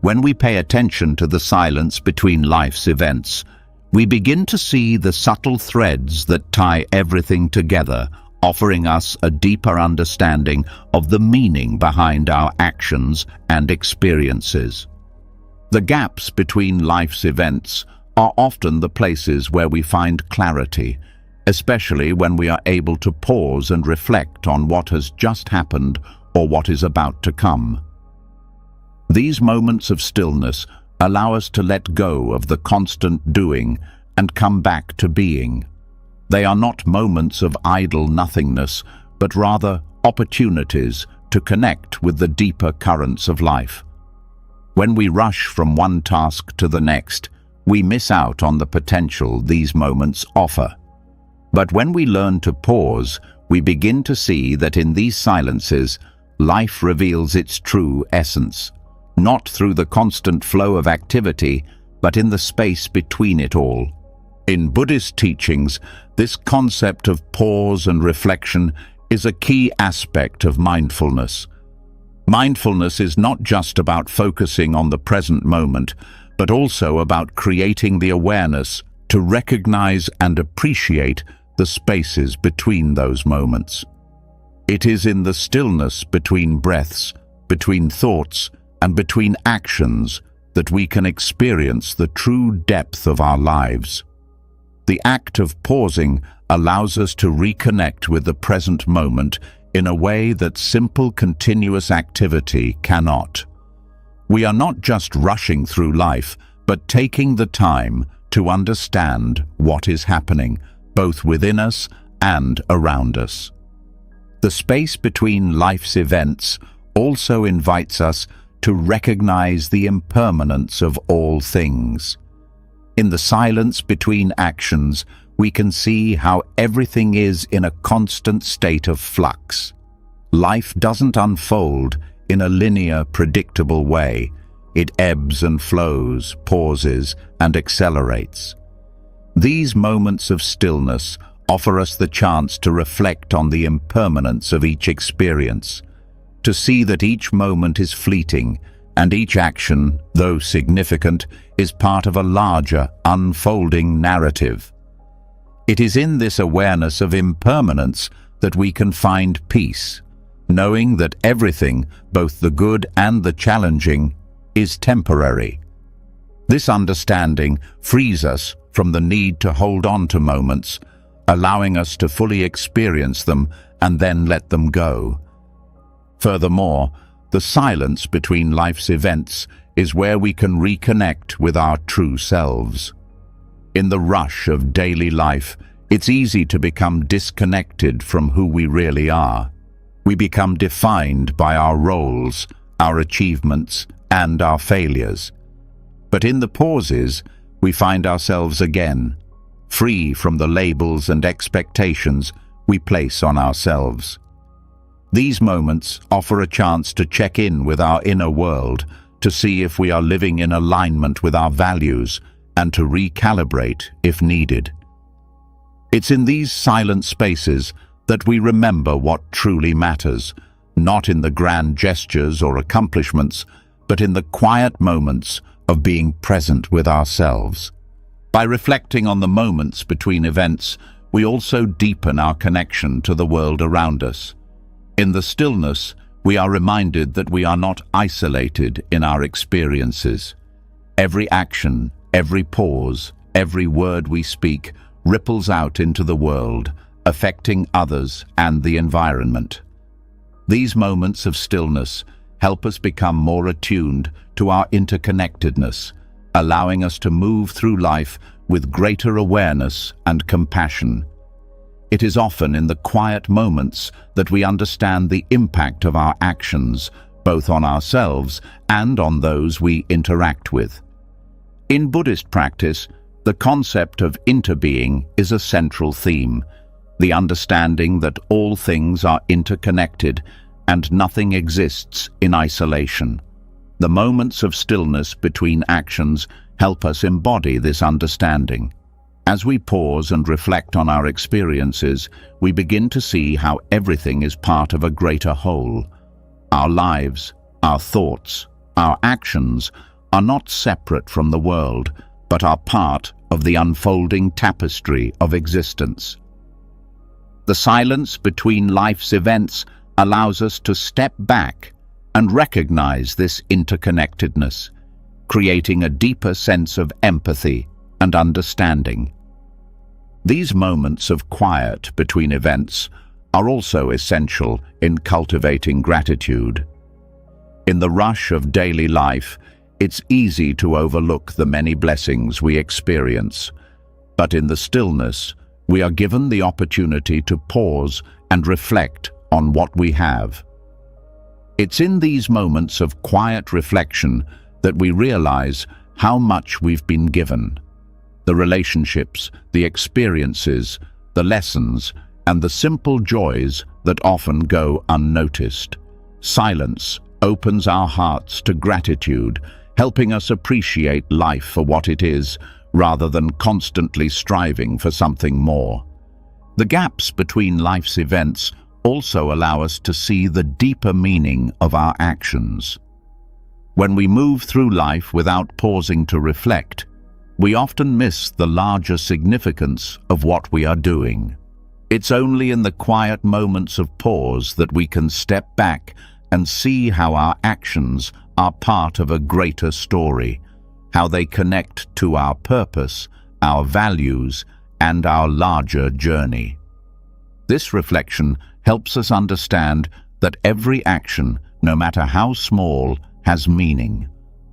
Speaker 1: When we pay attention to the silence between life's events, we begin to see the subtle threads that tie everything together, offering us a deeper understanding of the meaning behind our actions and experiences. The gaps between life's events are often the places where we find clarity, especially when we are able to pause and reflect on what has just happened or what is about to come. These moments of stillness allow us to let go of the constant doing and come back to being. They are not moments of idle nothingness, but rather opportunities to connect with the deeper currents of life. When we rush from one task to the next, we miss out on the potential these moments offer. But when we learn to pause, we begin to see that in these silences, life reveals its true essence, not through the constant flow of activity, but in the space between it all. In Buddhist teachings, this concept of pause and reflection is a key aspect of mindfulness. Mindfulness is not just about focusing on the present moment, but also about creating the awareness to recognize and appreciate the spaces between those moments. It is in the stillness between breaths, between thoughts, and between actions that we can experience the true depth of our lives. The act of pausing allows us to reconnect with the present moment in a way that simple, continuous activity cannot. We are not just rushing through life, but taking the time to understand what is happening, both within us and around us. The space between life's events also invites us to recognize the impermanence of all things. In the silence between actions, we can see how everything is in a constant state of flux. Life doesn't unfold in a linear, predictable way. It ebbs and flows, pauses, and accelerates. These moments of stillness offer us the chance to reflect on the impermanence of each experience, to see that each moment is fleeting and each action, though significant, is part of a larger, unfolding narrative. It is in this awareness of impermanence that we can find peace, knowing that everything, both the good and the challenging, is temporary. This understanding frees us from the need to hold on to moments, allowing us to fully experience them and then let them go. Furthermore, the silence between life's events is where we can reconnect with our true selves. In the rush of daily life, it's easy to become disconnected from who we really are. We become defined by our roles, our achievements, and our failures. But in the pauses, we find ourselves again, free from the labels and expectations we place on ourselves. These moments offer a chance to check in with our inner world, to see if we are living in alignment with our values, and to recalibrate if needed. It's in these silent spaces that we remember what truly matters, not in the grand gestures or accomplishments, but in the quiet moments of being present with ourselves. By reflecting on the moments between events, we also deepen our connection to the world around us. In the stillness, we are reminded that we are not isolated in our experiences. Every action, every pause, every word we speak ripples out into the world, affecting others and the environment. These moments of stillness help us become more attuned to our interconnectedness, allowing us to move through life with greater awareness and compassion. It is often in the quiet moments that we understand the impact of our actions, both on ourselves and on those we interact with. In Buddhist practice, the concept of interbeing is a central theme, the understanding that all things are interconnected and nothing exists in isolation. The moments of stillness between actions help us embody this understanding. As we pause and reflect on our experiences, we begin to see how everything is part of a greater whole. Our lives, our thoughts, our actions are not separate from the world, but are part of the unfolding tapestry of existence. The silence between life's events allows us to step back and recognize this interconnectedness, creating a deeper sense of empathy and understanding. These moments of quiet between events are also essential in cultivating gratitude. In the rush of daily life, it's easy to overlook the many blessings we experience, but in the stillness, we are given the opportunity to pause and reflect on what we have. It's in these moments of quiet reflection that we realize how much we've been given. The relationships, the experiences, the lessons, and the simple joys that often go unnoticed. Silence opens our hearts to gratitude, helping us appreciate life for what it is, rather than constantly striving for something more. The gaps between life's events also allow us to see the deeper meaning of our actions. When we move through life without pausing to reflect, we often miss the larger significance of what we are doing. It's only in the quiet moments of pause that we can step back and see how our actions are part of a greater story, how they connect to our purpose, our values, and our larger journey. This reflection helps us understand that every action, no matter how small, has meaning.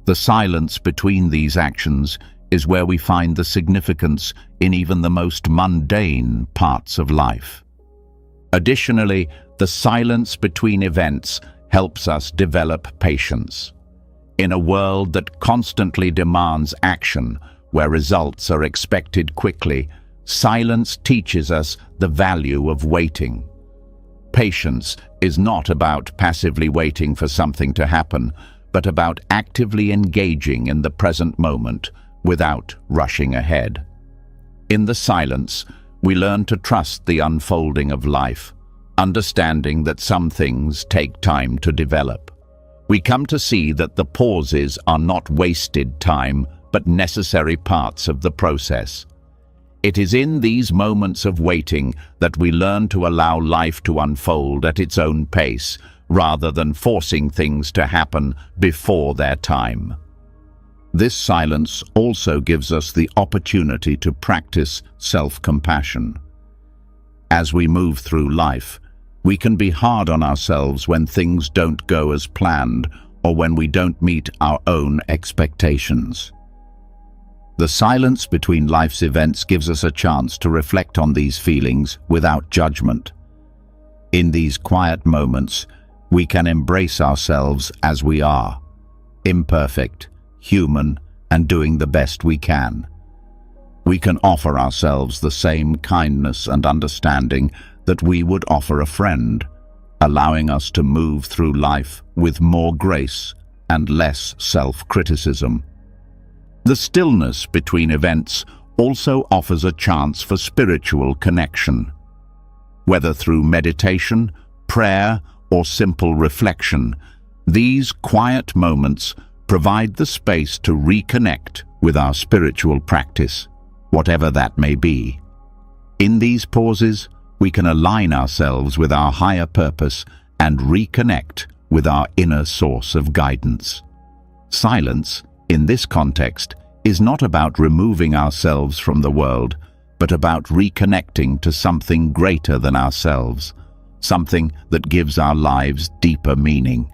Speaker 1: The silence between these actions is where we find the significance in even the most mundane parts of life. Additionally, the silence between events helps us develop patience. In a world that constantly demands action, where results are expected quickly, silence teaches us the value of waiting. Patience is not about passively waiting for something to happen, but about actively engaging in the present moment without rushing ahead. In the silence, we learn to trust the unfolding of life, understanding that some things take time to develop. We come to see that the pauses are not wasted time, but necessary parts of the process. It is in these moments of waiting that we learn to allow life to unfold at its own pace, rather than forcing things to happen before their time. This silence also gives us the opportunity to practice self-compassion. As we move through life, we can be hard on ourselves when things don't go as planned or when we don't meet our own expectations. The silence between life's events gives us a chance to reflect on these feelings without judgment. In these quiet moments, we can embrace ourselves as we are, imperfect, human, and doing the best we can. We can offer ourselves the same kindness and understanding that we would offer a friend, allowing us to move through life with more grace and less self-criticism. The stillness between events also offers a chance for spiritual connection. Whether through meditation, prayer, or simple reflection, these quiet moments provide the space to reconnect with our spiritual practice, whatever that may be. In these pauses, we can align ourselves with our higher purpose and reconnect with our inner source of guidance. Silence, in this context, is not about removing ourselves from the world, but about reconnecting to something greater than ourselves, something that gives our lives deeper meaning.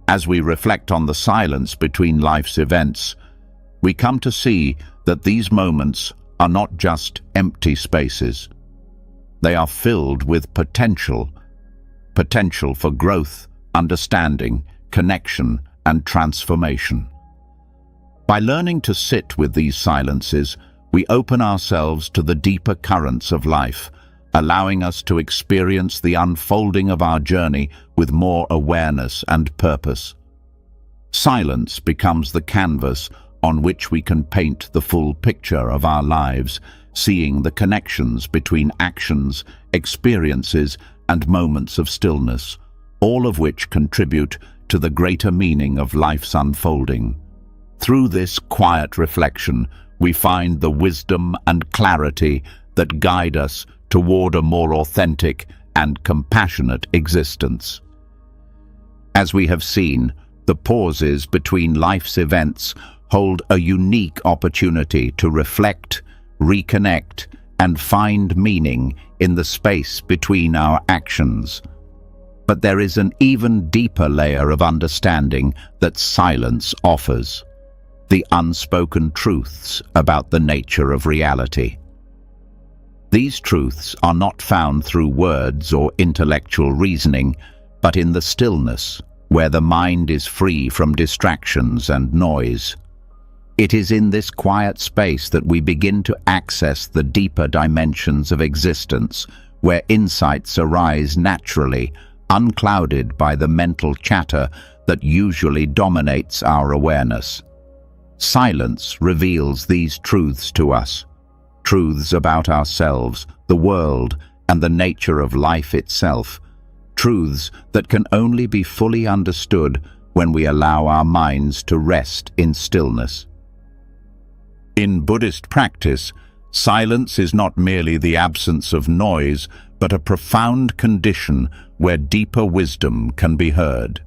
Speaker 1: As we reflect on the silence between life's events, we come to see that these moments are not just empty spaces. They are filled with potential for growth, understanding, connection, and transformation. By learning to sit with these silences, we open ourselves to the deeper currents of life, allowing us to experience the unfolding of our journey with more awareness and purpose. Silence becomes the canvas on which we can paint the full picture of our lives, seeing the connections between actions, experiences, and moments of stillness, all of which contribute to the greater meaning of life's unfolding. Through this quiet reflection, we find the wisdom and clarity that guide us toward a more authentic and compassionate existence. As we have seen, the pauses between life's events hold a unique opportunity to reflect, reconnect, and find meaning in the space between our actions. But there is an even deeper layer of understanding that silence offers: the unspoken truths about the nature of reality. These truths are not found through words or intellectual reasoning, but in the stillness, where the mind is free from distractions and noise. It is in this quiet space that we begin to access the deeper dimensions of existence, where insights arise naturally, unclouded by the mental chatter that usually dominates our awareness. Silence reveals these truths to us, truths about ourselves, the world, and the nature of life itself, truths that can only be fully understood when we allow our minds to rest in stillness. In Buddhist practice, silence is not merely the absence of noise, but a profound condition where deeper wisdom can be heard.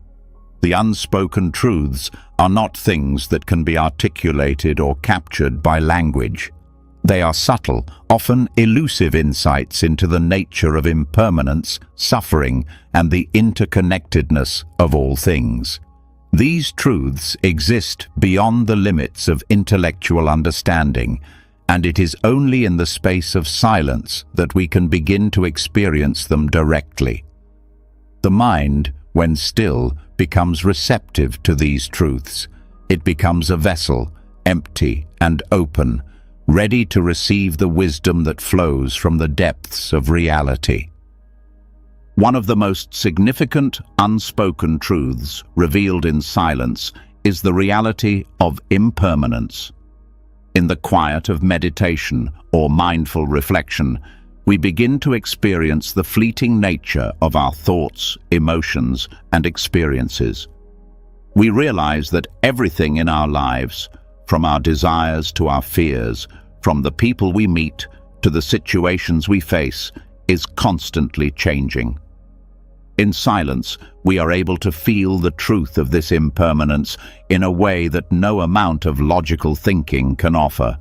Speaker 1: The unspoken truths are not things that can be articulated or captured by language. They are subtle, often elusive insights into the nature of impermanence, suffering, and the interconnectedness of all things. These truths exist beyond the limits of intellectual understanding, and it is only in the space of silence that we can begin to experience them directly. The mind, when still, becomes receptive to these truths. It becomes a vessel, empty and open, ready to receive the wisdom that flows from the depths of reality. One of the most significant unspoken truths revealed in silence is the reality of impermanence. In the quiet of meditation or mindful reflection, we begin to experience the fleeting nature of our thoughts, emotions, and experiences. We realize that everything in our lives, from our desires to our fears, from the people we meet to the situations we face, is constantly changing. In silence, we are able to feel the truth of this impermanence in a way that no amount of logical thinking can offer.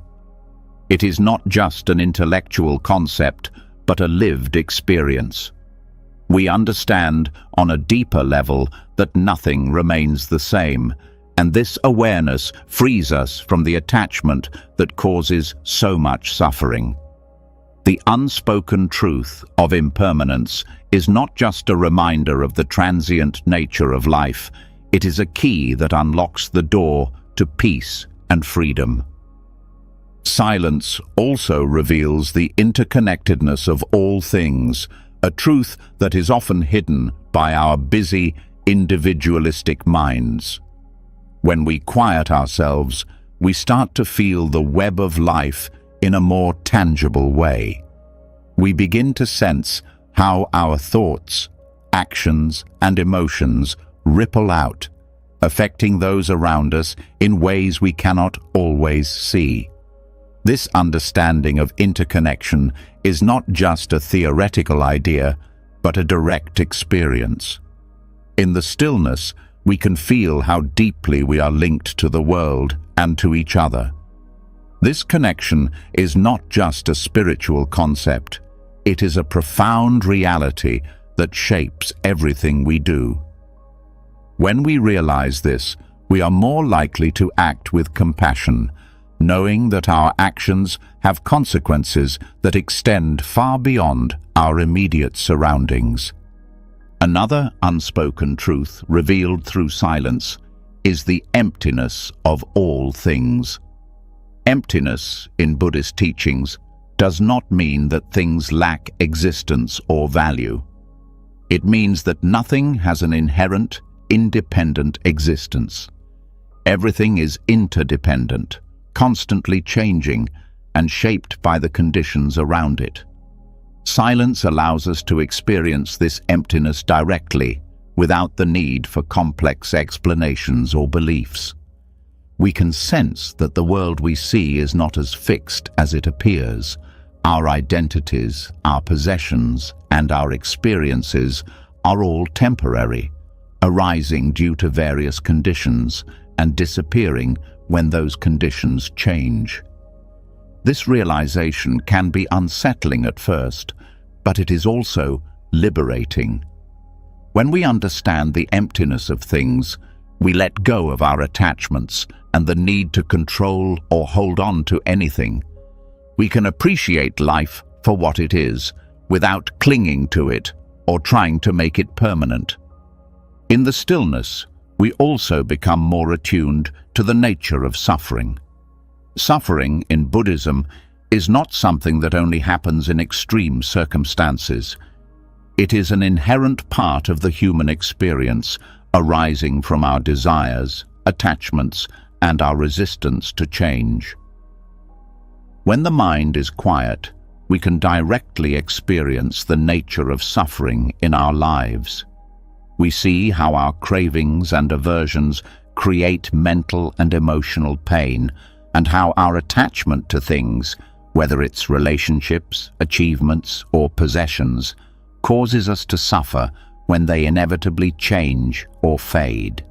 Speaker 1: It is not just an intellectual concept, but a lived experience. We understand on a deeper level that nothing remains the same, and this awareness frees us from the attachment that causes so much suffering. The unspoken truth of impermanence is not just a reminder of the transient nature of life, it is a key that unlocks the door to peace and freedom. Silence also reveals the interconnectedness of all things, a truth that is often hidden by our busy, individualistic minds. When we quiet ourselves, we start to feel the web of life in a more tangible way. We begin to sense how our thoughts, actions, and emotions ripple out, affecting those around us in ways we cannot always see. This understanding of interconnection is not just a theoretical idea, but a direct experience. In the stillness, we can feel how deeply we are linked to the world and to each other. This connection is not just a spiritual concept, it is a profound reality that shapes everything we do. When we realize this, we are more likely to act with compassion, knowing that our actions have consequences that extend far beyond our immediate surroundings. Another unspoken truth revealed through silence is the emptiness of all things. Emptiness, in Buddhist teachings, does not mean that things lack existence or value. It means that nothing has an inherent, independent existence. Everything is interdependent, constantly changing, and shaped by the conditions around it. Silence allows us to experience this emptiness directly, without the need for complex explanations or beliefs. We can sense that the world we see is not as fixed as it appears. Our identities, our possessions, and our experiences are all temporary, arising due to various conditions and disappearing when those conditions change. This realization can be unsettling at first, but it is also liberating. When we understand the emptiness of things, we let go of our attachments and the need to control or hold on to anything. We can appreciate life for what it is, without clinging to it or trying to make it permanent. In the stillness, we also become more attuned to the nature of suffering. Suffering in Buddhism is not something that only happens in extreme circumstances. It is an inherent part of the human experience, arising from our desires, attachments, and our resistance to change. When the mind is quiet, we can directly experience the nature of suffering in our lives. We see how our cravings and aversions create mental and emotional pain, and how our attachment to things, whether it's relationships, achievements, or possessions, causes us to suffer when they inevitably change or fade.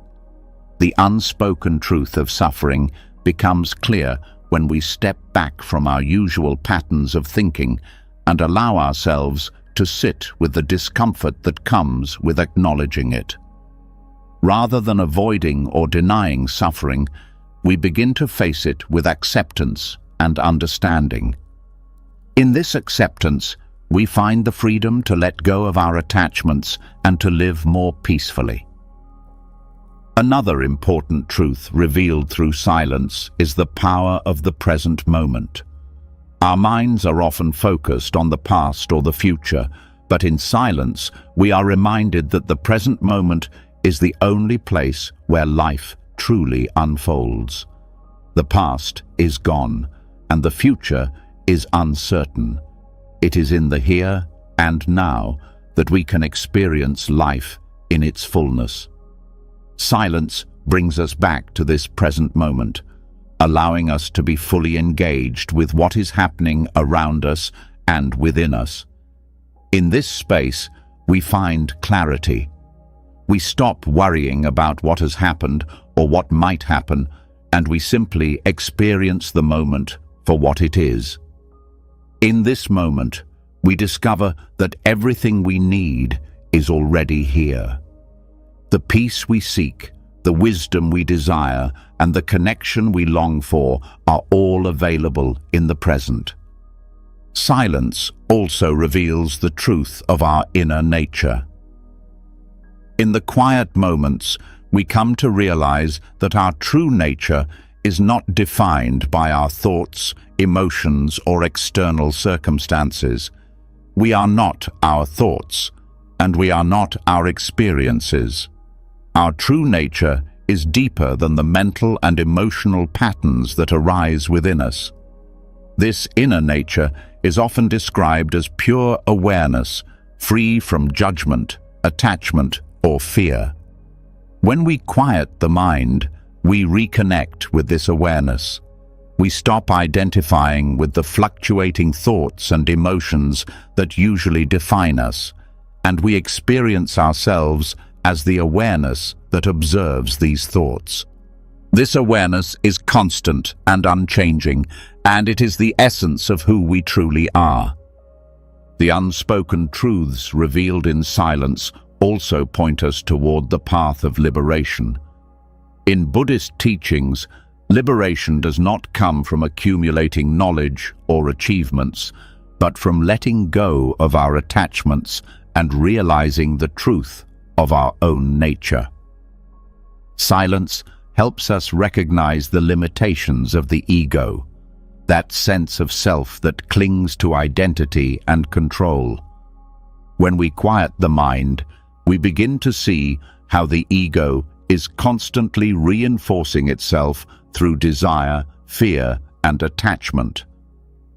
Speaker 1: The unspoken truth of suffering becomes clear when we step back from our usual patterns of thinking and allow ourselves to sit with the discomfort that comes with acknowledging it. Rather than avoiding or denying suffering, we begin to face it with acceptance and understanding. In this acceptance, we find the freedom to let go of our attachments and to live more peacefully. Another important truth revealed through silence is the power of the present moment. Our minds are often focused on the past or the future, but in silence, we are reminded that the present moment is the only place where life truly unfolds. The past is gone, and the future is uncertain. It is in the here and now that we can experience life in its fullness. Silence brings us back to this present moment, allowing us to be fully engaged with what is happening around us and within us. In this space, we find clarity. We stop worrying about what has happened or what might happen, and we simply experience the moment for what it is. In this moment, we discover that everything we need is already here. The peace we seek, the wisdom we desire, and the connection we long for are all available in the present. Silence also reveals the truth of our inner nature. In the quiet moments, we come to realize that our true nature is not defined by our thoughts, emotions, or external circumstances. We are not our thoughts, and we are not our experiences. Our true nature is deeper than the mental and emotional patterns that arise within us. This inner nature is often described as pure awareness, free from judgment, attachment, or fear. When we quiet the mind, we reconnect with this awareness. We stop identifying with the fluctuating thoughts and emotions that usually define us, and we experience ourselves as the awareness that observes these thoughts. This awareness is constant and unchanging, and it is the essence of who we truly are. The unspoken truths revealed in silence also point us toward the path of liberation. In Buddhist teachings, liberation does not come from accumulating knowledge or achievements, but from letting go of our attachments and realizing the truth of our own nature. Silence helps us recognize the limitations of the ego, that sense of self that clings to identity and control. When we quiet the mind, we begin to see how the ego is constantly reinforcing itself through desire, fear, and attachment.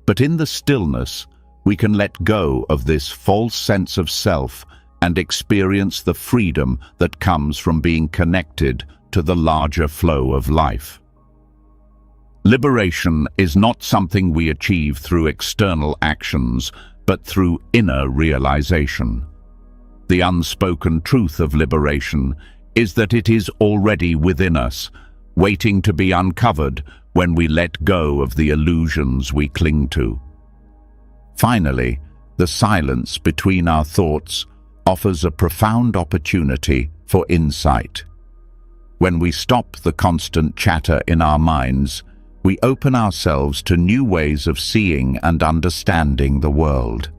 Speaker 1: But in the stillness, we can let go of this false sense of self and experience the freedom that comes from being connected to the larger flow of life. Liberation is not something we achieve through external actions, but through inner realization. The unspoken truth of liberation is that it is already within us, waiting to be uncovered when we let go of the illusions we cling to. Finally, the silence between our thoughts offers a profound opportunity for insight. When we stop the constant chatter in our minds, we open ourselves to new ways of seeing and understanding the world.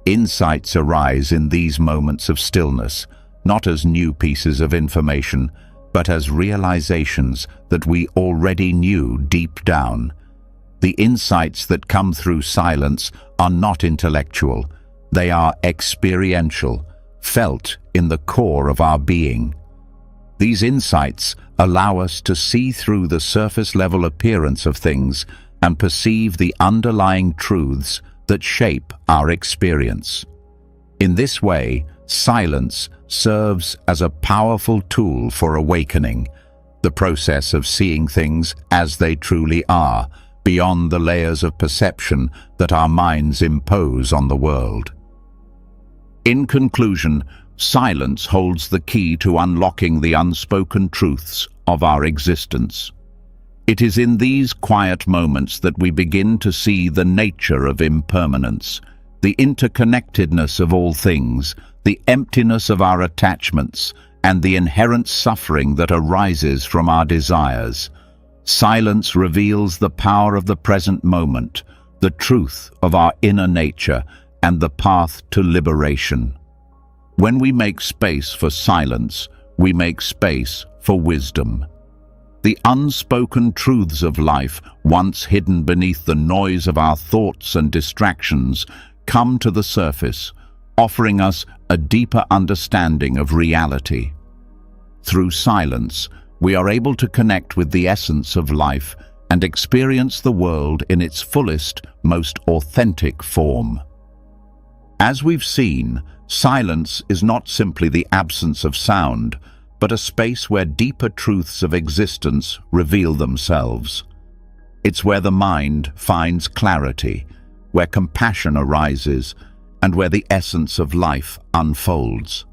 Speaker 1: Insights arise in these moments of stillness, not as new pieces of information, but as realizations that we already knew deep down. The insights that come through silence are not intellectual. They are experiential, felt in the core of our being. These insights allow us to see through the surface-level appearance of things and perceive the underlying truths that shape our experience. In this way, silence serves as a powerful tool for awakening, the process of seeing things as they truly are, beyond the layers of perception that our minds impose on the world. In conclusion, silence holds the key to unlocking the unspoken truths of our existence. It is in these quiet moments that we begin to see the nature of impermanence, the interconnectedness of all things, the emptiness of our attachments, and the inherent suffering that arises from our desires. Silence reveals the power of the present moment, the truth of our inner nature, and the path to liberation. When we make space for silence, we make space for wisdom. The unspoken truths of life, once hidden beneath the noise of our thoughts and distractions, come to the surface, offering us a deeper understanding of reality. Through silence, we are able to connect with the essence of life and experience the world in its fullest, most authentic form. As we've seen, silence is not simply the absence of sound, but a space where deeper truths of existence reveal themselves. It's where the mind finds clarity, where compassion arises, and where the essence of life unfolds.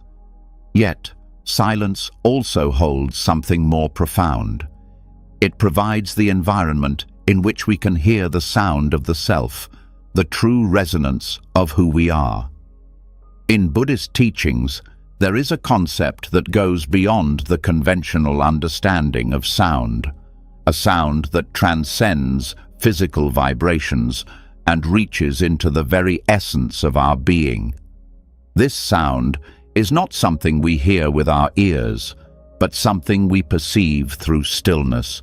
Speaker 1: Yet, silence also holds something more profound. It provides the environment in which we can hear the sound of the self, the true resonance of who we are. In Buddhist teachings, there is a concept that goes beyond the conventional understanding of sound, a sound that transcends physical vibrations and reaches into the very essence of our being. This sound is not something we hear with our ears, but something we perceive through stillness,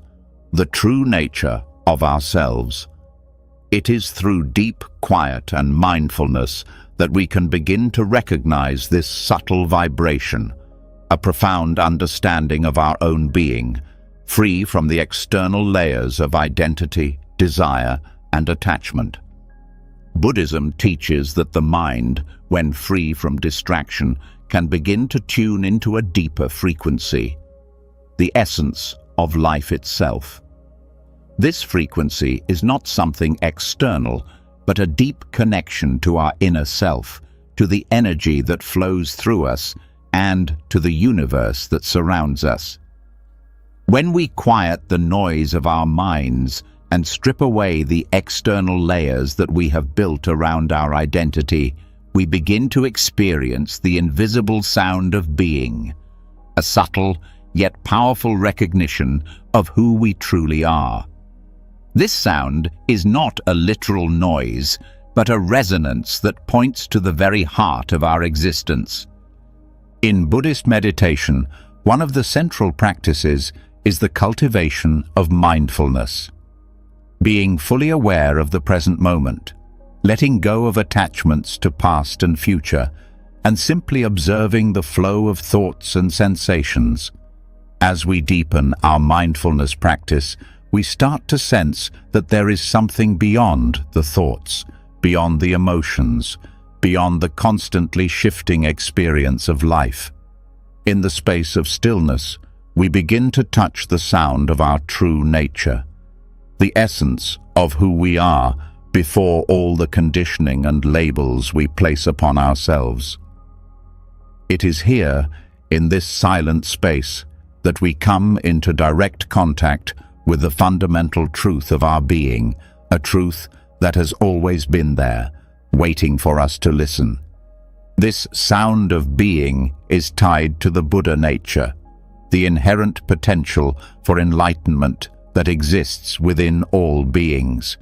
Speaker 1: the true nature of ourselves. It is through deep quiet and mindfulness that we can begin to recognize this subtle vibration, a profound understanding of our own being, free from the external layers of identity, desire, and attachment. Buddhism teaches that the mind, when free from distraction, can begin to tune into a deeper frequency, the essence of life itself. This frequency is not something external, but a deep connection to our inner self, to the energy that flows through us, and to the universe that surrounds us. When we quiet the noise of our minds and strip away the external layers that we have built around our identity, we begin to experience the invisible sound of being, a subtle yet powerful recognition of who we truly are. This sound is not a literal noise, but a resonance that points to the very heart of our existence. In Buddhist meditation, one of the central practices is the cultivation of mindfulness. Being fully aware of the present moment, letting go of attachments to past and future, and simply observing the flow of thoughts and sensations. As we deepen our mindfulness practice, we start to sense that there is something beyond the thoughts, beyond the emotions, beyond the constantly shifting experience of life. In the space of stillness, we begin to touch the sound of our true nature, the essence of who we are before all the conditioning and labels we place upon ourselves. It is here, in this silent space, that we come into direct contact with the fundamental truth of our being, a truth that has always been there, waiting for us to listen. This sound of being is tied to the Buddha nature, the inherent potential for enlightenment that exists within all beings.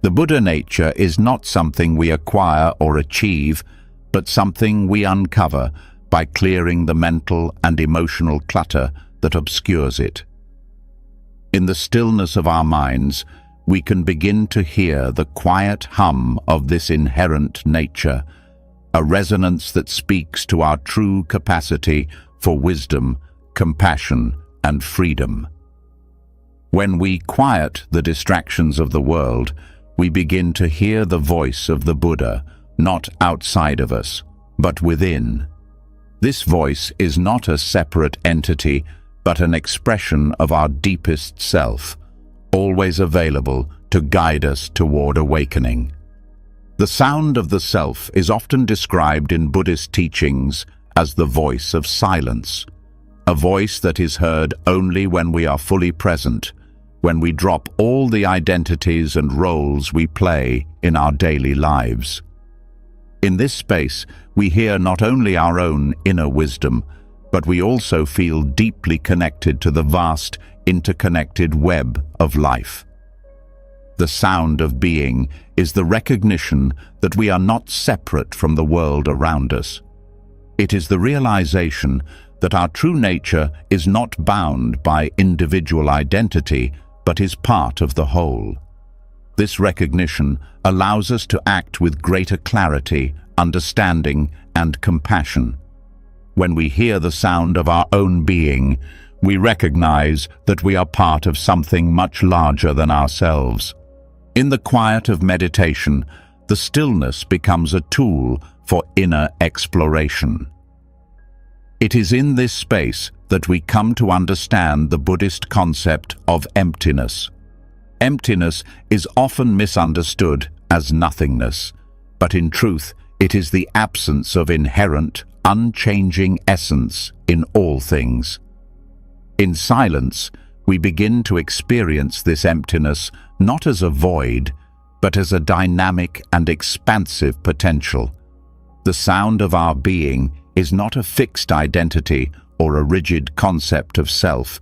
Speaker 1: The Buddha nature is not something we acquire or achieve, but something we uncover by clearing the mental and emotional clutter that obscures it. In the stillness of our minds, we can begin to hear the quiet hum of this inherent nature, a resonance that speaks to our true capacity for wisdom, compassion, and freedom. When we quiet the distractions of the world, we begin to hear the voice of the Buddha, not outside of us, but within. This voice is not a separate entity, but an expression of our deepest self, always available to guide us toward awakening. The sound of the self is often described in Buddhist teachings as the voice of silence, a voice that is heard only when we are fully present, when we drop all the identities and roles we play in our daily lives. In this space, we hear not only our own inner wisdom, but we also feel deeply connected to the vast, interconnected web of life. The sound of being is the recognition that we are not separate from the world around us. It is the realization that our true nature is not bound by individual identity, but is part of the whole. This recognition allows us to act with greater clarity, understanding, and compassion. When we hear the sound of our own being, we recognize that we are part of something much larger than ourselves. In the quiet of meditation, the stillness becomes a tool for inner exploration. It is in this space that we come to understand the Buddhist concept of emptiness. Emptiness is often misunderstood as nothingness, but in truth, it is the absence of inherent, unchanging essence in all things. In silence, we begin to experience this emptiness not as a void, but as a dynamic and expansive potential. The sound of our being is not a fixed identity or a rigid concept of self,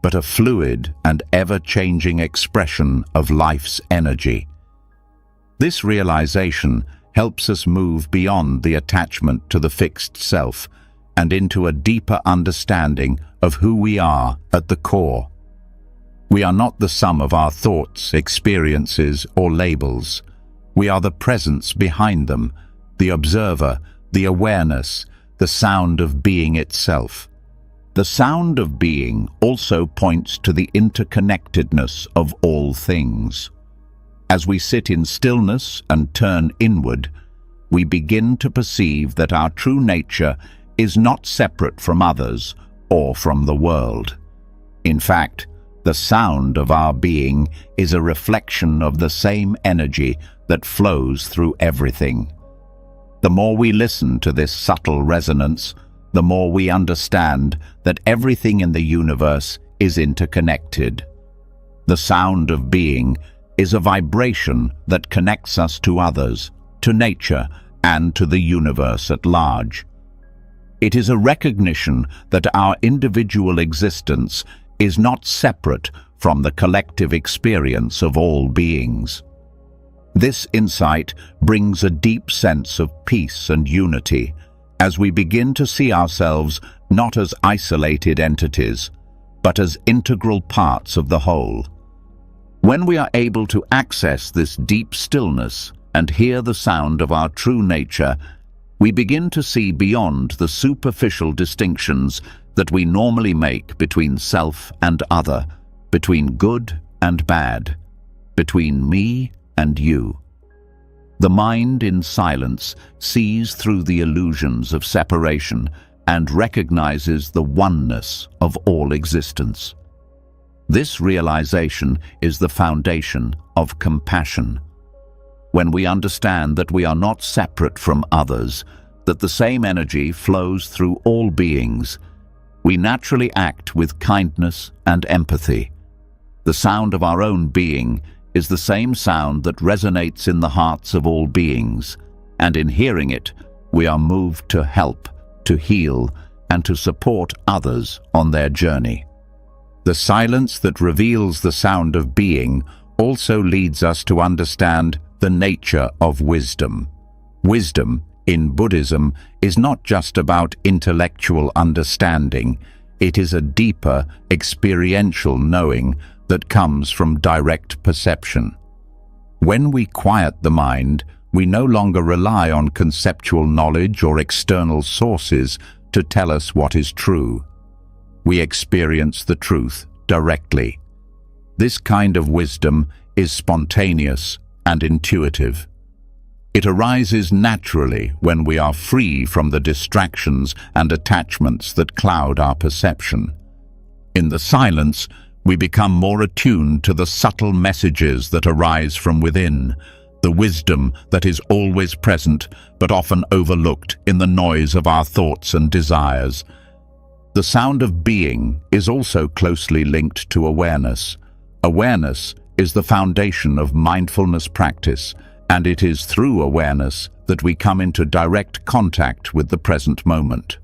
Speaker 1: but a fluid and ever-changing expression of life's energy. This realization helps us move beyond the attachment to the fixed self and into a deeper understanding of who we are at the core. We are not the sum of our thoughts, experiences, or labels. We are the presence behind them, the observer, the awareness, the sound of being itself. The sound of being also points to the interconnectedness of all things. As we sit in stillness and turn inward, we begin to perceive that our true nature is not separate from others or from the world. In fact, the sound of our being is a reflection of the same energy that flows through everything. The more we listen to this subtle resonance, the more we understand that everything in the universe is interconnected. The sound of being is a vibration that connects us to others, to nature, and to the universe at large. It is a recognition that our individual existence is not separate from the collective experience of all beings. This insight brings a deep sense of peace and unity as we begin to see ourselves not as isolated entities, but as integral parts of the whole. When we are able to access this deep stillness and hear the sound of our true nature, we begin to see beyond the superficial distinctions that we normally make between self and other, between good and bad, between me and you. The mind in silence sees through the illusions of separation and recognizes the oneness of all existence. This realization is the foundation of compassion. When we understand that we are not separate from others, that the same energy flows through all beings, we naturally act with kindness and empathy. The sound of our own being is the same sound that resonates in the hearts of all beings, and in hearing it, we are moved to help, to heal, and to support others on their journey. The silence that reveals the sound of being also leads us to understand the nature of wisdom. Wisdom, in Buddhism, is not just about intellectual understanding. It is a deeper, experiential knowing that comes from direct perception. When we quiet the mind, we no longer rely on conceptual knowledge or external sources to tell us what is true. We experience the truth directly. This kind of wisdom is spontaneous and intuitive. It arises naturally when we are free from the distractions and attachments that cloud our perception. In the silence, we become more attuned to the subtle messages that arise from within, the wisdom that is always present but often overlooked in the noise of our thoughts and desires. The sound of being is also closely linked to awareness. Awareness is the foundation of mindfulness practice, and it is through awareness that we come into direct contact with the present moment.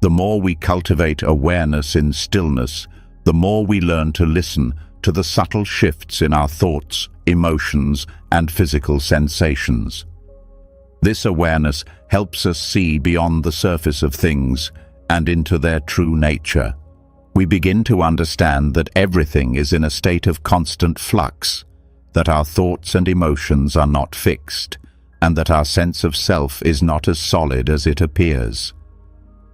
Speaker 1: The more we cultivate awareness in stillness, the more we learn to listen to the subtle shifts in our thoughts, emotions, and physical sensations. This awareness helps us see beyond the surface of things and into their true nature. We begin to understand that everything is in a state of constant flux, that our thoughts and emotions are not fixed, and that our sense of self is not as solid as it appears.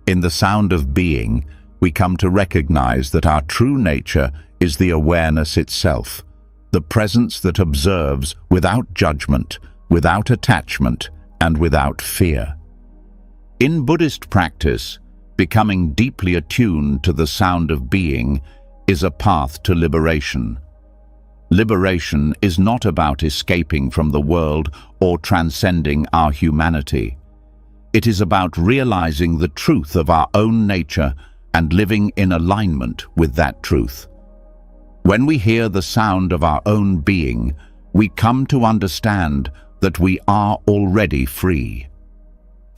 Speaker 1: In the sound of being, we come to recognize that our true nature is the awareness itself, the presence that observes without judgment, without attachment, and without fear. In Buddhist practice, becoming deeply attuned to the sound of being is a path to liberation. Liberation is not about escaping from the world or transcending our humanity. It is about realizing the truth of our own nature and living in alignment with that truth. When we hear the sound of our own being, we come to understand that we are already free.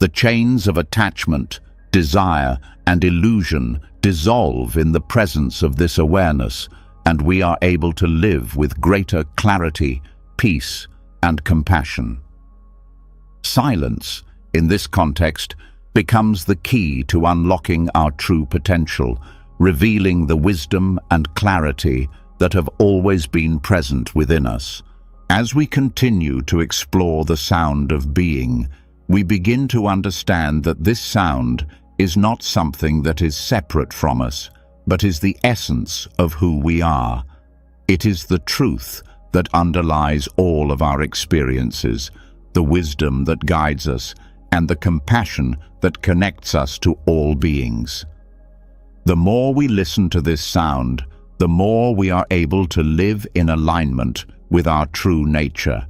Speaker 1: The chains of attachment, desire, and illusion dissolve in the presence of this awareness, and we are able to live with greater clarity, peace, and compassion. Silence, in this context, becomes the key to unlocking our true potential, revealing the wisdom and clarity that have always been present within us. As we continue to explore the sound of being, we begin to understand that this sound is not something that is separate from us, but is the essence of who we are. It is the truth that underlies all of our experiences, the wisdom that guides us, and the compassion that connects us to all beings. The more we listen to this sound, the more we are able to live in alignment with our true nature.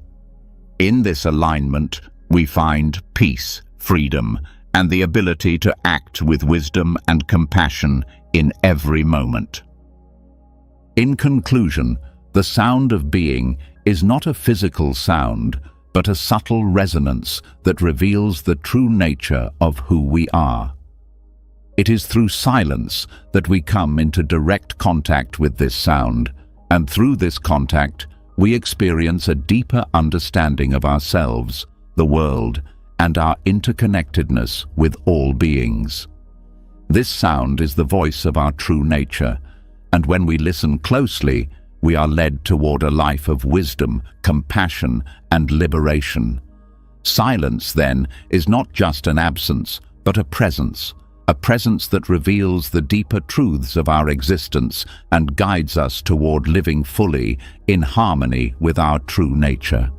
Speaker 1: In this alignment, we find peace, freedom, and the ability to act with wisdom and compassion in every moment. In conclusion, the sound of being is not a physical sound, but a subtle resonance that reveals the true nature of who we are. It is through silence that we come into direct contact with this sound, and through this contact, we experience a deeper understanding of ourselves, the world, and our interconnectedness with all beings. This sound is the voice of our true nature, and when we listen closely, we are led toward a life of wisdom, compassion, and liberation. Silence, then, is not just an absence, but a presence, a presence that reveals the deeper truths of our existence and guides us toward living fully in harmony with our true nature.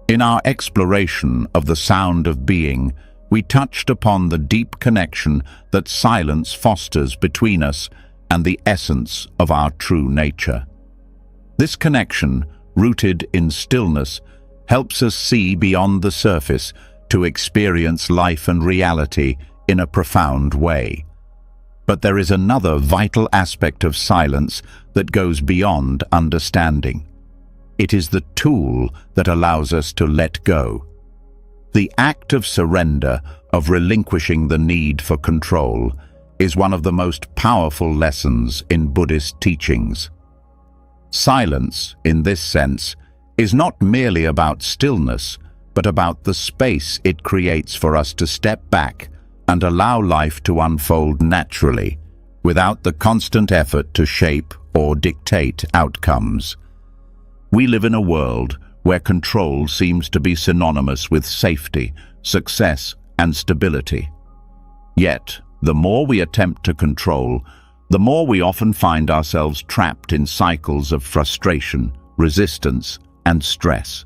Speaker 1: In our exploration of the sound of being, we touched upon the deep connection that silence fosters between us and the essence of our true nature. This connection, rooted in stillness, helps us see beyond the surface to experience life and reality in a profound way. But there is another vital aspect of silence that goes beyond understanding. It is the tool that allows us to let go. The act of surrender, of relinquishing the need for control, is one of the most powerful lessons in Buddhist teachings. Silence, in this sense, is not merely about stillness, but about the space it creates for us to step back and allow life to unfold naturally, without the constant effort to shape or dictate outcomes. We live in a world where control seems to be synonymous with safety, success, and stability. Yet, the more we attempt to control, the more we often find ourselves trapped in cycles of frustration, resistance, and stress.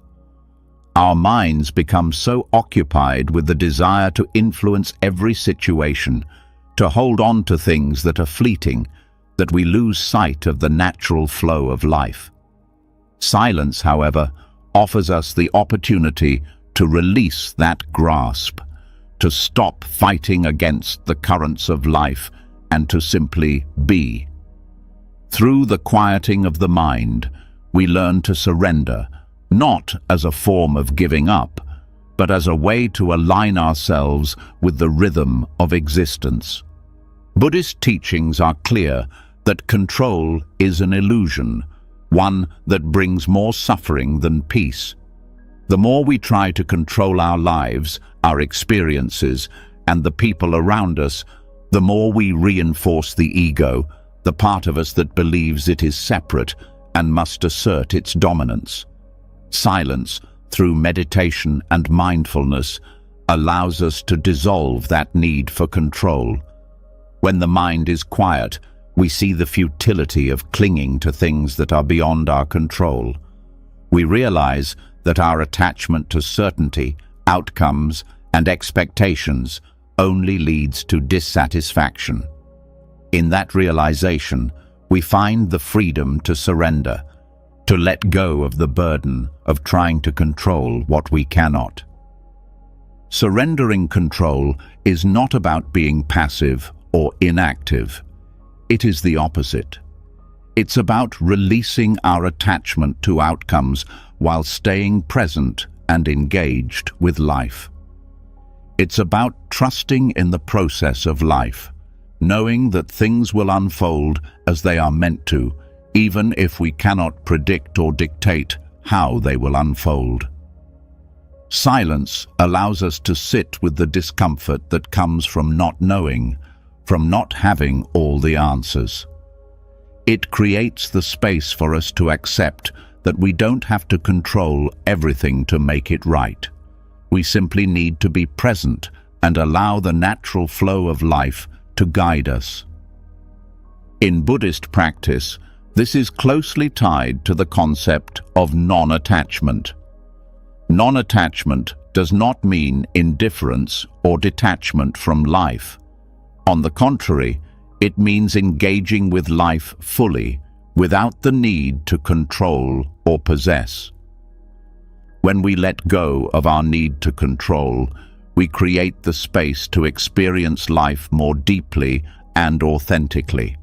Speaker 1: Our minds become so occupied with the desire to influence every situation, to hold on to things that are fleeting, that we lose sight of the natural flow of life. Silence, however, offers us the opportunity to release that grasp, to stop fighting against the currents of life and to simply be. Through the quieting of the mind, we learn to surrender, not as a form of giving up, but as a way to align ourselves with the rhythm of existence. Buddhist teachings are clear that control is an illusion, one that brings more suffering than peace. The more we try to control our lives, our experiences, and the people around us, the more we reinforce the ego, the part of us that believes it is separate and must assert its dominance. Silence, through meditation and mindfulness, allows us to dissolve that need for control. When the mind is quiet, we see the futility of clinging to things that are beyond our control. We realize that our attachment to certainty, outcomes, and expectations only leads to dissatisfaction. In that realization, we find the freedom to surrender, to let go of the burden of trying to control what we cannot. Surrendering control is not about being passive or inactive. It is the opposite. It's about releasing our attachment to outcomes while staying present and engaged with life. It's about trusting in the process of life, knowing that things will unfold as they are meant to, even if we cannot predict or dictate how they will unfold. Silence allows us to sit with the discomfort that comes from not knowing, from not having all the answers. It creates the space for us to accept that we don't have to control everything to make it right. We simply need to be present and allow the natural flow of life to guide us. In Buddhist practice, this is closely tied to the concept of non-attachment. Non-attachment does not mean indifference or detachment from life. On the contrary, it means engaging with life fully, without the need to control or possess. When we let go of our need to control, we create the space to experience life more deeply and authentically.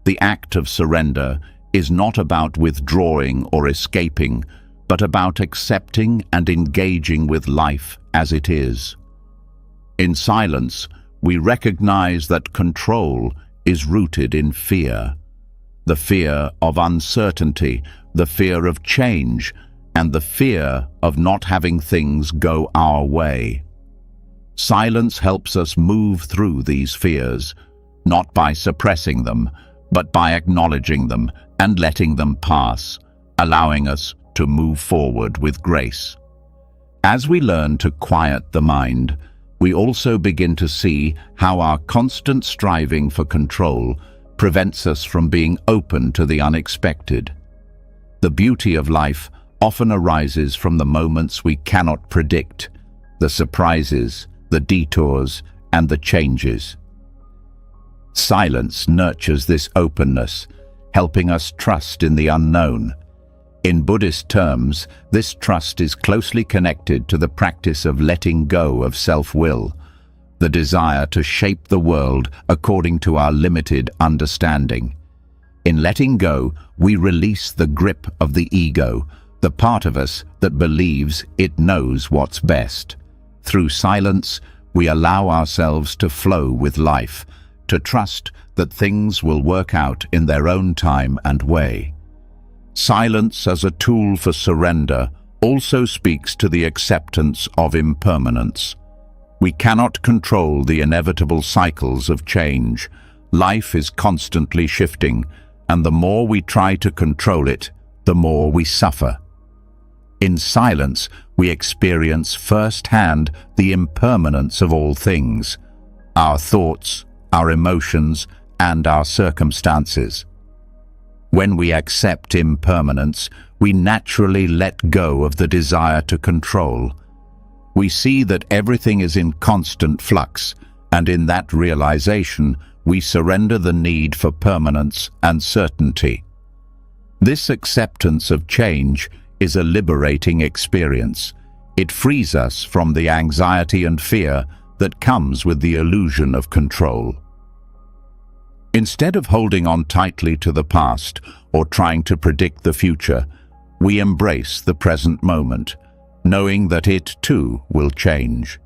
Speaker 1: The act of surrender is not about withdrawing or escaping, but about accepting and engaging with life as it is. In silence, we recognize that control is rooted in fear. The fear of uncertainty, the fear of change, and the fear of not having things go our way. Silence helps us move through these fears, not by suppressing them, but by acknowledging them and letting them pass, allowing us to move forward with grace. As we learn to quiet the mind, we also begin to see how our constant striving for control prevents us from being open to the unexpected. The beauty of life often arises from the moments we cannot predict, the surprises, the detours, and the changes. Silence nurtures this openness, helping us trust in the unknown. In Buddhist terms, this trust is closely connected to the practice of letting go of self-will, the desire to shape the world according to our limited understanding. In letting go, we release the grip of the ego, the part of us that believes it knows what's best. Through silence, we allow ourselves to flow with life, to trust that things will work out in their own time and way. Silence as a tool for surrender also speaks to the acceptance of impermanence. We cannot control the inevitable cycles of change. Life is constantly shifting, and the more we try to control it, the more we suffer. In silence, we experience firsthand the impermanence of all things, our thoughts, our emotions, and our circumstances. When we accept impermanence, we naturally let go of the desire to control. We see that everything is in constant flux, and in that realization, we surrender the need for permanence and certainty. This acceptance of change is a liberating experience. It frees us from the anxiety and fear that comes with the illusion of control. Instead of holding on tightly to the past or trying to predict the future, we embrace the present moment, knowing that it too will change.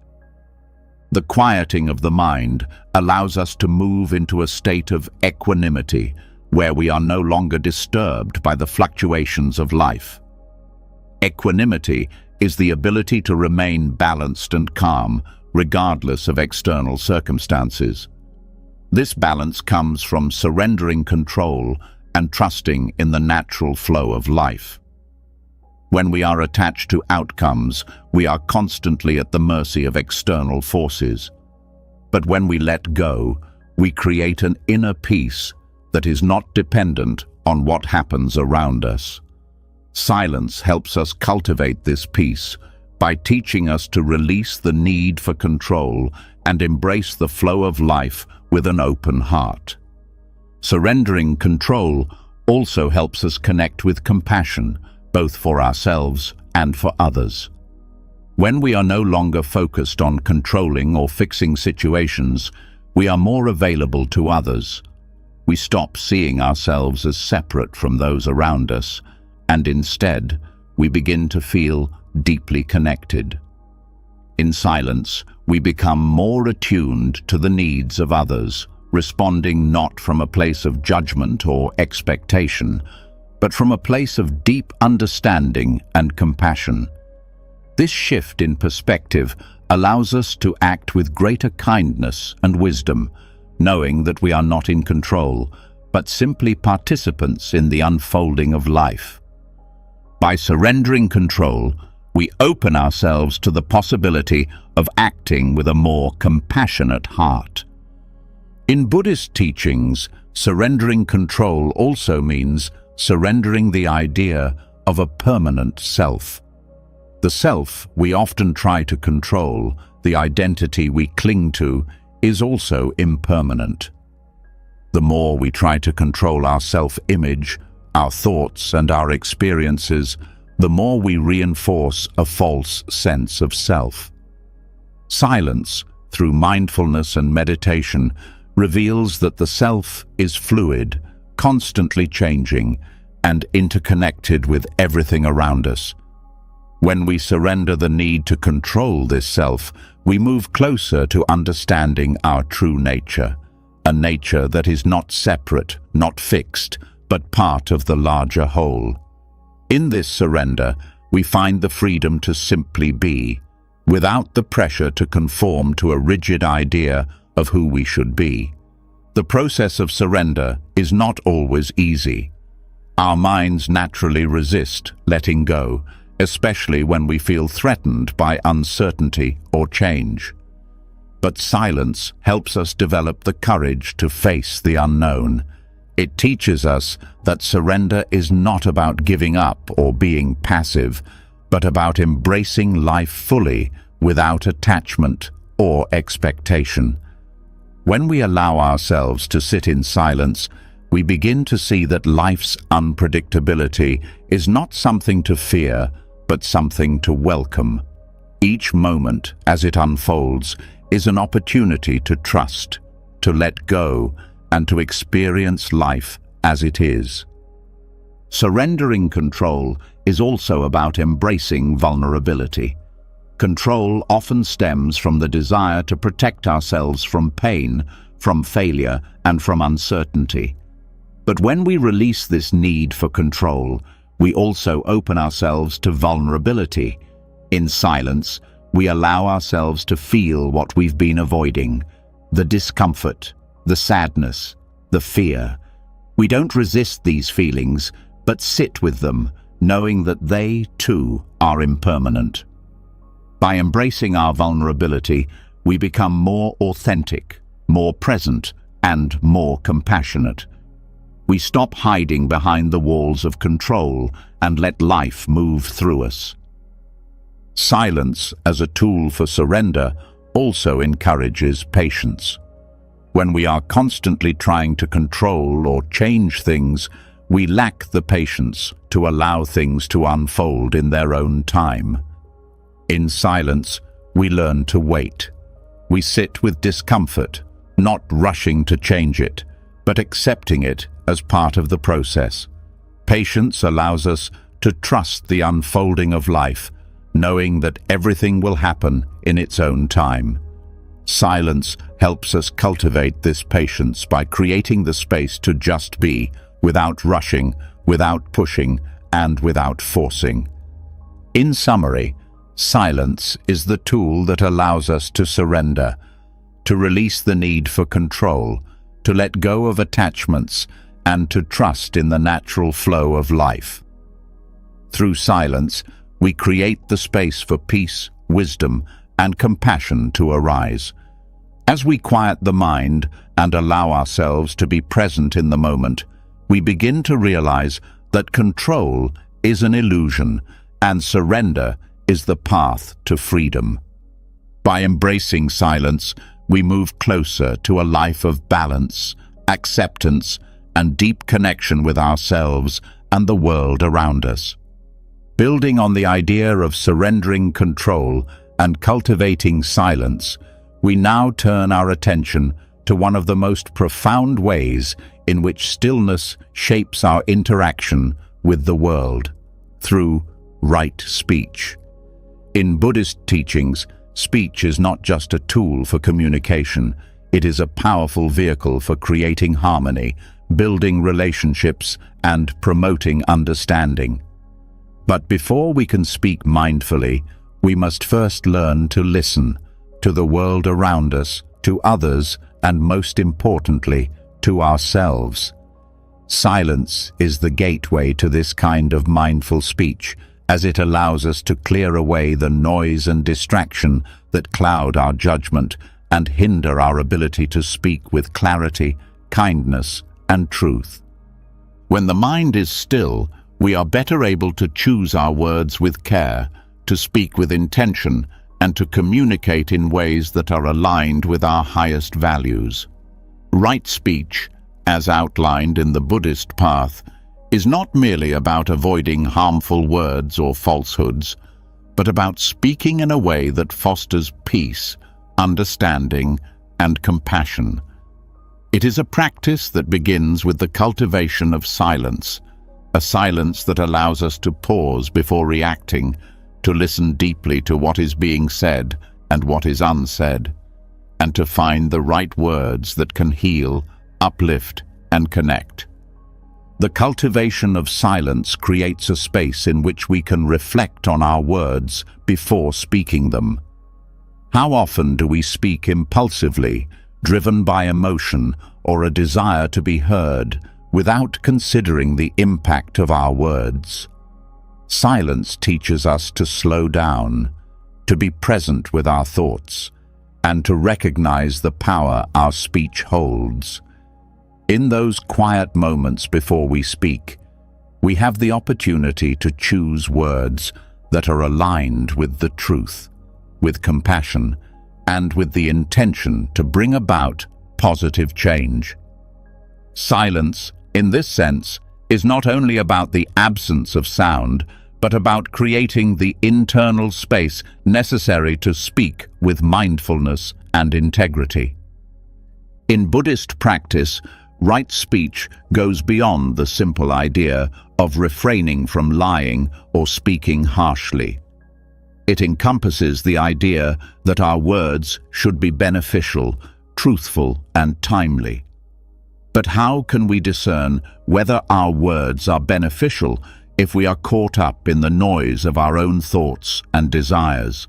Speaker 1: The quieting of the mind allows us to move into a state of equanimity, where we are no longer disturbed by the fluctuations of life. Equanimity is the ability to remain balanced and calm, regardless of external circumstances. This balance comes from surrendering control and trusting in the natural flow of life. When we are attached to outcomes, we are constantly at the mercy of external forces. But when we let go, we create an inner peace that is not dependent on what happens around us. Silence helps us cultivate this peace by teaching us to release the need for control and embrace the flow of life with an open heart. Surrendering control also helps us connect with compassion, both for ourselves and for others. When we are no longer focused on controlling or fixing situations, we are more available to others. We stop seeing ourselves as separate from those around us, and instead, we begin to feel deeply connected. In silence, we become more attuned to the needs of others, responding not from a place of judgment or expectation, but from a place of deep understanding and compassion. This shift in perspective allows us to act with greater kindness and wisdom, knowing that we are not in control, but simply participants in the unfolding of life. By surrendering control, we open ourselves to the possibility of acting with a more compassionate heart. In Buddhist teachings, surrendering control also means surrendering the idea of a permanent self. The self we often try to control, the identity we cling to, is also impermanent. The more we try to control our self-image, our thoughts and our experiences, the more we reinforce a false sense of self. Silence, through mindfulness and meditation, reveals that the self is fluid, constantly changing, and interconnected with everything around us. When we surrender the need to control this self, we move closer to understanding our true nature, a nature that is not separate, not fixed, but part of the larger whole. In this surrender, we find the freedom to simply be, without the pressure to conform to a rigid idea of who we should be. The process of surrender is not always easy. Our minds naturally resist letting go, especially when we feel threatened by uncertainty or change. But silence helps us develop the courage to face the unknown. It teaches us that surrender is not about giving up or being passive, but about embracing life fully without attachment or expectation. When we allow ourselves to sit in silence, we begin to see that life's unpredictability is not something to fear, but something to welcome. Each moment, as it unfolds, is an opportunity to trust, to let go, and to experience life as it is. Surrendering control is also about embracing vulnerability. Control often stems from the desire to protect ourselves from pain, from failure, and from uncertainty. But when we release this need for control, we also open ourselves to vulnerability. In silence, we allow ourselves to feel what we've been avoiding, the discomfort, the sadness, the fear. We don't resist these feelings, but sit with them, knowing that they, too, are impermanent. By embracing our vulnerability, we become more authentic, more present, and more compassionate. We stop hiding behind the walls of control and let life move through us. Silence, as a tool for surrender, also encourages patience. When we are constantly trying to control or change things, we lack the patience to allow things to unfold in their own time. In silence, we learn to wait. We sit with discomfort, not rushing to change it, but accepting it as part of the process. Patience allows us to trust the unfolding of life, knowing that everything will happen in its own time. Silence helps us cultivate this patience by creating the space to just be, without rushing, without pushing, and without forcing. In summary, silence is the tool that allows us to surrender, to release the need for control, to let go of attachments, and to trust in the natural flow of life. Through silence, we create the space for peace, wisdom, and compassion to arise. As we quiet the mind and allow ourselves to be present in the moment, we begin to realize that control is an illusion and surrender is the path to freedom. By embracing silence, we move closer to a life of balance, acceptance, and deep connection with ourselves and the world around us. Building on the idea of surrendering control and cultivating silence, we now turn our attention to one of the most profound ways in which stillness shapes our interaction with the world, through right speech. In Buddhist teachings, speech is not just a tool for communication, it is a powerful vehicle for creating harmony, building relationships, and promoting understanding. But before we can speak mindfully, we must first learn to listen to the world around us, to others, and most importantly, to ourselves. Silence is the gateway to this kind of mindful speech, as it allows us to clear away the noise and distraction that cloud our judgment and hinder our ability to speak with clarity, kindness, and truth. When the mind is still, we are better able to choose our words with care, to speak with intention, and to communicate in ways that are aligned with our highest values. Right speech, as outlined in the Buddhist path, is not merely about avoiding harmful words or falsehoods, but about speaking in a way that fosters peace, understanding, and compassion. It is a practice that begins with the cultivation of silence, a silence that allows us to pause before reacting, to listen deeply to what is being said and what is unsaid, and to find the right words that can heal, uplift, and connect. The cultivation of silence creates a space in which we can reflect on our words before speaking them. How often do we speak impulsively, driven by emotion or a desire to be heard, without considering the impact of our words? Silence teaches us to slow down, to be present with our thoughts, and to recognize the power our speech holds. In those quiet moments before we speak, we have the opportunity to choose words that are aligned with the truth, with compassion, and with the intention to bring about positive change. Silence, in this sense, is not only about the absence of sound, but about creating the internal space necessary to speak with mindfulness and integrity. In Buddhist practice, right speech goes beyond the simple idea of refraining from lying or speaking harshly. It encompasses the idea that our words should be beneficial, truthful, and timely. But how can we discern whether our words are beneficial if we are caught up in the noise of our own thoughts and desires?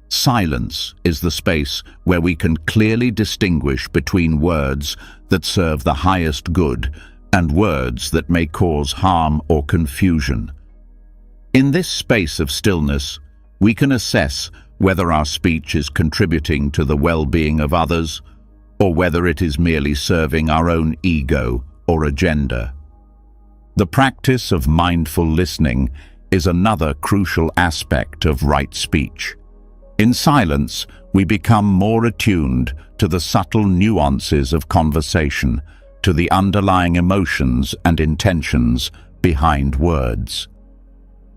Speaker 1: Silence is the space where we can clearly distinguish between words that serve the highest good and words that may cause harm or confusion. In this space of stillness, we can assess whether our speech is contributing to the well-being of others, or whether it is merely serving our own ego or agenda. The practice of mindful listening is another crucial aspect of right speech. In silence, we become more attuned to the subtle nuances of conversation, to the underlying emotions and intentions behind words.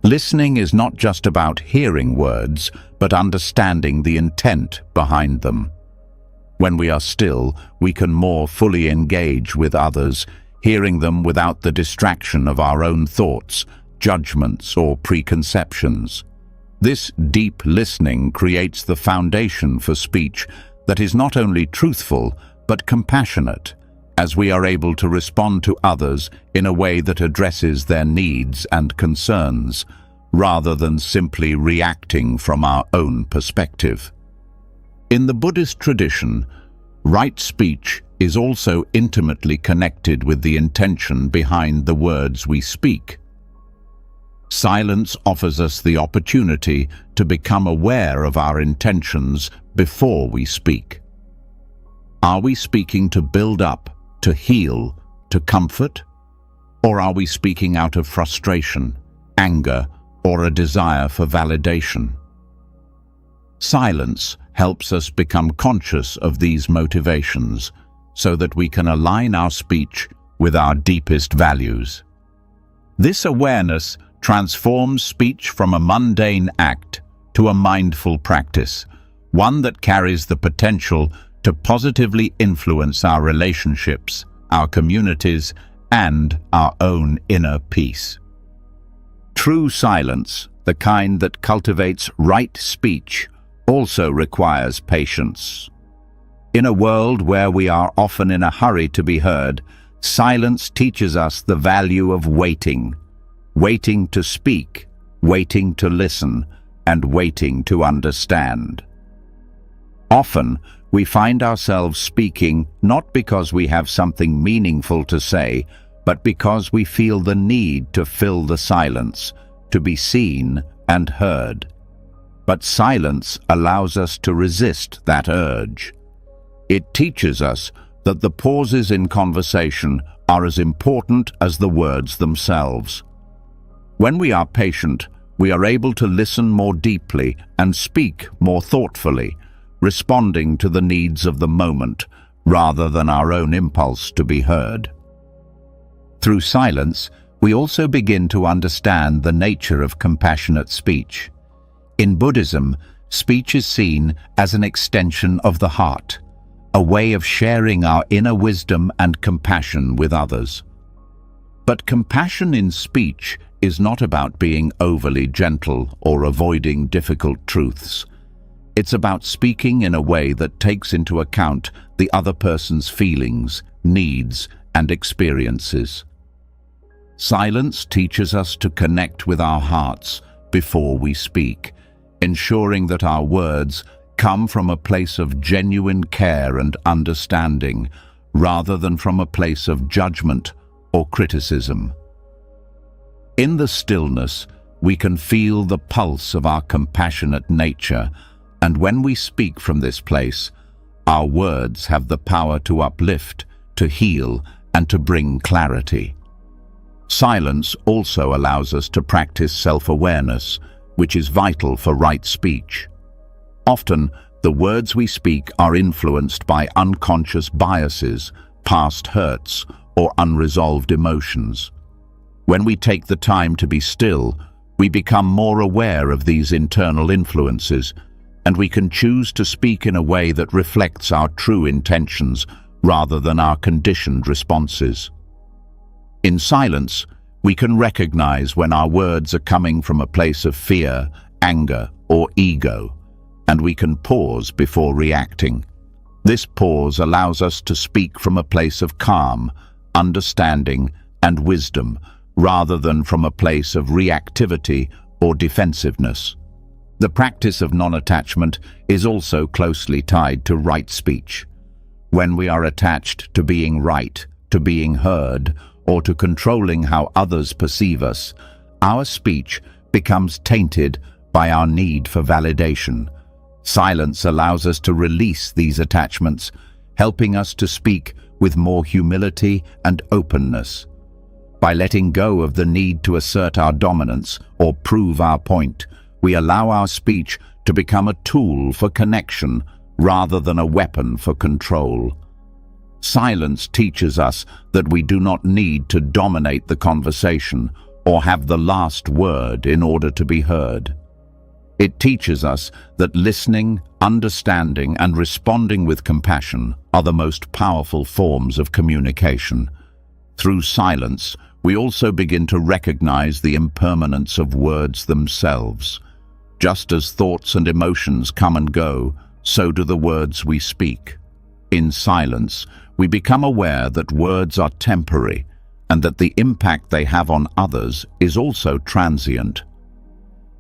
Speaker 1: Listening is not just about hearing words, but understanding the intent behind them. When we are still, we can more fully engage with others, hearing them without the distraction of our own thoughts, judgments, or preconceptions. This deep listening creates the foundation for speech that is not only truthful, but compassionate, as we are able to respond to others in a way that addresses their needs and concerns, rather than simply reacting from our own perspective. In the Buddhist tradition, right speech is also intimately connected with the intention behind the words we speak. Silence offers us the opportunity to become aware of our intentions before we speak. Are we speaking to build up, to heal, to comfort? Or are we speaking out of frustration, anger, or a desire for validation? Silence helps us become conscious of these motivations so that we can align our speech with our deepest values. This awareness transforms speech from a mundane act to a mindful practice, one that carries the potential to positively influence our relationships, our communities, and our own inner peace. True silence, the kind that cultivates right speech, also requires patience. In a world where we are often in a hurry to be heard, silence teaches us the value of waiting. Waiting to speak, waiting to listen, and waiting to understand. Often, we find ourselves speaking not because we have something meaningful to say, but because we feel the need to fill the silence, to be seen and heard. But silence allows us to resist that urge. It teaches us that the pauses in conversation are as important as the words themselves. When we are patient, we are able to listen more deeply and speak more thoughtfully, responding to the needs of the moment rather than our own impulse to be heard. Through silence, we also begin to understand the nature of compassionate speech. In Buddhism, speech is seen as an extension of the heart, a way of sharing our inner wisdom and compassion with others. But compassion in speech is not about being overly gentle or avoiding difficult truths. It's about speaking in a way that takes into account the other person's feelings, needs, and experiences. Silence teaches us to connect with our hearts before we speak, ensuring that our words come from a place of genuine care and understanding, rather than from a place of judgment or criticism. In the stillness, we can feel the pulse of our compassionate nature And when we speak from this place, our words have the power to uplift, to heal, and to bring clarity. Silence also allows us to practice self-awareness, which is vital for right speech. Often, the words we speak are influenced by unconscious biases, past hurts, or unresolved emotions. When we take the time to be still, we become more aware of these internal influences, and we can choose to speak in a way that reflects our true intentions rather than our conditioned responses. In silence, we can recognize when our words are coming from a place of fear, anger, or ego, and we can pause before reacting. This pause allows us to speak from a place of calm, understanding, and wisdom, rather than from a place of reactivity or defensiveness. The practice of non-attachment is also closely tied to right speech. When we are attached to being right, to being heard, or to controlling how others perceive us, our speech becomes tainted by our need for validation. Silence allows us to release these attachments, helping us to speak with more humility and openness. By letting go of the need to assert our dominance or prove our point, we allow our speech to become a tool for connection rather than a weapon for control. Silence teaches us that we do not need to dominate the conversation or have the last word in order to be heard. It teaches us that listening, understanding, and responding with compassion are the most powerful forms of communication. Through silence, we also begin to recognize the impermanence of words themselves. Just as thoughts and emotions come and go, so do the words we speak. In silence, we become aware that words are temporary and that the impact they have on others is also transient.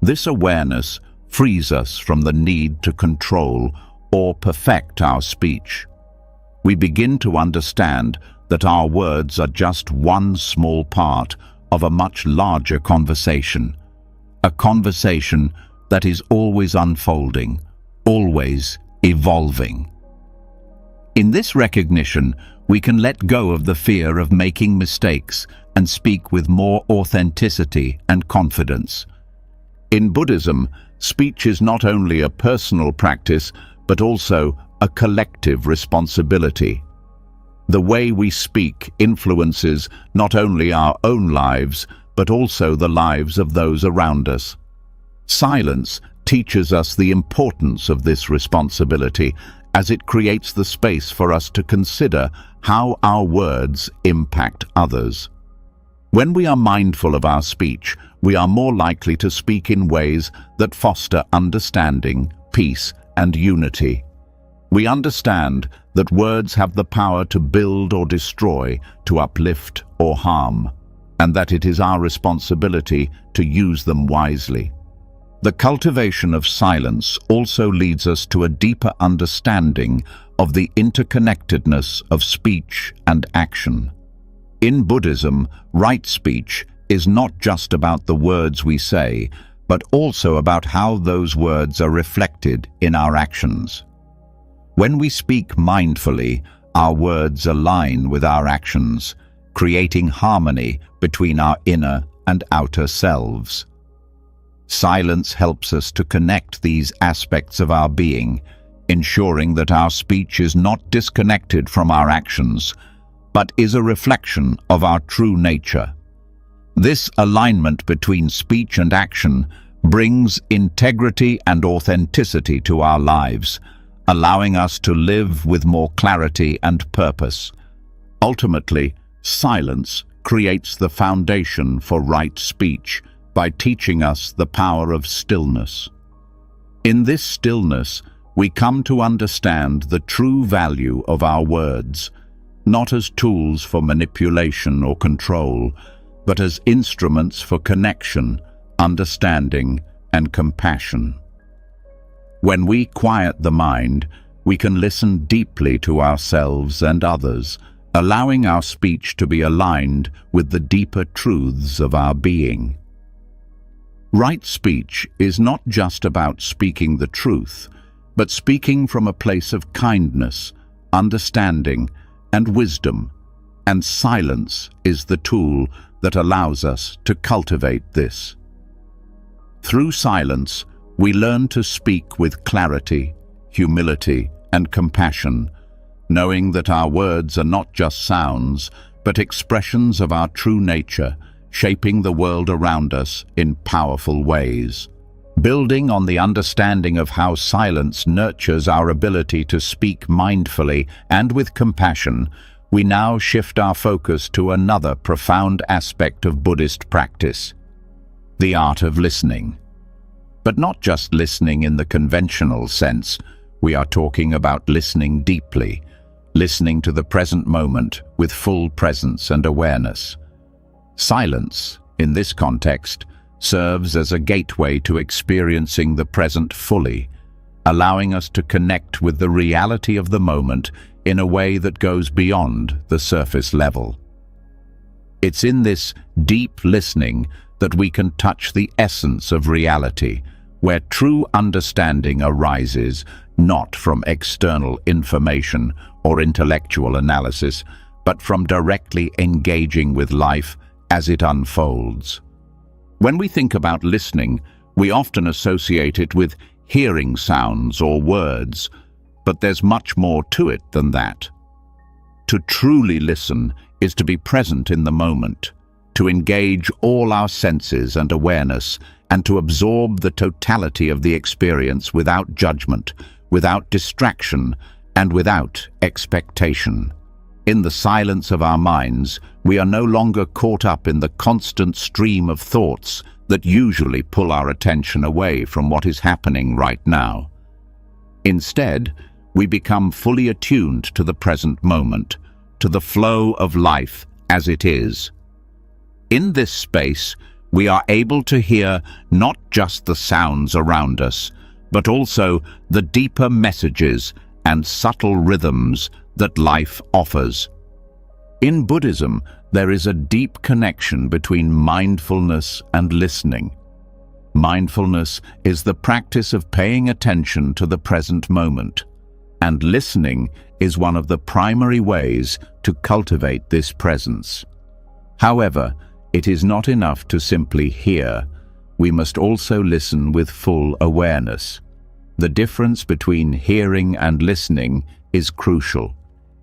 Speaker 1: This awareness frees us from the need to control or perfect our speech. We begin to understand that our words are just one small part of a much larger conversation, a conversation that is always unfolding, always evolving. In this recognition, we can let go of the fear of making mistakes and speak with more authenticity and confidence. In Buddhism, speech is not only a personal practice, but also a collective responsibility. The way we speak influences not only our own lives, but also the lives of those around us. Silence teaches us the importance of this responsibility, as it creates the space for us to consider how our words impact others. When we are mindful of our speech, we are more likely to speak in ways that foster understanding, peace, and unity. We understand that words have the power to build or destroy, to uplift or harm, and that it is our responsibility to use them wisely. The cultivation of silence also leads us to a deeper understanding of the interconnectedness of speech and action. In Buddhism, right speech is not just about the words we say, but also about how those words are reflected in our actions. When we speak mindfully, our words align with our actions, creating harmony between our inner and outer selves. Silence helps us to connect these aspects of our being, ensuring that our speech is not disconnected from our actions, but is a reflection of our true nature. This alignment between speech and action brings integrity and authenticity to our lives, allowing us to live with more clarity and purpose. Ultimately, silence creates the foundation for right speech by teaching us the power of stillness. In this stillness, we come to understand the true value of our words, not as tools for manipulation or control, but as instruments for connection, understanding, and compassion. When we quiet the mind, we can listen deeply to ourselves and others, allowing our speech to be aligned with the deeper truths of our being. Right speech is not just about speaking the truth, but speaking from a place of kindness, understanding, and wisdom, and silence is the tool that allows us to cultivate this. Through silence, we learn to speak with clarity, humility, and compassion, knowing that our words are not just sounds, but expressions of our true nature, shaping the world around us in powerful ways. Building on the understanding of how silence nurtures our ability to speak mindfully and with compassion, we now shift our focus to another profound aspect of Buddhist practice: the art of listening. But not just listening in the conventional sense. We are talking about listening deeply, listening to the present moment with full presence and awareness. Silence, in this context, serves as a gateway to experiencing the present fully, allowing us to connect with the reality of the moment in a way that goes beyond the surface level. It's in this deep listening that we can touch the essence of reality, where true understanding arises not from external information or intellectual analysis, but from directly engaging with life as it unfolds. When we think about listening, we often associate it with hearing sounds or words, but there's much more to it than that. To truly listen is to be present in the moment, to engage all our senses and awareness, and to absorb the totality of the experience without judgment, without distraction, and without expectation. In the silence of our minds, we are no longer caught up in the constant stream of thoughts that usually pull our attention away from what is happening right now. Instead, we become fully attuned to the present moment, to the flow of life as it is. In this space, we are able to hear not just the sounds around us, but also the deeper messages and subtle rhythms that life offers. In Buddhism, there is a deep connection between mindfulness and listening. Mindfulness is the practice of paying attention to the present moment, and listening is one of the primary ways to cultivate this presence. However, it is not enough to simply hear. We must also listen with full awareness. The difference between hearing and listening is crucial.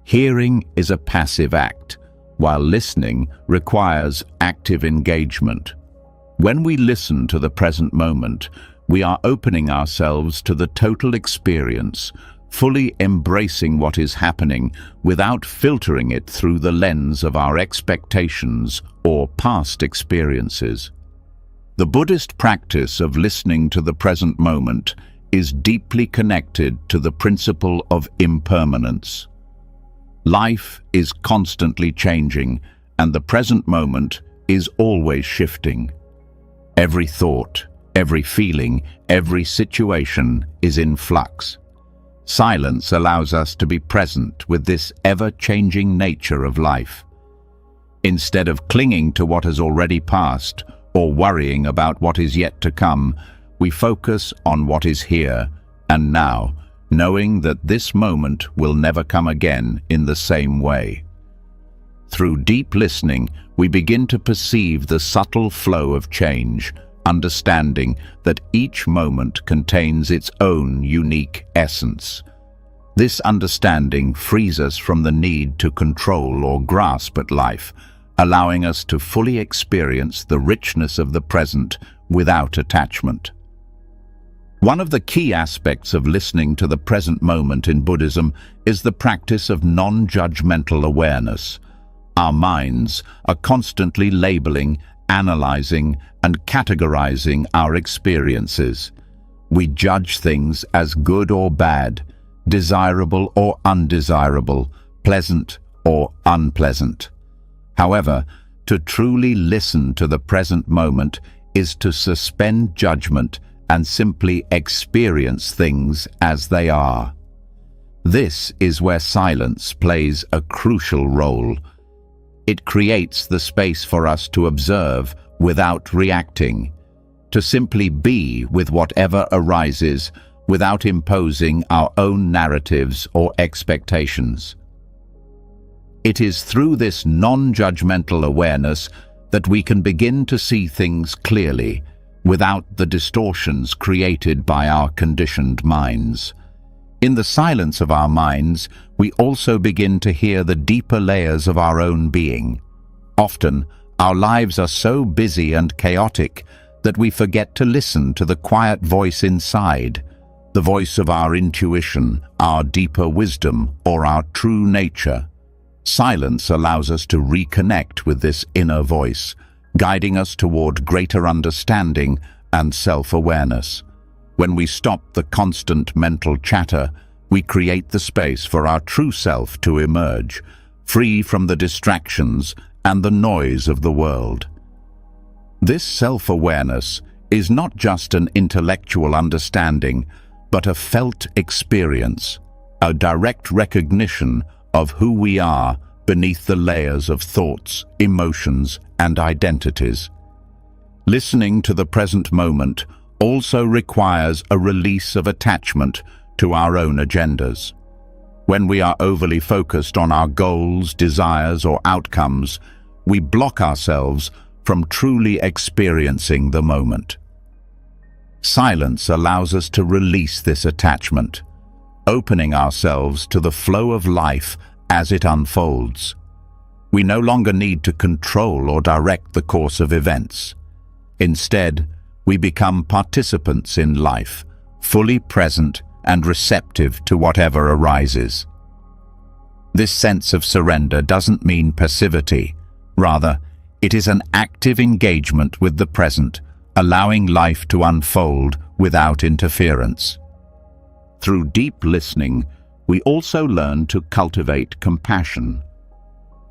Speaker 1: Hearing is a passive act, while listening requires active engagement. When we listen to the present moment, we are opening ourselves to the total experience, fully embracing what is happening without filtering it through the lens of our expectations or past experiences. The Buddhist practice of listening to the present moment is deeply connected to the principle of impermanence. Life is constantly changing, and the present moment is always shifting. Every thought, every feeling, every situation is in flux. Silence allows us to be present with this ever-changing nature of life. Instead of clinging to what has already passed or worrying about what is yet to come, we focus on what is here and now, knowing that this moment will never come again in the same way. Through deep listening, we begin to perceive the subtle flow of change, understanding that each moment contains its own unique essence. This understanding frees us from the need to control or grasp at life, allowing us to fully experience the richness of the present without attachment. One of the key aspects of listening to the present moment in Buddhism is the practice of non-judgmental awareness. Our minds are constantly labeling, analyzing, and categorizing our experiences. We judge things as good or bad, desirable or undesirable, pleasant or unpleasant. However, to truly listen to the present moment is to suspend judgment and simply experience things as they are. This is where silence plays a crucial role. It creates the space for us to observe without reacting, to simply be with whatever arises without imposing our own narratives or expectations. It is through this non-judgmental awareness that we can begin to see things clearly, without the distortions created by our conditioned minds. In the silence of our minds, we also begin to hear the deeper layers of our own being. Often, our lives are so busy and chaotic that we forget to listen to the quiet voice inside, the voice of our intuition, our deeper wisdom, or our true nature. Silence allows us to reconnect with this inner voice, guiding us toward greater understanding and self-awareness. When we stop the constant mental chatter, we create the space for our true self to emerge, free from the distractions and the noise of the world. This self-awareness is not just an intellectual understanding, but a felt experience, a direct recognition of who we are beneath the layers of thoughts, emotions, and identities. Listening to the present moment also requires a release of attachment to our own agendas. When we are overly focused on our goals, desires, or outcomes, we block ourselves from truly experiencing the moment. Silence allows us to release this attachment, opening ourselves to the flow of life as it unfolds. We no longer need to control or direct the course of events. Instead, we become participants in life, fully present and receptive to whatever arises. This sense of surrender doesn't mean passivity. Rather, it is an active engagement with the present, allowing life to unfold without interference. Through deep listening, we also learn to cultivate compassion.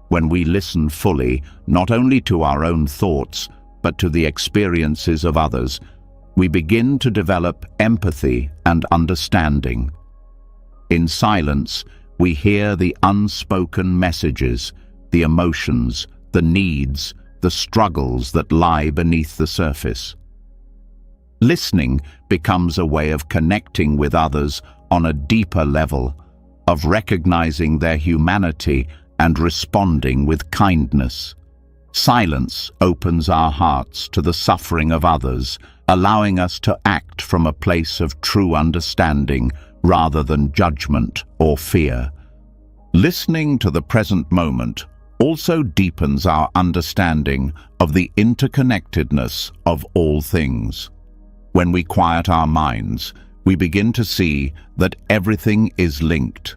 Speaker 1: When we listen fully, not only to our own thoughts, but to the experiences of others, we begin to develop empathy and understanding. In silence, we hear the unspoken messages, the emotions, the needs, the struggles that lie beneath the surface. Listening becomes a way of connecting with others on a deeper level, of recognizing their humanity and responding with kindness. Silence opens our hearts to the suffering of others, allowing us to act from a place of true understanding rather than judgment or fear. Listening to the present moment also deepens our understanding of the interconnectedness of all things. When we quiet our minds, we begin to see that everything is linked.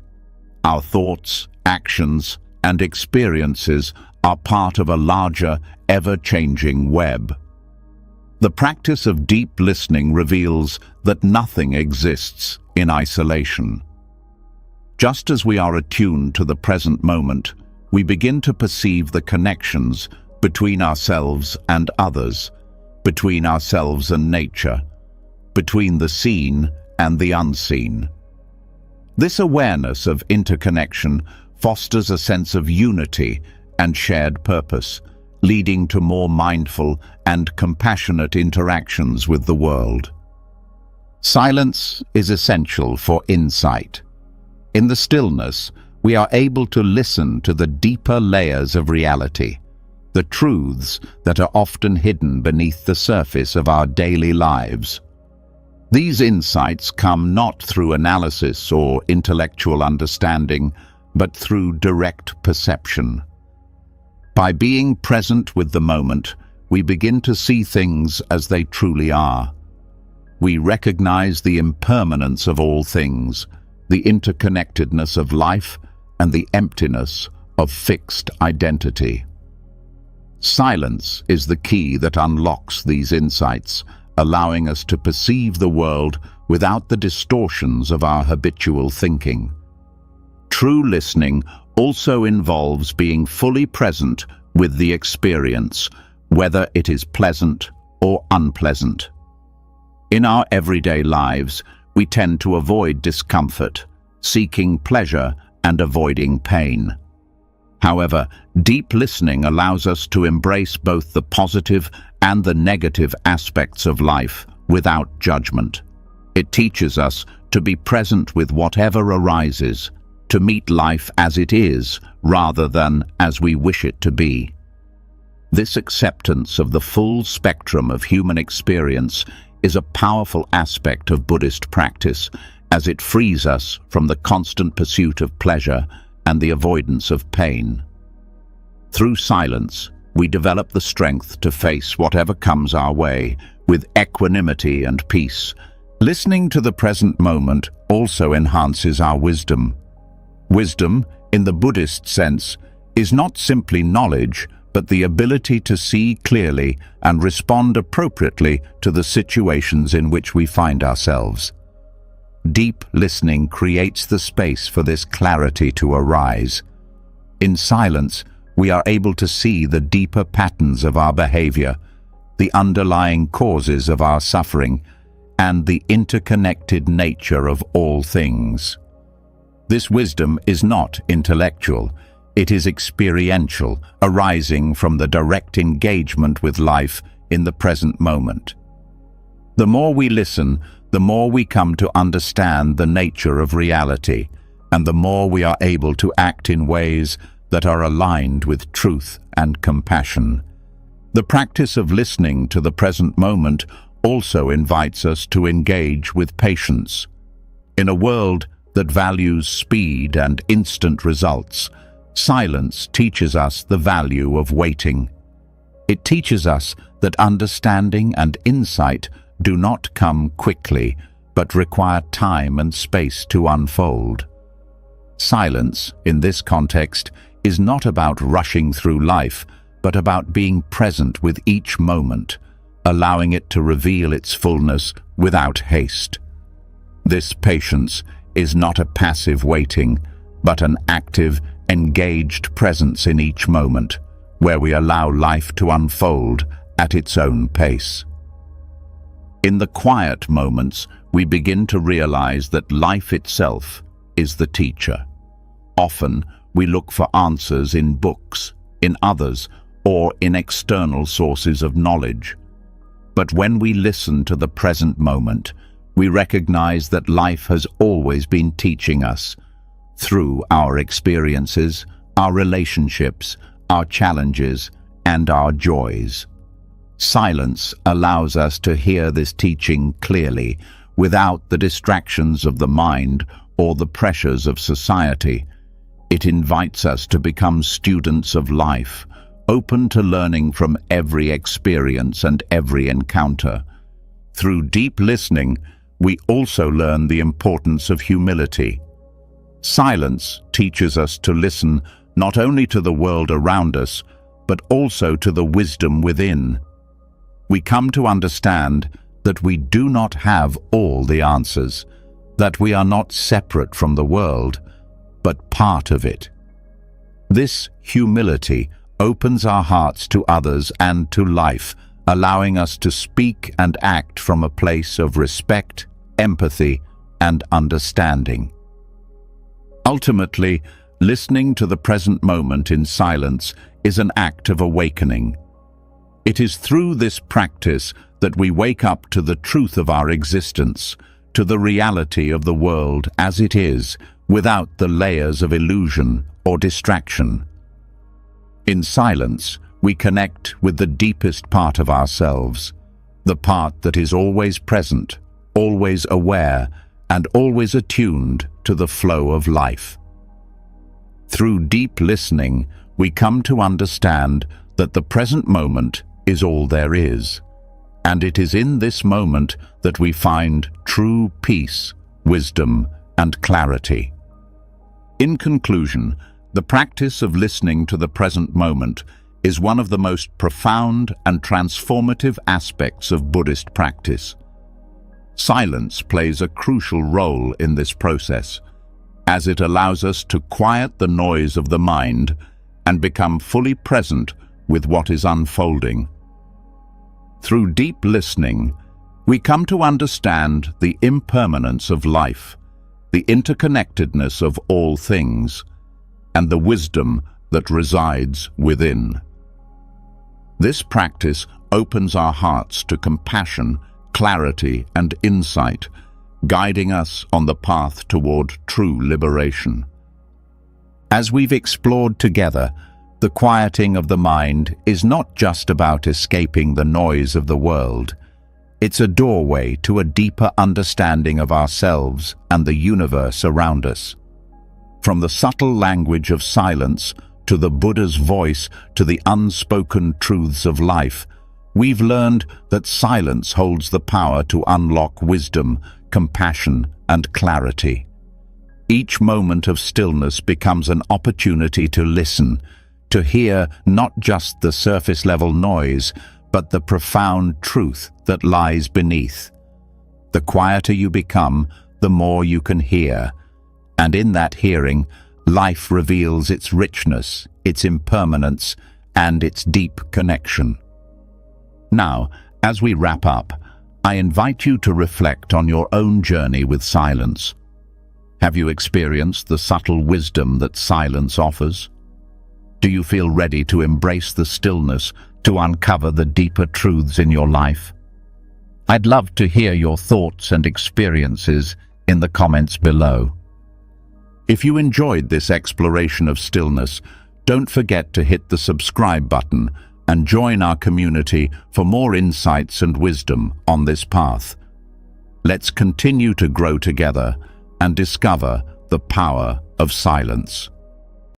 Speaker 1: Our thoughts, actions, and experiences are part of a larger, ever-changing web. The practice of deep listening reveals that nothing exists in isolation. Just as we are attuned to the present moment, we begin to perceive the connections between ourselves and others, between ourselves and nature, between the seen and the unseen. This awareness of interconnection fosters a sense of unity and shared purpose, leading to more mindful and compassionate interactions with the world. Silence is essential for insight. In the stillness, we are able to listen to the deeper layers of reality, the truths that are often hidden beneath the surface of our daily lives. These insights come not through analysis or intellectual understanding, but through direct perception. By being present with the moment, we begin to see things as they truly are. We recognize the impermanence of all things, the interconnectedness of life, and the emptiness of fixed identity. Silence is the key that unlocks these insights, allowing us to perceive the world without the distortions of our habitual thinking. True listening also involves being fully present with the experience, whether it is pleasant or unpleasant. In our everyday lives, we tend to avoid discomfort, seeking pleasure and avoiding pain. However, deep listening allows us to embrace both the positive and the negative aspects of life without judgment. It teaches us to be present with whatever arises, to meet life as it is rather than as we wish it to be. This acceptance of the full spectrum of human experience is a powerful aspect of Buddhist practice, as it frees us from the constant pursuit of pleasure and the avoidance of pain. Through silence, we develop the strength to face whatever comes our way with equanimity and peace. Listening to the present moment also enhances our wisdom. Wisdom, in the Buddhist sense, is not simply knowledge, but the ability to see clearly and respond appropriately to the situations in which we find ourselves. Deep listening creates the space for this clarity to arise. In silence, we are able to see the deeper patterns of our behavior, the underlying causes of our suffering, and the interconnected nature of all things. This wisdom is not intellectual, it is experiential, arising from the direct engagement with life in the present moment. The more we listen, the more we come to understand the nature of reality, and the more we are able to act in ways that are aligned with truth and compassion. The practice of listening to the present moment also invites us to engage with patience. In a world that values speed and instant results, silence teaches us the value of waiting. It teaches us that understanding and insight do not come quickly, but require time and space to unfold. Silence, in this context, is not about rushing through life, but about being present with each moment, allowing it to reveal its fullness without haste. This patience is not a passive waiting, but an active, engaged presence in each moment, where we allow life to unfold at its own pace. In the quiet moments, we begin to realize that life itself is the teacher. Often, we look for answers in books, in others, or in external sources of knowledge. But when we listen to the present moment, we recognize that life has always been teaching us through our experiences, our relationships, our challenges, and our joys. Silence allows us to hear this teaching clearly, without the distractions of the mind or the pressures of society. It invites us to become students of life, open to learning from every experience and every encounter. Through deep listening, we also learn the importance of humility. Silence teaches us to listen not only to the world around us, but also to the wisdom within. We come to understand that we do not have all the answers, that we are not separate from the world, but part of it. This humility opens our hearts to others and to life, allowing us to speak and act from a place of respect, empathy, and understanding. Ultimately, listening to the present moment in silence is an act of awakening. It is through this practice that we wake up to the truth of our existence, to the reality of the world as it is, without the layers of illusion or distraction. In silence, we connect with the deepest part of ourselves, the part that is always present, always aware, and always attuned to the flow of life. Through deep listening, we come to understand that the present moment is all there is, and it is in this moment that we find true peace, wisdom, and clarity. In conclusion, the practice of listening to the present moment is one of the most profound and transformative aspects of Buddhist practice. Silence plays a crucial role in this process, as it allows us to quiet the noise of the mind and become fully present with what is unfolding. Through deep listening, we come to understand the impermanence of life, the interconnectedness of all things, and the wisdom that resides within. This practice opens our hearts to compassion, clarity, and insight, guiding us on the path toward true liberation. As we've explored together, the quieting of the mind is not just about escaping the noise of the world. It's a doorway to a deeper understanding of ourselves and the universe around us. From the subtle language of silence to the Buddha's voice to the unspoken truths of life, we've learned that silence holds the power to unlock wisdom, compassion, and clarity. Each moment of stillness becomes an opportunity to listen, to hear not just the surface-level noise, but the profound truth that lies beneath. The quieter you become, the more you can hear, and in that hearing, life reveals its richness, its impermanence, and its deep connection. Now, as we wrap up, I invite you to reflect on your own journey with silence. Have you experienced the subtle wisdom that silence offers? Do you feel ready to embrace the stillness, to uncover the deeper truths in your life? I'd love to hear your thoughts and experiences in the comments below. If you enjoyed this exploration of stillness, don't forget to hit the subscribe button and join our community for more insights and wisdom on this path. Let's continue to grow together and discover the power of silence.